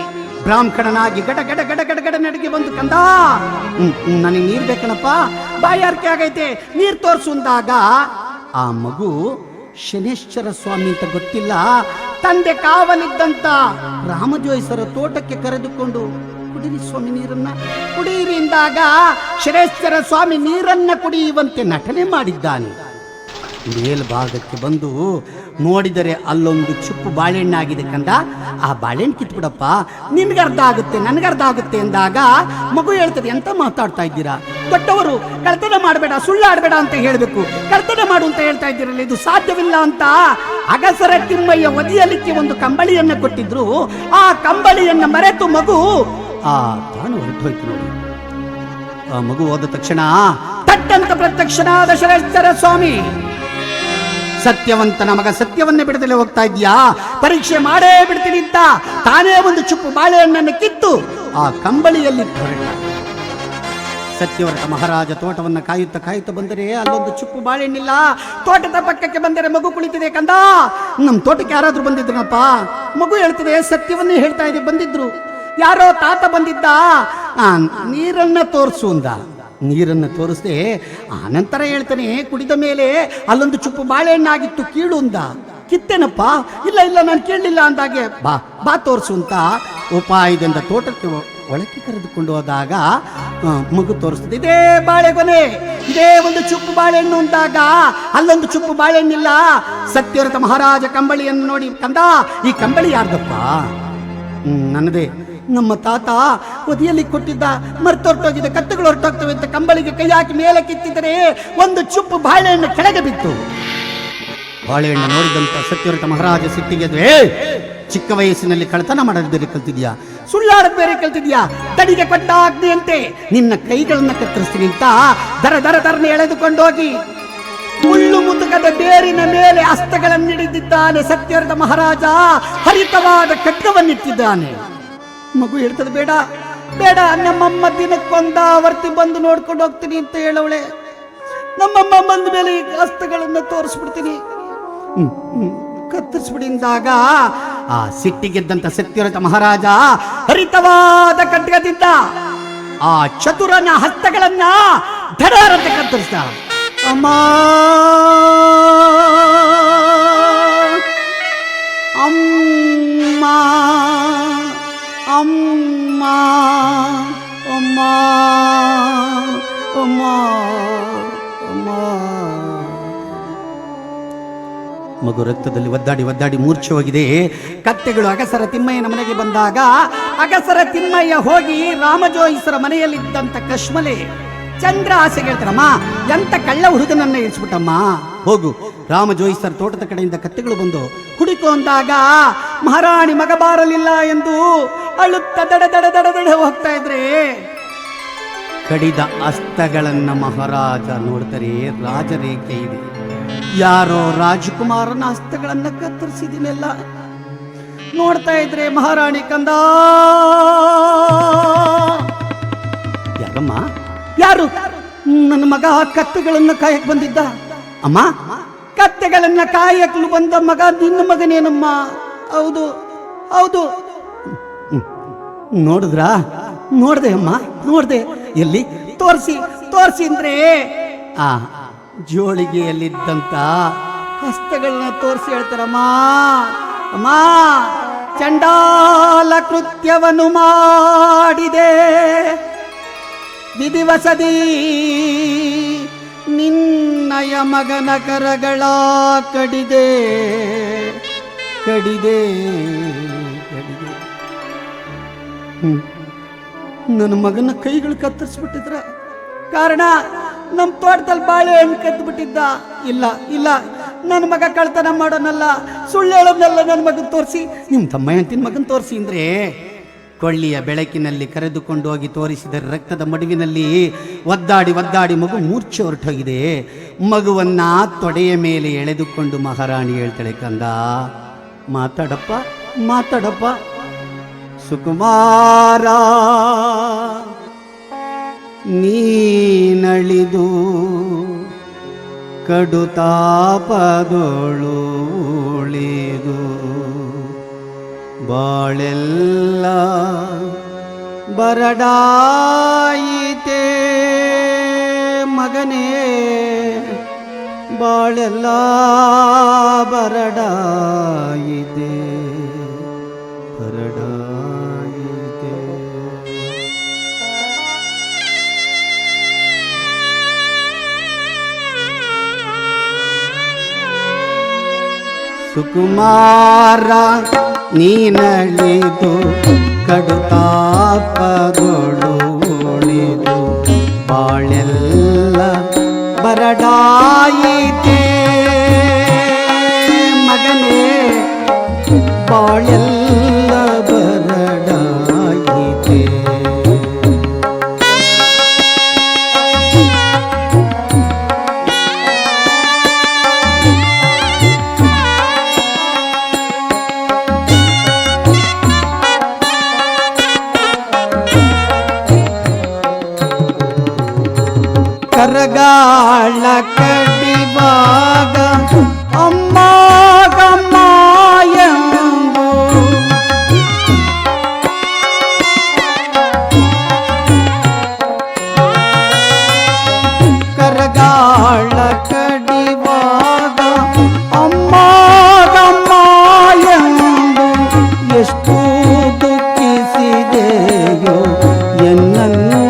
ಬ್ರಾಹ್ಮಣನಾಗಿ ಗಡ ಗಡ ಗಡ ಗಡ ಗಡ ನಡಿಗೆ ಬಂದು, ಕಂದ ನನಗೆ ನೀರ್ ಬೇಕಣಪ್ಪ, ಬಾಯಾರಿಕೆ ಆಗೈತೆ, ನೀರ್ ತೋರಿಸುಂದಾಗ ಆ ಮಗು ಶನೇಶ್ವರ ಸ್ವಾಮಿ ಅಂತ ಗೊತ್ತಿಲ್ಲ, ತಂದೆ ಕಾವಲಿದ್ದಂತ ರಾಮ ಜೋಯಿಸರ ತೋಟಕ್ಕೆ ಕರೆದುಕೊಂಡು ಕುಡಿರಿ ಸ್ವಾಮಿ ನೀರನ್ನ ಕುಡಿಯಿರಿ ಎಂದಾಗ ಶನೇಶ್ವರ ಸ್ವಾಮಿ ನೀರನ್ನ ಕುಡಿಯುವಂತೆ ನಟನೆ ಮಾಡಿದ್ದಾನೆ. ಮೇಲ್ಭಾಗಕ್ಕೆ ಬಂದು ನೋಡಿದರೆ ಅಲ್ಲೊಂದು ಚುಪ್ಪು ಬಾಳೆಹಣ್ಣಾಗಿದೆ ಕಂದ, ಆ ಬಾಳೆಹಣ್ಣು ಕಿತ್ಬಿಡಪ್ಪ, ನಿನ್ಗರ್ಧ ಆಗುತ್ತೆ ನನಗರ್ಧ ಆಗುತ್ತೆ ಎಂದಾಗ ಮಗು ಹೇಳ್ತದೆ, ಎಂತ ಮಾತಾಡ್ತಾ ಇದ್ದೀರಾ ದೊಡ್ಡವರು, ಕಳ್ತನ ಮಾಡಬೇಡ ಸುಳ್ಳಾಡಬೇಡ ಅಂತ ಹೇಳಬೇಕು, ಕಳ್ತನ ಮಾಡು ಅಂತ ಹೇಳ್ತಾ ಇದ್ದೀರಲ್ಲ, ಇದು ಸಾಧ್ಯವಿಲ್ಲ ಅಂತ ಅಗಸರ ತಿಮ್ಮಯ್ಯ ಒದಿಯಲಿಕ್ಕೆ ಒಂದು ಕಂಬಳಿಯನ್ನ ಕೊಟ್ಟಿದ್ರು. ಆ ಕಂಬಳಿಯನ್ನ ಮರೆತು ಮಗು ತಾನು ಹೊರಟೋಯ್ತು ನೋಡಿ. ಆ ಮಗು ಹೋದ ತಕ್ಷಣ ತಟ್ಟಂತ ಪ್ರತ್ಯಕ್ಷನಾದ ಶರೇಶ್ವರ ಸ್ವಾಮಿ, ಸತ್ಯವಂತನ ಮಗ ಸತ್ಯವನ್ನೇ ಬಿಡದಲ್ಲೇ ಹೋಗ್ತಾ ಇದ್ಯಾ, ಪರೀಕ್ಷೆ ಮಾಡೇ ಬಿಡ್ತೀನಿ ಅಂತ ತಾನೇ ಒಂದು ಚುಪ್ಪು ಬಾಳೆಹಣ್ಣನ್ನು ಕಿತ್ತು ಆ ಕಂಬಳಿಯಲ್ಲಿ ಹೊರಟ. ಸತ್ಯವ್ರತ ಮಹಾರಾಜ ತೋಟವನ್ನ ಕಾಯುತ್ತಾ ಬಂದರೆ ಅಲ್ಲೊಂದು ಚುಪ್ಪು ಬಾಳೆಹಣ್ಣಿಲ್ಲ. ತೋಟದ ಪಕ್ಕಕ್ಕೆ ಬಂದರೆ ಮಗು ಕುಳಿತಿದೆ, ಕಂದ ನಮ್ಮ ತೋಟಕ್ಕೆ ಯಾರಾದ್ರೂ ಬಂದಿದ್ರನಪ್ಪ? ಮಗು ಹೇಳ್ತಿದೆ, ಸತ್ಯವನ್ನೇ ಹೇಳ್ತಾ ಇದೆ, ಬಂದಿದ್ರು, ಯಾರೋ ತಾತ ಬಂದಿದ್ದ, ನೀರನ್ನ ತೋರಿಸು ಅಂದ. ನೀರನ್ನು ತೋರಿಸ್ದೆ, ಆನಂತರ ಹೇಳ್ತಾನೆ, ಕುಡಿದ ಮೇಲೆ ಅಲ್ಲೊಂದು ಚುಪ್ಪು ಬಾಳೆಹಣ್ಣಾಗಿತ್ತು, ಕೀಳು ಅಂದ. ಕಿತ್ತೇನಪ್ಪ? ಇಲ್ಲ ನಾನು ಕೇಳಲಿಲ್ಲ ಅಂದಾಗೆ, ಬಾ ತೋರಿಸು ಅಂತ ಉಪಾಯದಿಂದ ತೋಟಕ್ಕೆ ಒಳಕ್ಕೆ ಕರೆದುಕೊಂಡು ಹೋದಾಗ ಮಗು ತೋರಿಸ್ತದೆ, ಇದೇ ಬಾಳೆಗೊನೆ, ಇದೇ ಒಂದು ಚುಪ್ಪು ಬಾಳೆಹಣ್ಣು ಅಂದಾಗ ಅಲ್ಲೊಂದು ಚುಪ್ಪು ಬಾಳೆಹಣ್ಣಿಲ್ಲ. ಸತ್ಯವ್ರತ ಮಹಾರಾಜ ಕಂಬಳಿಯನ್ನು ನೋಡಿ, ಕಂದ ಈ ಕಂಬಳಿ ಯಾರ್ದಪ್ಪ? ನನ್ನದೇ, ನಮ್ಮ ತಾತ ಒದಿಯಲ್ಲಿ ಕೊಟ್ಟಿದ್ದ, ಮರ್ತೊರಟೋಗಿದೆ, ಕತ್ತುಗಳು ಹೊರಟೋಗ್ತವೆ ಅಂತ ಕಂಬಳಿಗೆ ಕೈ ಹಾಕಿ ಮೇಲೆ ಕಿತ್ತಿದರೆ ಒಂದು ಚುಪ್ಪು ಬಾಳೆಹಣ್ಣು ಕೆಳಗೆ ಬಿತ್ತು. ಬಾಳೆಹಣ್ಣು ನೋಡಿದಂತ ಸತ್ಯವ್ರತ ಮಹಾರಾಜ ಸಿಟ್ಟಿಗೆ, ಚಿಕ್ಕ ವಯಸ್ಸಿನಲ್ಲಿ ಕಳ್ತನ ಮಾಡೋದು ಬೇರೆ ಕಲ್ತಿದ್ಯಾ, ಸುಳ್ಳಾಡೋದು ಬೇರೆ ಕಲ್ತಿದ್ಯಾ, ತಡಿಗೆ ಕೊಟ್ಟ ಅಗ್ನಿಯಂತೆ ನಿನ್ನ ಕೈಗಳನ್ನ ಕತ್ತರಿಸ್ತೀನಿ ಅಂತ ದರನೆ ಎಳೆದುಕೊಂಡೋಗಿ ಮುಳ್ಳು ಮುದುಕದ ಬೇರಿನ ಮೇಲೆ ಹಸ್ತಗಳನ್ನಿಡಿದಿದ್ದಾನೆ. ಸತ್ಯವ್ರತ ಮಹಾರಾಜ ಹರಿತವಾದ ಖಡ್ಗವನ್ನಿಟ್ಟಿದ್ದಾನೆ. ಮಗು ಹೇಳ್ತದೆ, ಬೇಡ ನಮ್ಮಮ್ಮ ದಿನಕ್ಕೊಂದ ಆವರ್ತಿ ಬಂದು ನೋಡ್ಕೊಂಡು ಹೋಗ್ತೀನಿ ಅಂತ ಹೇಳವಳೆ, ನಮ್ಮಮ್ಮ ಬಂದ ಮೇಲೆ ಈ ಹಸ್ತಗಳನ್ನ ತೋರಿಸ್ಬಿಡ್ತೀನಿ, ಕತ್ತರಿಸ್ಬಿಡಿಂದಾಗ ಆ ಸಿಟ್ಟಿಗೆದ್ದಂತ ಸತ್ಯವ್ರತ ಮಹಾರಾಜ ಹರಿತವಾದ ಖಡ್ಗದಿಂದ ಆ ಚತುರನ ಹಸ್ತಗಳನ್ನ ಧಡಾರಂತೆ ಕತ್ತರಿಸಿದ. ಅಮ್ಮ ಅಮ್ಮ ಅಮ್ಮ ಅಮ್ಮ ಅಮ್ಮ ಅಮ್ಮ. ಮಗು ರಕ್ತದಲ್ಲಿ ಒದ್ದಾಡಿ ಮೂರ್ಛೆ ಹೋಗಿದೆ. ಕತ್ತೆಗಳು ಅಗಸರ ತಿಮ್ಮಯ್ಯನ ಮನೆಗೆ ಬಂದಾಗ ಅಗಸರ ತಿಮ್ಮಯ್ಯ ಹೋಗಿ ರಾಮಜೋಯಿಸರ ಮನೆಯಲ್ಲಿದ್ದಂತ ಕಶ್ಮಲೆ ಚಂದ್ರ ಆಸೆಗೆ ಹೇಳ್ತಾರಮ್ಮ, ಎಂತ ಕಳ್ಳ ಹುಡುಗನನ್ನ ಇಳಿಸ್ಬಿಟ್ಟಮ್ಮ, ಹೋಗು. ರಾಮಜೋಯಿಸರ ತೋಟದ ಕಡೆಯಿಂದ ಕತ್ತೆಗಳು ಬಂದು ಹುಡುಕು ಅಂದಾಗ ಮಹಾರಾಣಿ ಮಗ ಬಾರಲಿಲ್ಲ ಎಂದು ಅಳುತ್ತ ದಡ ಹೋಗ್ತಾ ಇದ್ರೆ ಕಡಿದ ಅಸ್ತಗಳನ್ನ ಮಹಾರಾಜ ನೋಡ್ತಾರೆ. ರಾಜರೇಖೆ ಇದೆ, ಯಾರೋ ರಾಜಕುಮಾರನ ಹಸ್ತಗಳನ್ನ ಕತ್ತರಿಸಿದಿನೆಲ್ಲ ನೋಡ್ತಾ ಇದ್ರೆ ಮಹಾರಾಣಿ, ಕಂದ ಯಾರಮ್ಮ? ಯಾರು? ನನ್ನ ಮಗ ಕತ್ತೆಗಳನ್ನ ಕಾಯಕ್ ಬಂದಿದ್ದ. ಅಮ್ಮ, ಕತ್ತೆಗಳನ್ನ ಕಾಯಕ್ಲು ಬಂದ ಮಗ ನಿನ್ನ ಮಗನೇನಮ್ಮ? ಹೌದು. ನೋಡ್ದೆ ಅಮ್ಮ, ನೋಡ್ದೆ. ಎಲ್ಲಿ? ತೋರಿಸಿ ಅಂದ್ರೆ ಆ ಜೋಳಿಗೆಯಲ್ಲಿದ್ದಂತ ಹಸ್ತಗಳನ್ನ ತೋರಿಸಿ ಹೇಳ್ತಾರಮ್ಮ, ಅಮ್ಮ ಚಂಡಾಲ ಕೃತ್ಯವನ್ನು ಮಾಡಿದೆ, ವಿಧಿವಸದಿ ನಿನ್ನಯ ಮಗನ ಕರಗಳ ಕಡಿದೆ. ನನ್ನ ಮಗನ ಕೈಗಳು ಕತ್ತರಿಸ್ಬಿಟ್ಟಿದ್ರ ಕಾರಣ ನಮ್ಮ ತೋಟದಲ್ಲಿ ಬಾಳೆಹಣ್ಣು ಕದ್ದು ಬಿಟ್ಟಿದ್ದ. ಇಲ್ಲ ನನ್ನ ಮಗ ಕಳ್ತನ ಮಾಡೋನಲ್ಲ, ಸುಳ್ಳು ಹೇಳೋದನ್ನೆಲ್ಲ ನನ್ನ ಮಗನ್ ತೋರಿಸಿ, ನಿಮ್ಮ ತಮ್ಮಯ್ಯಂತಿನ ಮಗನ್ ತೋರಿಸಿ ಅಂದ್ರೆ ಕೊಳ್ಳಿಯ ಬೆಳಕಿನಲ್ಲಿ ಕರೆದುಕೊಂಡು ಹೋಗಿ ತೋರಿಸಿದರೆ ರಕ್ತದ ಮಡುವಿನಲ್ಲಿ ಒದ್ದಾಡಿ ಮಗು ಮೂರ್ಛೆ ಹೊರಟೋಗಿದೆ. ಮಗುವನ್ನ ತೊಡೆಯ ಮೇಲೆ ಎಳೆದುಕೊಂಡು ಮಹಾರಾಣಿ ಹೇಳ್ತಾಳೆ, ಕಂದ ಮಾತಾಡಪ್ಪ ಸುಕುಮಾರ, ನೀನಳಿದು ಕಡುತಾಪದೊಳು ಉಳಿದು ಬಾಳೆಲ್ಲ ಬರಡಾಯಿತೆ ಮಗನೇ, ಬಾಳೆಲ್ಲ ಬರಡಾಯಿತೆ. ಸುಕುಮಾರ ನೀನಳಿದು ಕಡುತಾಪಗಳು ಉಳಿದು ಬಾಳೆಲ್ಲ ಬರಡಾಯಿತೆ ಮಗನೇ ಬಾಳೆಲ್ಲ ಬರಡಾಯಿತೆ. ಕರಗಾಳ ಕಡಿವಾಗ ಅಮ್ಮ ಗಮ್ಮ ಎಂದು ಕರಗಾಳ ಕಡಿವಾಗ ಅಮ್ಮ ಗಮ್ಮ ಎಂದು ಎಷ್ಟು ದುಃಖಿಸಿದೆಯೋ ಎನ್ನನ್ನು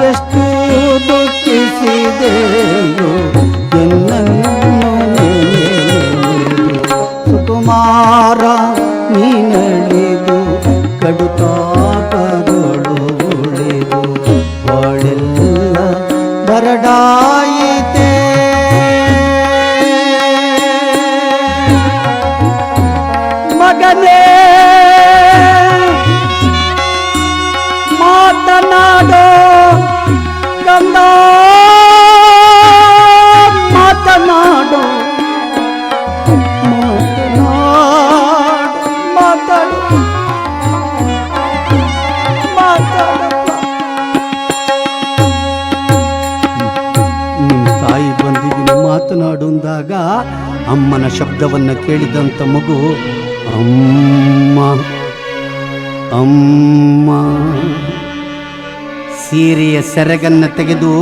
ಎಷ್ಟು ದುಃಖಿಸಿದೆಯೋ ಎನ್ನನ್ನು ಸುಕುಮಾರ ನೀನಳಿದು ಕಡುತಾಪಗಳು ಉಳಿದು ಬಾಳೆಲ್ಲ ಬರಡಾಯಿತೆ. ಮಗನೇ ಮಾತನಾಡೋ ಕಂದ ಮಾತನಾಡು ಮಾತಾಡು ಮಾತಾಡಪ್ಪ. ನಿಮ್ಮ ತಾಯಿ ಬಂದಿದ್ದೀನಿ ಮಾತನಾಡು ಅಂದಾಗ ಅಮ್ಮನ ಶಬ್ದವನ್ನು ಕೇಳಿದಂಥ ಮಗು ಅಮ್ಮ ಅಮ್ಮ ಸೀರೆಯ ಸೆರಗನ್ನು ತೆಗೆದು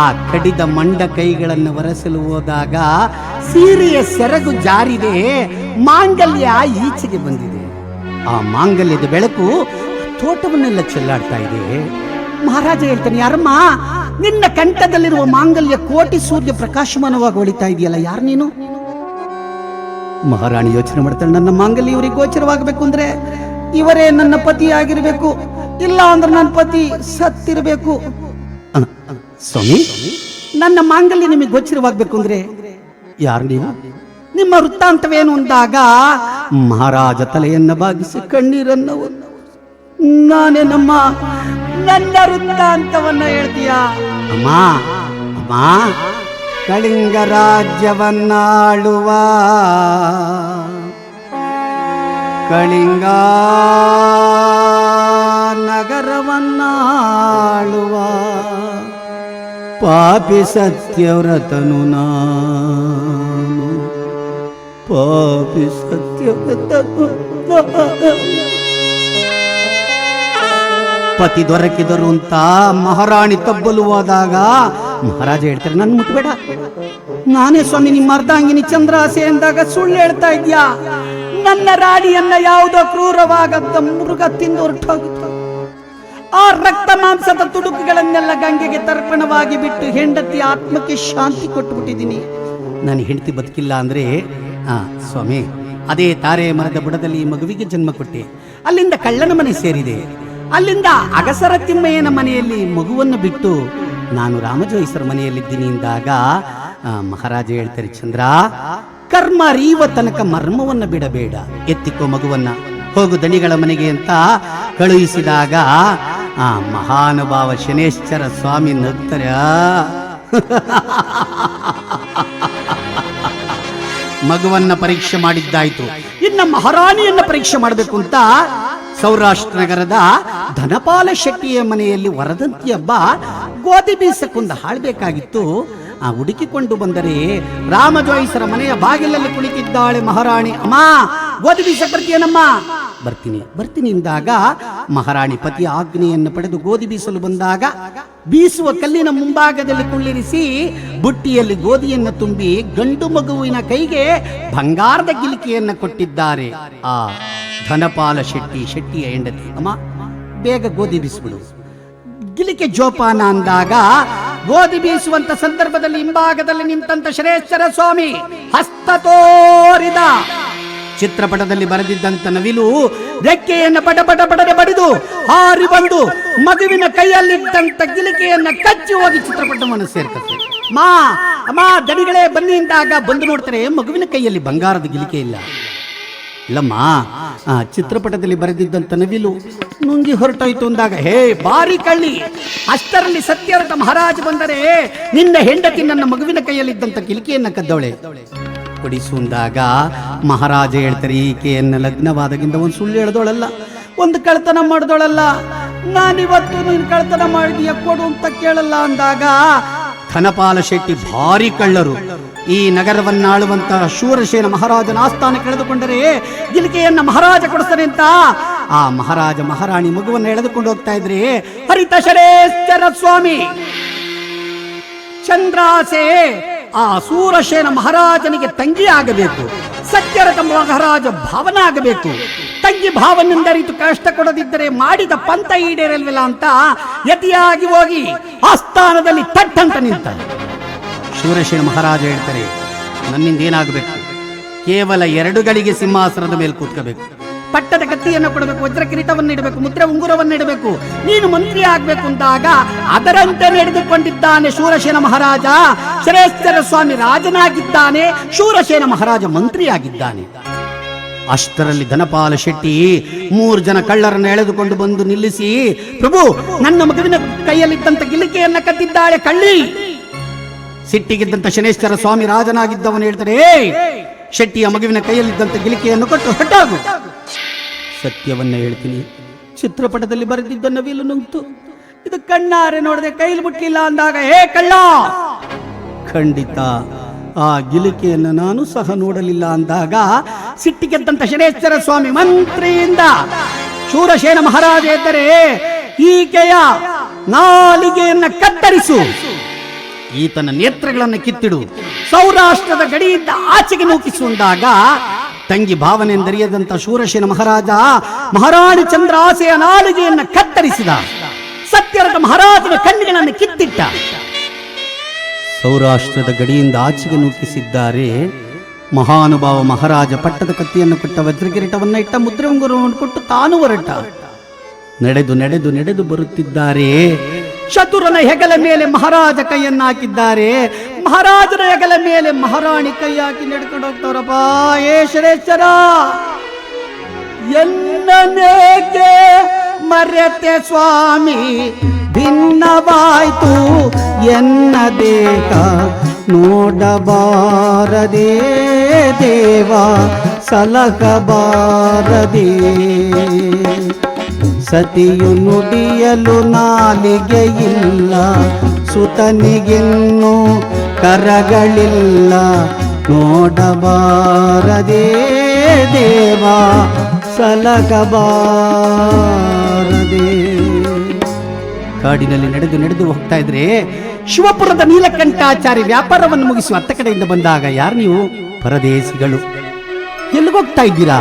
ಆ ಕಡಿದ ಮಂಡ ಕೈಗಳನ್ನು ಒರೆಸಲು ಹೋದಾಗ ಸೀರೆಯ ಸೆರಗು ಜಾರಿದೆ, ಮಾಂಗಲ್ಯ ಈಚೆಗೆ ಬಂದಿದೆ. ಆ ಮಾಂಗಲ್ಯದ ಬೆಳಕು ತೋಟವನ್ನೆಲ್ಲ ಚೆಲ್ಲಾಡ್ತಾ ಇದೆ. ಮಹಾರಾಜ ಹೇಳ್ತಾನೆ, ಯಾರಮ್ಮ ನಿನ್ನ ಕಂಠದಲ್ಲಿರುವ ಮಾಂಗಲ್ಯ ಕೋಟಿ ಸೂರ್ಯ ಪ್ರಕಾಶಮಾನವಾಗಿ ಹೊಳಿತಾ ಇದೆಯಲ್ಲ, ಯಾರು ನೀನು? ಮಹಾರಾಣಿ ಯೋಚನೆ ಮಾಡ್ತಾಳೆ, ನನ್ನ ಮಾಂಗಲ್ಯ ಇವರಿಗೆ ಗೋಚರವಾಗಬೇಕು ಅಂದ್ರೆ ಇವರೇ ನನ್ನ ಪತಿ ಆಗಿರ್ಬೇಕು, ಇಲ್ಲ ಅಂದ್ರೆ ನನ್ನ ಪತಿ ಸತ್ತಿರಬೇಕು. ಸ್ವಾಮಿ, ನನ್ನ ಮಾಂಗಲ್ಯ ನಿಮಗೆ ಗೋಚರವಾಗಬೇಕು ಅಂದ್ರೆ ಯಾರು ನೀವು, ನಿಮ್ಮ ವೃತ್ತಾಂತವೇನು ಅಂದಾಗ ಮಹಾರಾಜ ತಲೆಯನ್ನ ಬಾಗಿಸಿ ಕಣ್ಣೀರನ್ನು ನಾನೇ ನನ್ನ ವೃತ್ತಾಂತವನ್ನ ಹೇಳ್ತೀಯ. ಅಮ್ಮ ಅಮ್ಮ, ಕಳಿಂಗ ರಾಜ್ಯವನ್ನಾಳುವ ಕಳಿಂಗ ನಗರವನ್ನಾಳುವ ಪಾಪಿ ಸತ್ಯವ್ರತನು ನಾನು, ಪಾಪಿ ಸತ್ಯವ್ರತನು. ಪತಿ ದೊರಕಿದರು ಅಂತ ಮಹಾರಾಣಿ ತಬ್ಬಲು ಹೋದಾಗ ಮಹಾರಾಜ ಹೇಳ್ತಾರೆ, ನನ್ ಮುಟ್ಬೇಡ, ನಾನೇ ಸ್ವಾಮಿ ನಿಮ್ಮ ಅರ್ಧಾಂಗಿನಿ ಚಂದ್ರಾಸೆ ಎಂದಾಗ ಸುಳ್ಳು ಹೇಳ್ತಾ ಇದ್ಯಾ? ನನ್ನ ರಾಣಿಯನ್ನ ಯಾವುದೋ ಕ್ರೂರವಾಗದ್ದ ಮೃಗ ತಿಂದು ಹೊರಟೋಗಿತ್ತು. ಆ ರಕ್ತ ಮಾಂಸದ ತುಡುಕುಗಳನ್ನೆಲ್ಲ ಗಂಗೆಗೆ ತರ್ಪಣವಾಗಿ ಬಿಟ್ಟು ಹೆಂಡತಿ ಆತ್ಮಕ್ಕೆ ಶಾಂತಿ ಕೊಟ್ಟುಬಿಟ್ಟಿದ್ದೀನಿ. ನನ್ನ ಹೆಂಡತಿ ಬದುಕಿಲ್ಲ ಅಂದ್ರೆ ಸ್ವಾಮಿ, ಅದೇ ತಾರೆ ಮರದ ಬುಡದಲ್ಲಿ ಈ ಮಗುವಿಗೆ ಜನ್ಮ ಕೊಟ್ಟೆ. ಅಲ್ಲಿಂದ ಕಳ್ಳನ ಮನೆ ಸೇರಿದೆ, ಅಲ್ಲಿಂದ ಅಗಸರ ತಿಮ್ಮಯ್ಯನ ಮನೆಯಲ್ಲಿ ಮಗುವನ್ನು ಬಿಟ್ಟು ನಾನು ರಾಮಜೋಯಿಸರ ಮನೆಯಲ್ಲಿದ್ದೀನಿ ಎಂದಾಗ ಮಹಾರಾಜ ಹೇಳ್ತಾರೆ, ಚಂದ್ರ ಕರ್ಮ ಅರಿಯುವ ತನಕ ಮರ್ಮವನ್ನ ಬಿಡಬೇಡ, ಎತ್ತಿಕೋ ಮಗುವನ್ನ, ಹೋಗು ದಣಿಗಳ ಮನೆಗೆ ಅಂತ ಕಳುಹಿಸಿದಾಗ ಆ ಮಹಾನುಭಾವ ಶನೇಶ್ವರ ಸ್ವಾಮಿ ನಗ್ತಾರೆ. ಮಗುವನ್ನ ಪರೀಕ್ಷೆ ಮಾಡಿದ್ದಾಯ್ತು, ಇನ್ನ ಮಹಾರಾಣಿಯನ್ನ ಪರೀಕ್ಷೆ ಮಾಡಬೇಕು ಅಂತ ಸೌರಾಷ್ಟ್ರ ನಗರದ ಧನಪಾಲ ಶೆಟ್ಟಿಯ ಮನೆಯಲ್ಲಿ ವರದಂತಿ ಹಬ್ಬ ಗೋಧಿ ಬೀಸಕ್ಕೊಂದು ಹಾಳ್ಬೇಕಾಗಿತ್ತು. ಆ ಹುಡುಕಿಕೊಂಡು ಬಂದರೆ ರಾಮಜೋಯಿಸರ ಮನೆಯ ಬಾಗಿಲಲ್ಲಿ ಕುಳಿತಿದ್ದಾಳೆ ಮಹಾರಾಣಿ. ಅಮ್ಮ, ಗೋಧಿ ಬೀಸಕ್ ಬರ್ತೀಯನಮ್ಮ? ಬರ್ತೀನಿ ಎಂದಾಗ ಮಹಾರಾಣಿ ಪತಿಯ ಆಜ್ಞೆಯನ್ನು ಪಡೆದು ಗೋಧಿ ಬೀಸಲು ಬಂದಾಗ ಬೀಸುವ ಕಲ್ಲಿನ ಮುಂಭಾಗದಲ್ಲಿ ಕುಳ್ಳಿರಿಸಿ ಬುಟ್ಟಿಯಲ್ಲಿ ಗೋಧಿಯನ್ನು ತುಂಬಿ ಗಂಡು ಮಗುವಿನ ಕೈಗೆ ಬಂಗಾರದ ಗಿಲಿಕೆಯನ್ನು ಕೊಟ್ಟಿದ್ದಾರೆ ಆ ಧನಪಾಲ ಶೆಟ್ಟಿಯ ಹೆಂಡತಿ. ಅಮ್ಮ, ಬೇಗ ಗೋಧಿ ಬೀಸ್ಬಿಡು. ಗಿಲಿಕೆ ಜೋಪಾನ ಅಂದಾಗ ಗೋಧಿ ಬೀಸುವಂತ ಸಂದರ್ಭದಲ್ಲಿ ಹಿಂಭಾಗದಲ್ಲಿ ನಿಂತಂತ ಶ್ರೇಷ್ಠರ ಸ್ವಾಮಿ ಹಸ್ತ ತೋರಿದ. ಚಿತ್ರಪಟದಲ್ಲಿ ಬರೆದಿದ್ದಂತ ನವಿಲು ರೆಕ್ಕೆಯನ್ನು ಪಟಪಟನೆ ಬಡಿದು ಹಾರಿ ಬಂದು ಮಗುವಿನ ಕೈಯಲ್ಲಿದ್ದಂತ ಗಿಲಿಕೆಯನ್ನ ಕಚ್ಚಿ ಹೋಗಿ ಚಿತ್ರಪಟವನ್ನು ಸೇರ್ಕತ್ತೆ. ಮಾ ಅಮ್ಮ ದಣಿಗಳೇ ಬನ್ನಿ ಅಂದಾಗ ಬಂದು ನೋಡ್ತಾರೆ, ಮಗುವಿನ ಕೈಯಲ್ಲಿ ಬಂಗಾರದ ಗಿಲಿಕೆ ಇಲ್ಲ. ಇಲ್ಲಮ್ಮ, ಆ ಚಿತ್ರಪಟದಲ್ಲಿ ಬರೆದಿದ್ದಂತ ನವಿಲು ನುಂಗಿ ಹೊರಟೋಯ್ತು ಅಂದಾಗ, ಹೇ ಬಾರಿ ಕಳ್ಳಿ, ಅಷ್ಟರಲ್ಲಿ ಸತ್ಯವ್ರತ ಮಹಾರಾಜ ಬಂದರೆ ನಿನ್ನ ಹೆಂಡತಿ ನನ್ನ ಮಗುವಿನ ಕೈಯಲ್ಲಿದ್ದಂತ ಗಿಲಿಕೆಯನ್ನ ಕದ್ದವಳೆ ಕೊಡಿಸುಂದಾಗ ಮಹಾರಾಜ ಹೇಳ್ತಾರೆ, ಈಕೆಯನ್ನ ಲಗ್ನವಾದಗಿಂದ ಒಂದು ಸುಳ್ಳು ಹೇಳ್ದೋಳಲ್ಲ, ಒಂದು ಕಳ್ತನ ಮಾಡಿದೋಳಲ್ಲ, ನಾನಿವತ್ತು ನೀನು ಕಳ್ತನ ಮಾಡಿದೀಯ ಕೊಡು ಅಂತ ಕೇಳಲ್ಲ ಅಂದಾಗ ಧನಪಾಲ ಶೆಟ್ಟಿ ಭಾರಿ ಕಳ್ಳರು. ಈ ನಗರವನ್ನಾಳುವಂತ ಶೂರಸೇನ ಮಹಾರಾಜನ ಆಸ್ಥಾನ ಕಳೆದುಕೊಂಡರೆ ಗಿಲಿಕೆಯನ್ನ ಮಹಾರಾಜ ಕೊಡಿಸ್ತಾನೆ ಅಂತ ಆ ಮಹಾರಾಜ ಮಹಾರಾಣಿ ಮಗುವನ್ನು ಎಳೆದುಕೊಂಡು ಹೋಗ್ತಾ ಇದ್ರೆ ಹರಿತ ಶರೇಶ್ವರ ಸ್ವಾಮಿ ಚಂದ್ರಾಸೆ ಆ ಸೂರಸೇನ ಮಹಾರಾಜನಿಗೆ ತಂಗಿ ಆಗಬೇಕು, ಸತ್ಯರಥ ಮಹಾರಾಜ ಭಾವನ ಆಗಬೇಕು. ತಂಗಿ ಭಾವನಿಂದ ರೀತು ಕಷ್ಟ ಕೊಡದಿದ್ದರೆ ಮಾಡಿದ ಪಂಥ ಈಡೇರಲ್ವಿಲ್ಲ ಅಂತ ಯತಿಯಾಗಿ ಹೋಗಿ ಆಸ್ಥಾನದಲ್ಲಿ ತಟ್ಟಂತ ನಿಂತ ಶೂರಸೇನ ಮಹಾರಾಜ ಹೇಳ್ತಾರೆ, ನನ್ನಿಂದ ಏನಾಗಬೇಕು? ಕೇವಲ 2 ಗಳಿಗೆ ಸಿಂಹಾಸನದ ಮೇಲೆ ಕೂತ್ಕೋಬೇಕು, ಪಟ್ಟದ ಕತ್ತಿಯನ್ನು ಕೊಡಬೇಕು, ವಜ್ರ ಕಿರೀಟವನ್ನು ಇಡಬೇಕು, ಮುದ್ರೆ ಉಂಗುರವನ್ನು ಇಡಬೇಕು, ನೀನು ಮಂತ್ರಿ ಆಗ್ಬೇಕು ಅಂದಾಗ ಅದರಂತೆ ನಡೆದುಕೊಂಡಿದ್ದಾನೆ ಶೂರಸೇನ ಮಹಾರಾಜ. ಶ್ರೇಷ್ಠರ ಸ್ವಾಮಿ ರಾಜನಾಗಿದ್ದಾನೆ, ಶೂರಸೇನ ಮಹಾರಾಜ ಮಂತ್ರಿಯಾಗಿದ್ದಾನೆ. ಅಷ್ಟರಲ್ಲಿ ಧನಪಾಲ ಶೆಟ್ಟಿ 3 ಜನ ಕಳ್ಳರನ್ನು ಎಳೆದುಕೊಂಡು ಬಂದು ನಿಲ್ಲಿಸಿ, ಪ್ರಭು ನನ್ನ ಮಗುವಿನ ಕೈಯಲ್ಲಿದ್ದಂತ ಗಿಲಿಕೆಯನ್ನ ಕದ್ದಿದ್ದಾಳೆ ಕಳ್ಳಿ. ಸಿಟ್ಟಿಗಿದ್ದಂತ ಶನೇಶ್ವರ ಸ್ವಾಮಿ ರಾಜನಾಗಿದ್ದವನು ಹೇಳ್ತಾರೆ, ಶೆಟ್ಟಿಯ ಮಗುವಿನ ಕೈಯಲ್ಲಿದ್ದಂತ ಗಿಲಿಕೆಯನ್ನು ಕೊಟ್ಟು ಹೊಟ್ಟಾಗು. ಸತ್ಯವನ್ನ ಹೇಳ್ತೀನಿ, ಚಿತ್ರಪಟದಲ್ಲಿ ಬರೆದಿದ್ದ ನವಿಲು ನುಂಗ್ತು, ಇದು ಕಣ್ಣಾರೆ ನೋಡದೆ ಕೈಲಿ ಮುಟ್ಲಿಲ್ಲ ಅಂದಾಗ, ಹೇ ಕಳ್ಳ, ಖಂಡಿತ ಆ ಗಿಲಿಕೆಯನ್ನು ನಾನು ಸಹ ನೋಡಲಿಲ್ಲ ಅಂದಾಗ ಸಿಟ್ಟಿಗೆದ್ದಂತ ಶನೇಶ್ವರ ಸ್ವಾಮಿ ಮಂತ್ರಿಯಿಂದ ಶೂರಸೇನ ಮಹಾರಾಜ ಇದ್ದರೆ ಈಕೆಯ ನಾಲಿಗೆಯನ್ನ ಕತ್ತರಿಸು, ಈತನ ನೇತ್ರಗಳನ್ನು ಕಿತ್ತಿಡು, ಸೌರಾಷ್ಟ್ರದ ಗಡಿಯಿಂದ ಆಚೆಗೆ ನೂಕಿಸುವಂದಾಗ ತಂಗಿ ಭಾವನೆಂದರಿಯದಂತ ಶೂರಸೇನ ಮಹಾರಾಜ ಮಹಾರಾಣಿ ಚಂದ್ರಾಸೆಯ ನಾಲಿಗೆಯನ್ನ ಕತ್ತರಿಸಿದ, ಸತ್ಯರಥ ಮಹಾರಾಜನ ಕಣ್ಣುಗಳನ್ನು ಕಿತ್ತಿಟ್ಟ. ಸೌರಾಷ್ಟ್ರದ ಗಡಿಯಿಂದ ಆಚೆಗೆ ನೂಕಿಸಿದ್ದಾರೆ. ಮಹಾನುಭಾವ ಮಹಾರಾಜ ಪಟ್ಟದ ಕತ್ತಿಯನ್ನು ಕೊಟ್ಟ, ವಜ್ರಕಿರೀಟವನ್ನ ಇಟ್ಟ, ಮುದ್ರೆ ಉಂಗುರವನ್ನು ಕೊಟ್ಟು ತಾನು ಹೊರಟ. ನಡೆದು ನಡೆದು ನಡೆದು ಬರುತ್ತಿದ್ದಾರೆ. ಚತುರನ ಹೆಗಲ ಮೇಲೆ ಮಹಾರಾಜ ಕೈಯನ್ನ ಹಾಕಿದ್ದಾರೆ, ಮಹಾರಾಜನ ಹೆಗಲ ಮೇಲೆ ಮಹಾರಾಣಿ ಕೈ ಹಾಕಿ ನಡ್ಕೊಂಡು ಹೋಗ್ತಾರಪ್ಪ. ಏ ಶ್ರೇಷ್ಠರ, ಎನ್ನನೇಕೆ ಮರೆತೆ ಸ್ವಾಮಿ, ಭಿನ್ನವಾಯ್ತು ಎನ್ನ ದೇಹ ನೋಡಬಾರದೆ ದೇವ ಸಲಹಬಾರದೆ. ಸತಿಯು ನುಡಿಯಲು ನಾಲಿಗೆಯಿಲ್ಲ, ಸುತನಿಗಿನ್ನು ಕರಗಳಿಲ್ಲ, ನೋಡಬಾರದೆ ದೇವ ಸಲಹಬಾರದೆ. ಕಾಡಿನಲ್ಲಿ ನಡೆದು ನಡೆದು ಹೋಗ್ತಾ ಇದ್ರೆ ಶಿವಪುರದ ನೀಲಕಂಠಾಚಾರಿ ವ್ಯಾಪಾರವನ್ನು ಮುಗಿಸಿ ಅತ್ತ ಕಡೆಯಿಂದ ಬಂದಾಗ, ಯಾರು ನೀವು? ಪರದೇಶಿಗಳು, ಎಲ್ಲಿಗೋಗ್ತಾ ಇದ್ದೀರಾ?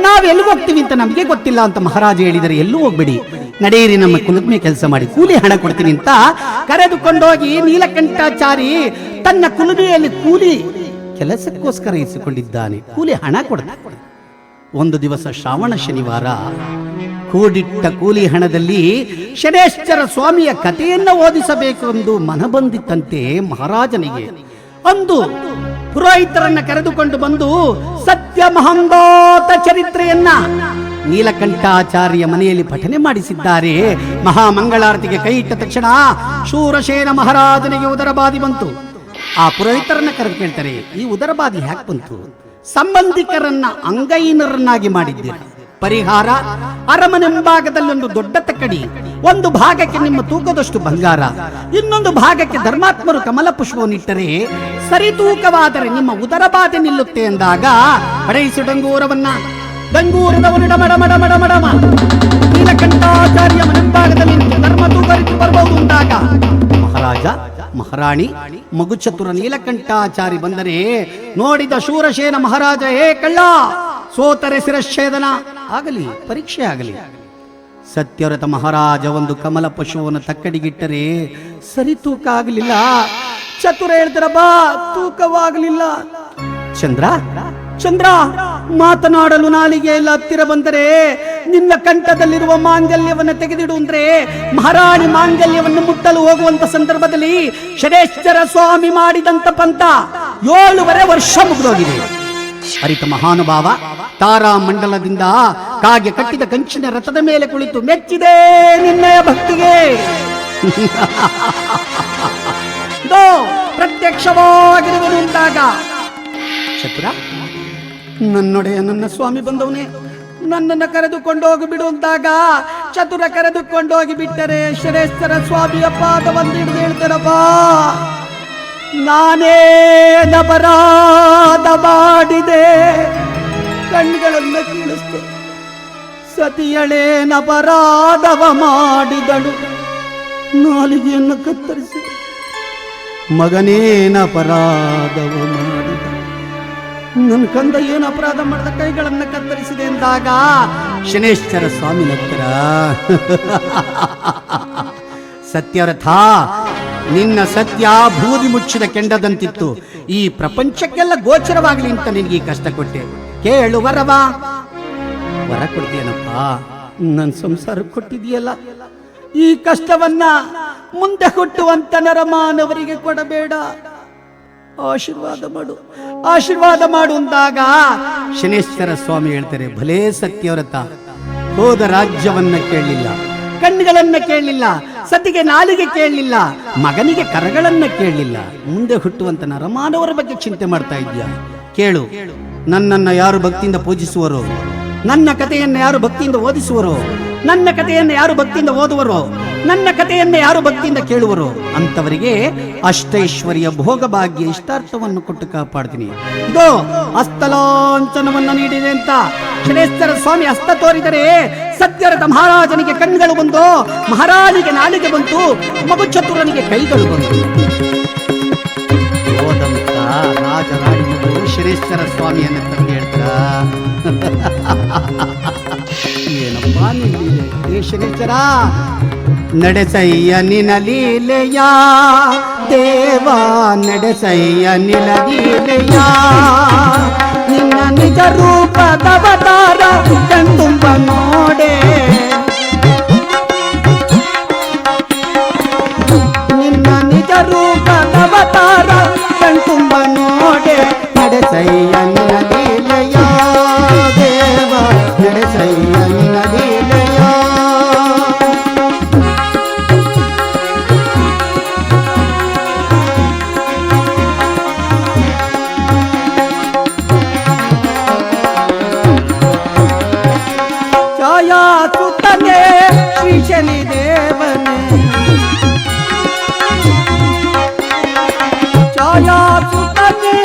ನಾವ್ ಎಲ್ಲಿಗೋಗ್ತೀವಿ ಅಂತ ನಮಗೆ ಗೊತ್ತಿಲ್ಲ ಅಂತ ಮಹಾರಾಜ ಹೇಳಿದರೆ, ಎಲ್ಲೂ ಹೋಗ್ಬೇಡಿ, ನಡೆಯಿರಿ, ನಮ್ಮ ಕುಲುಕ್ಮೆ ಕೆಲಸ ಮಾಡಿ ಕೂಲಿ ಹಣ ಕೊಡ್ತೀನಿ ಅಂತ ಕರೆದುಕೊಂಡೋಗಿ ನೀಲಕಂಠಾಚಾರಿ ತನ್ನ ಕುಲುಮೆಯಲ್ಲಿ ಕೂಲಿ ಕೆಲಸಕ್ಕೋಸ್ಕರ ಇರಿಸಿಕೊಂಡಿದ್ದಾನೆ, ಕೂಲಿ ಹಣ ಕೊಡ್ತಾನೆ. ಒಂದು ದಿವಸ ಶ್ರಾವಣ ಶನಿವಾರ ಕೂಡಿಟ್ಟ ಕೂಲಿ ಹಣದಲ್ಲಿ ಶನೇಶ್ವರ ಸ್ವಾಮಿಯ ಕಥೆಯನ್ನ ಓದಿಸಬೇಕು ಎಂದು ಮನ ಬಂದಿತ್ತಂತೆ ಮಹಾರಾಜನಿಗೆ. ಅಂದು ಪುರೋಹಿತರನ್ನ ಕರೆದುಕೊಂಡು ಬಂದು ಸತ್ಯ ಮಹಂದೋತ ಚರಿತ್ರೆಯನ್ನ ನೀಲಕಂಠಾಚಾರ್ಯ ಮನೆಯಲ್ಲಿ ಪಠನೆ ಮಾಡಿಸಿದ್ದಾರೆ. ಮಹಾಮಂಗಳಾರತಿಗೆ ಕೈ ಇಟ್ಟ ತಕ್ಷಣ ಶೂರಸೇನ ಮಹಾರಾಜನಿಗೆ ಉದರಬಾಧಿ ಬಂತು. ಆ ಪುರೋಹಿತರನ್ನ ಕರೆದು ಕೇಳ್ತಾರೆ, ಈ ಉದರಬಾಧಿ ಯಾಕೆ ಬಂತು? ಸಂಬಂಧಿಕರನ್ನ ಅಂಗಹೀನರನ್ನಾಗಿ ಮಾಡಿದ್ದೀರ, ಪರಿಹಾರ ಅರಮನೆ ಮುಂಭಾಗದಲ್ಲಿ ಒಂದು ದೊಡ್ಡ ತಕ್ಕಡಿ, ಒಂದು ಭಾಗಕ್ಕೆ ನಿಮ್ಮ ತೂಕದಷ್ಟು ಬಂಗಾರ, ಇನ್ನೊಂದು ಭಾಗಕ್ಕೆ ಧರ್ಮಾತ್ಮರು ಕಮಲ ಪುಷ್ಪವನ್ನು ಇಟ್ಟರೆ ಸರಿ ತೂಕವಾದರೆ ನಿಮ್ಮ ಉದರಬಾಧೆ ನಿಲ್ಲುತ್ತೆ ಎಂದಾಗ, ಪಡೆಯಿಸಿ ಡಂಗೂರದವನು ಡಮಡ ಮಡ ಮಡ ಮಡಮ ನೀಲಕಂಠಾಚಾರ್ಯ ಮುಂಭಾಗದಲ್ಲಿ ಧರ್ಮ ತೂಕ ಬರಬಹುದು ಅಂದಾಗ ಮಹಾರಾಜ ಮಹಾರಾಣಿ ಮಗುಚತುರ ನೀಲಕಂಠಾಚಾರಿ ಬಂದರೆ ನೋಡಿದ ಶೂರಸೇನ ಮಹಾರಾಜ, ಹೇ ಕಳ್ಳ, ಸೋತರೆ ಶಿರಚ್ಛೇದನ ಆಗಲಿ, ಪರೀಕ್ಷೆ ಆಗಲಿ, ಸತ್ಯವ್ರತ ಮಹಾರಾಜ ಒಂದು ಕಮಲ ಪಶುವನ್ನು ತಕ್ಕಡಿಗಿಟ್ಟರೆ ಸರಿ ತೂಕ ಆಗಲಿಲ್ಲ. ಚತುರ ಹೇಳ್ತಾರ ಬಾ, ತೂಕವಾಗಲಿಲ್ಲ. ಚಂದ್ರ ಚಂದ್ರ ಮಾತನಾಡಲು ನಾಲಿಗೆ ಎಲ್ಲ ಹತ್ತಿರ ಬಂದರೆ ನಿನ್ನ ಕಂಠದಲ್ಲಿರುವ ಮಾಂಗಲ್ಯವನ್ನು ತೆಗೆದಿಡು ಅಂದ್ರೆ ಮಹಾರಾಣಿ ಮಾಂಗಲ್ಯವನ್ನು ಮುಟ್ಟಲು ಹೋಗುವಂತ ಸಂದರ್ಭದಲ್ಲಿ ಷಡೇಶ್ವರ ಸ್ವಾಮಿ ಮಾಡಿದಂತ ಪಂಥ 7 ವರ್ಷ ಮುಗಿದೋಗಿದೆ. ಅರಿತ ಮಹಾನುಭಾವ ತಾರಾ ಮಂಡಲದಿಂದ ಕಾಗೆ ಕಟ್ಟಿದ ಕಂಚಿನ ರಥದ ಮೇಲೆ ಕುಳಿತು ಮೆಚ್ಚಿದೆ ನಿನ್ನಯ ಭಕ್ತಿಗೆ. ಪ್ರತ್ಯಕ್ಷವಾಗಿರುವನು ಅಂದಾಗ ಚತುರ, ನನ್ನೊಡೆಯ ನನ್ನ ಸ್ವಾಮಿ ಬಂದವನೇ, ನನ್ನನ್ನು ಕರೆದುಕೊಂಡು ಹೋಗಿ ಬಿಡು ಅಂದಾಗ ಚತುರ ಕರೆದುಕೊಂಡು ಹೋಗಿ ಬಿಟ್ಟರೆ ಷಡೇಶ್ವರ ಸ್ವಾಮಿಯ ಪಾದವನ್ನು ಹಿಡಿದು ಹೇಳ್ತಾರಪ್ಪ, ನಾನೇ ಅಪರಾಧ ಮಾಡಿದೆ, ಕಣ್ಗಳನ್ನು ಕೀಳಿಸ್ತೆ. ಸತಿಯಳೇನಪರಾಧವ ಮಾಡಿದಳು, ನಾಲಿಗೆಯನ್ನು ಕತ್ತರಿಸಿ. ಮಗನೇನಪರಾಧವ ಮಾಡಿದ, ನನ್ನ ಕಂದ ಏನು ಅಪರಾಧ ಮಾಡಿದ, ಕೈಗಳನ್ನು ಕತ್ತರಿಸಿದೆ ಎಂದಾಗ ಶನೇಶ್ವರ ಸ್ವಾಮಿ ನಕ್ಕರ. ಸತ್ಯವ್ರಥ, ನಿನ್ನ ಸತ್ಯ ಬೂದಿ ಮುಚ್ಚಿದ ಕೆಂಡದಂತಿತ್ತು. ಈ ಪ್ರಪಂಚಕ್ಕೆಲ್ಲ ಗೋಚರವಾಗಲಿ ಅಂತ ನಿನಗೆ ಈ ಕಷ್ಟ ಕೊಟ್ಟೆ. ಕೇಳು ವರವ. ವರ ಕೊಡ್ತೀಯನಪ್ಪ, ನನ್ನ ಸಂಸಾರ ಕೊಟ್ಟಿದೆಯಲ್ಲ, ಈ ಕಷ್ಟವನ್ನ ಮುಂದೆ ಹುಟ್ಟುವಂತ ನರಮಾನವರಿಗೆ ಕೊಡಬೇಡ, ಆಶೀರ್ವಾದ ಮಾಡು, ಆಶೀರ್ವಾದ ಮಾಡು ಅಂದಾಗ ಶನೇಶ್ವರ ಸ್ವಾಮಿ ಹೇಳ್ತಾರೆ, ಭಲೇ ಸತ್ಯವ್ರತ, ಹೋದ ರಾಜ್ಯವನ್ನ ಕೇಳಲಿಲ್ಲ, ಕಣ್ಣುಗಳನ್ನ ಕೇಳಲಿಲ್ಲ, ಸತಿಗೆ ನಾಲಿಗೆ ಕೇಳಲಿಲ್ಲ, ಮಗನಿಗೆ ಕರಗಳನ್ನ ಕೇಳಲಿಲ್ಲ, ಮುಂದೆ ಹುಟ್ಟುವಂತ ನರಮಾನವರ ಬಗ್ಗೆ ಚಿಂತೆ ಮಾಡ್ತಾ ಇದ್ಯಾ? ಕೇಳು, ನನ್ನನ್ನ ಯಾರು ಭಕ್ತಿಯಿಂದ ಪೂಜಿಸುವರೋ, ನನ್ನ ಕಥೆಯನ್ನು ಯಾರು ಭಕ್ತಿಯಿಂದ ಓದಿಸುವರೋ, ನನ್ನ ಕಥೆಯನ್ನು ಯಾರು ಭಕ್ತಿಯಿಂದ ಓದುವರೋ, ನನ್ನ ಕಥೆಯನ್ನು ಯಾರು ಭಕ್ತಿಯಿಂದ ಕೇಳುವರೋ ಅಂತವರಿಗೆ ಅಷ್ಟೈಶ್ವರ್ಯ ಭೋಗ ಭಾಗ್ಯ ಇಷ್ಟಾರ್ಥವನ್ನು ಕೊಟ್ಟು ಕಾಪಾಡ್ತೀನಿ. ಇದು ಹಸ್ತಲಾಂಛನವನ್ನು ನೀಡಿದೆ ಅಂತ ಷಡೇಶ್ವರ ಸ್ವಾಮಿ ಹಸ್ತ ತೋರಿದರೆ ಸತ್ಯವ್ರತ ಮಹಾರಾಜನಿಗೆ ಕಣ್ಣುಗಳು ಬಂತು, ಮಹಾರಾಣಿಗೆ ನಾಲಿಗೆ ಬಂತು, ಮಗು ಚತುರನಿಗೆ ಕೈಗಳು ಬಂತು. ಹೋದಂತ ರಾಜರಾಣಿಗಳು ಷಡೇಶ್ವರ ಸ್ವಾಮಿಯನ್ನ ತಂದು ಹೇಳ್ತಾರ, ಏನಪ್ಪ ನಿನ್ನ ಶನೇಶ್ವರ, ನಡೆಸಯ್ಯ ನಿನ ಲೀಲೆಯ ದೇವ, ನಡೆಸಯ್ಯ ನಿನ ಲೀಲೆಯ, ನಿನ್ನ ನಿಜ ರೂಪದವತಾರ ಕಣ್ತುಂಬ ನೋಡೆ, ನಿನ್ನ ನಿಜ ರೂಪದವತಾರ ಕಣ್ತುಂಬ ನೋಡೆ, ನಡೆಸಯ್ಯ ನಿನ ಲೀಲೆಯ ದೇವ, ನಡೆಸಯ್ಯ ನಿನ ಲೀಲೆಯ. ಛಾಯಾಸುತನೇ ಶ್ರೀ ಶನಿ ದೇವನೇ, ಛಾಯಾಸುತನೇ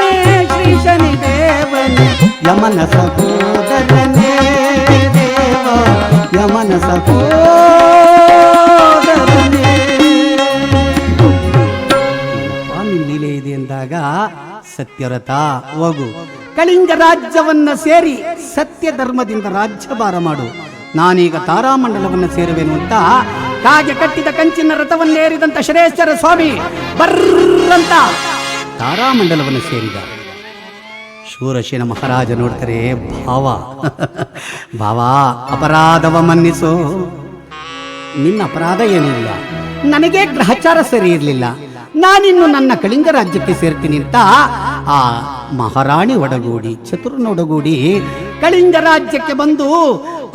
ಶ್ರೀ ಶನಿ ದೇವನೇ, ಯಮನ ಸಹೋದರನೇ ದೇವ, ಯಮನ ಸಹೋದರನೇ. ಲೀಲೆ ಇದೆ ಎಂದಾಗ ಸತ್ಯವ್ರತ, ಹೋಗು, ಕಳಿಂಗ ರಾಜ್ಯವನ್ನ ಸೇರಿ ಸತ್ಯ ಧರ್ಮದಿಂದ ರಾಜ್ಯಭಾರ ಮಾಡು. ನಾನೀಗ ತಾರಾಮಂಡಲವನ್ನು ಸೇರುವೆನು ಅಂತ ಕಾಗೆ ಕಟ್ಟಿದ ಕಂಚಿನ ರಥವನ್ನೇರಿದಂತ ಷಡೇಶ್ವರ ಸ್ವಾಮಿ ಬರ್ರಂತ ತಾರಾಮಂಡಲವನ್ನು ಸೇರಿದ. ಶೂರಸೇನ ಮಹಾರಾಜ ನೋಡ್ತಾರೆ, ಭಾವ ಭಾವ ಅಪರಾಧವ ಮನ್ನಿಸು, ನಿನ್ನ ಅಪರಾಧ ಏನಿಲ್ಲ, ನನಗೆ ಗ್ರಹಚಾರ ಸರಿ ಇರಲಿಲ್ಲ, ನಾನಿನ್ನು ನನ್ನ ಕಳಿಂಗ ರಾಜ್ಯಕ್ಕೆ ಸೇರ್ತೀನಿ ಅಂತ ಆ ಮಹಾರಾಣಿ ಒಡಗೂಡಿ ಚತುರನ ಒಡಗೂಡಿ ಕಳಿಂಗ ರಾಜ್ಯಕ್ಕೆ ಬಂದು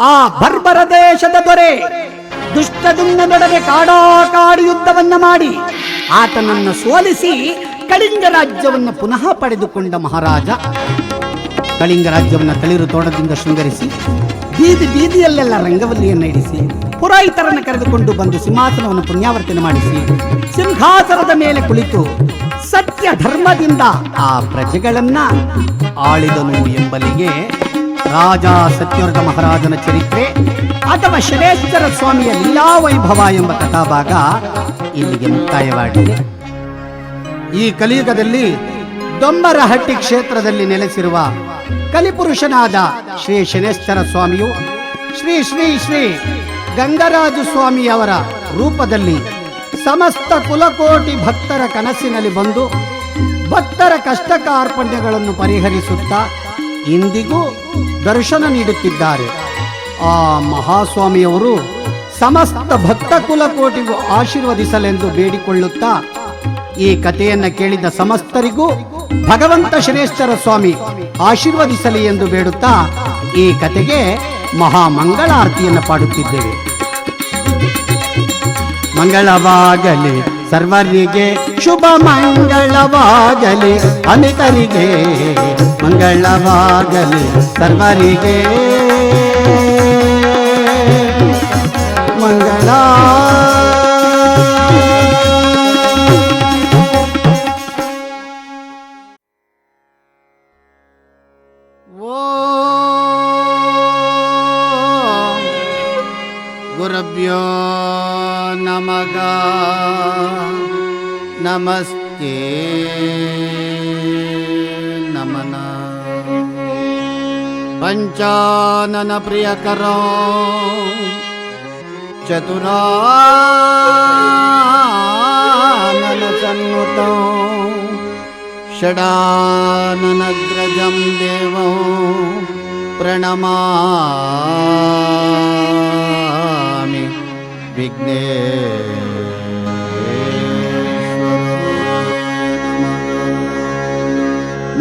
ಆ ಬರ್ಬರ ದೇಶದ ದೊರೆ ದುಷ್ಟದುಮ್ನನೊಡನೆ ಕಾಡಾಕಾಡಿ ಯುದ್ಧವನ್ನ ಮಾಡಿ ಆತನನ್ನು ಸೋಲಿಸಿ ಕಳಿಂಗ ರಾಜ್ಯವನ್ನು ಪುನಃ ಪಡೆದುಕೊಂಡ ಮಹಾರಾಜ ಕಳಿಂಗ ರಾಜ್ಯವನ್ನು ತಳಿರು ತೋಟದಿಂದ ಶೃಂಗರಿಸಿ ಬೀದಿ ಬೀದಿಯಲ್ಲೆಲ್ಲ ರಂಗವಲ್ಲಿಯನ್ನು ಇಡಿಸಿ ಪುರೋಹಿತರನ್ನು ಕರೆದುಕೊಂಡು ಬಂದು ಸಿಂಹಾಸನವನ್ನು ಪುಣ್ಯಾವರ್ತನೆ ಮಾಡಿಸಿ ಸಿಂಹಾಸನದ ಮೇಲೆ ಕುಳಿತು ಸತ್ಯ ಧರ್ಮದಿಂದ ಆ ಪ್ರಜೆಗಳನ್ನ ಆಳಿದನು ಎಂಬಲ್ಲಿಗೆ ರಾಜ ಸತ್ಯವ್ರತ ಮಹಾರಾಜನ ಚರಿತ್ರೆ ಅಥವಾ ಷಡೇಶ್ವರ ಸ್ವಾಮಿಯ ಲೀಲಾ ವೈಭವ ಎಂಬ ಕಥಾಭಾಗ ಇಲ್ಲಿಗೆ ಮುಕ್ತಾಯವಾಗಿದೆ. ಈ ಕಲಿಯುಗದಲ್ಲಿ ದೊಂಬರಹಟ್ಟಿ ಕ್ಷೇತ್ರದಲ್ಲಿ ನೆಲೆಸಿರುವ ಕಲಿಪುರುಷನಾದ ಶ್ರೀ ಶನೇಶ್ವರ ಸ್ವಾಮಿಯು ಶ್ರೀ ಶ್ರೀ ಶ್ರೀ ಗಂಗರಾಜು ಸ್ವಾಮಿಯವರ ರೂಪದಲ್ಲಿ ಸಮಸ್ತ ಕುಲಕೋಟಿ ಭಕ್ತರ ಕನಸಿನಲ್ಲಿ ಬಂದು ಭಕ್ತರ ಕಷ್ಟ ಕಾರ್ಪಣ್ಯಗಳನ್ನು ಪರಿಹರಿಸುತ್ತಾ ಇಂದಿಗೂ ದರ್ಶನ ನೀಡುತ್ತಿದ್ದಾರೆ. ಆ ಮಹಾಸ್ವಾಮಿಯವರು ಸಮಸ್ತ ಭಕ್ತ ಕುಲಕೋಟಿಗೂ ಆಶೀರ್ವದಿಸಲೆಂದು ಬೇಡಿಕೊಳ್ಳುತ್ತಾ ಈ ಕಥೆಯನ್ನು ಕೇಳಿದ ಸಮಸ್ತರಿಗೂ ಭಗವಂತ ಶ್ರೇಷ್ಠರ ಸ್ವಾಮಿ ಆಶೀರ್ವದಿಸಲಿ ಎಂದು ಬೇಡುತ್ತಾ ಈ ಕಥೆಗೆ ಮಹಾಮಂಗಳಾರತಿಯನ್ನು ಪಾಡುತ್ತಿದ್ದೇವೆ. ಮಂಗಳವಾಗಲಿ ಸರ್ವರಿಗೆ, ಶುಭ ಮಂಗಳವಾಗಲಿ ಅಮಿತರಿಗೆ, ಮಂಗಳವಾಗಲಿ ಸರ್ವರಿಗೆ ಮಂಗಳ. ಗುರುಭ್ಯೋ ನಮಃ ನಮಸ್ತೆ ನಮನ. ಪಂಚಾನನ ಪ್ರಿಯಕರೋ ಚತುರಾನನ ಸನ್ನುತೋ ಷಡಾನನಗ್ರಜಂ ದೇವೋ ಪ್ರಣಮಾಮಿ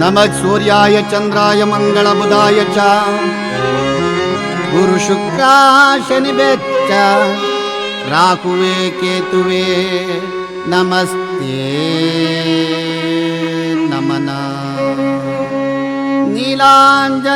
ನಮಃ ಸೂರ್ಯಾಯ ಚಂದ್ರಾಯ ಮಂಗಳಬುಧಾಯ ಚ ಗುರು ಶುಕ್ರ ಶನಿಭ್ಯಶ್ಚ ರಾಹುವೇ ಕೇತುವೇ ನಮಸ್ತೆ ನಮನ. ನೀಲಾಂಜನ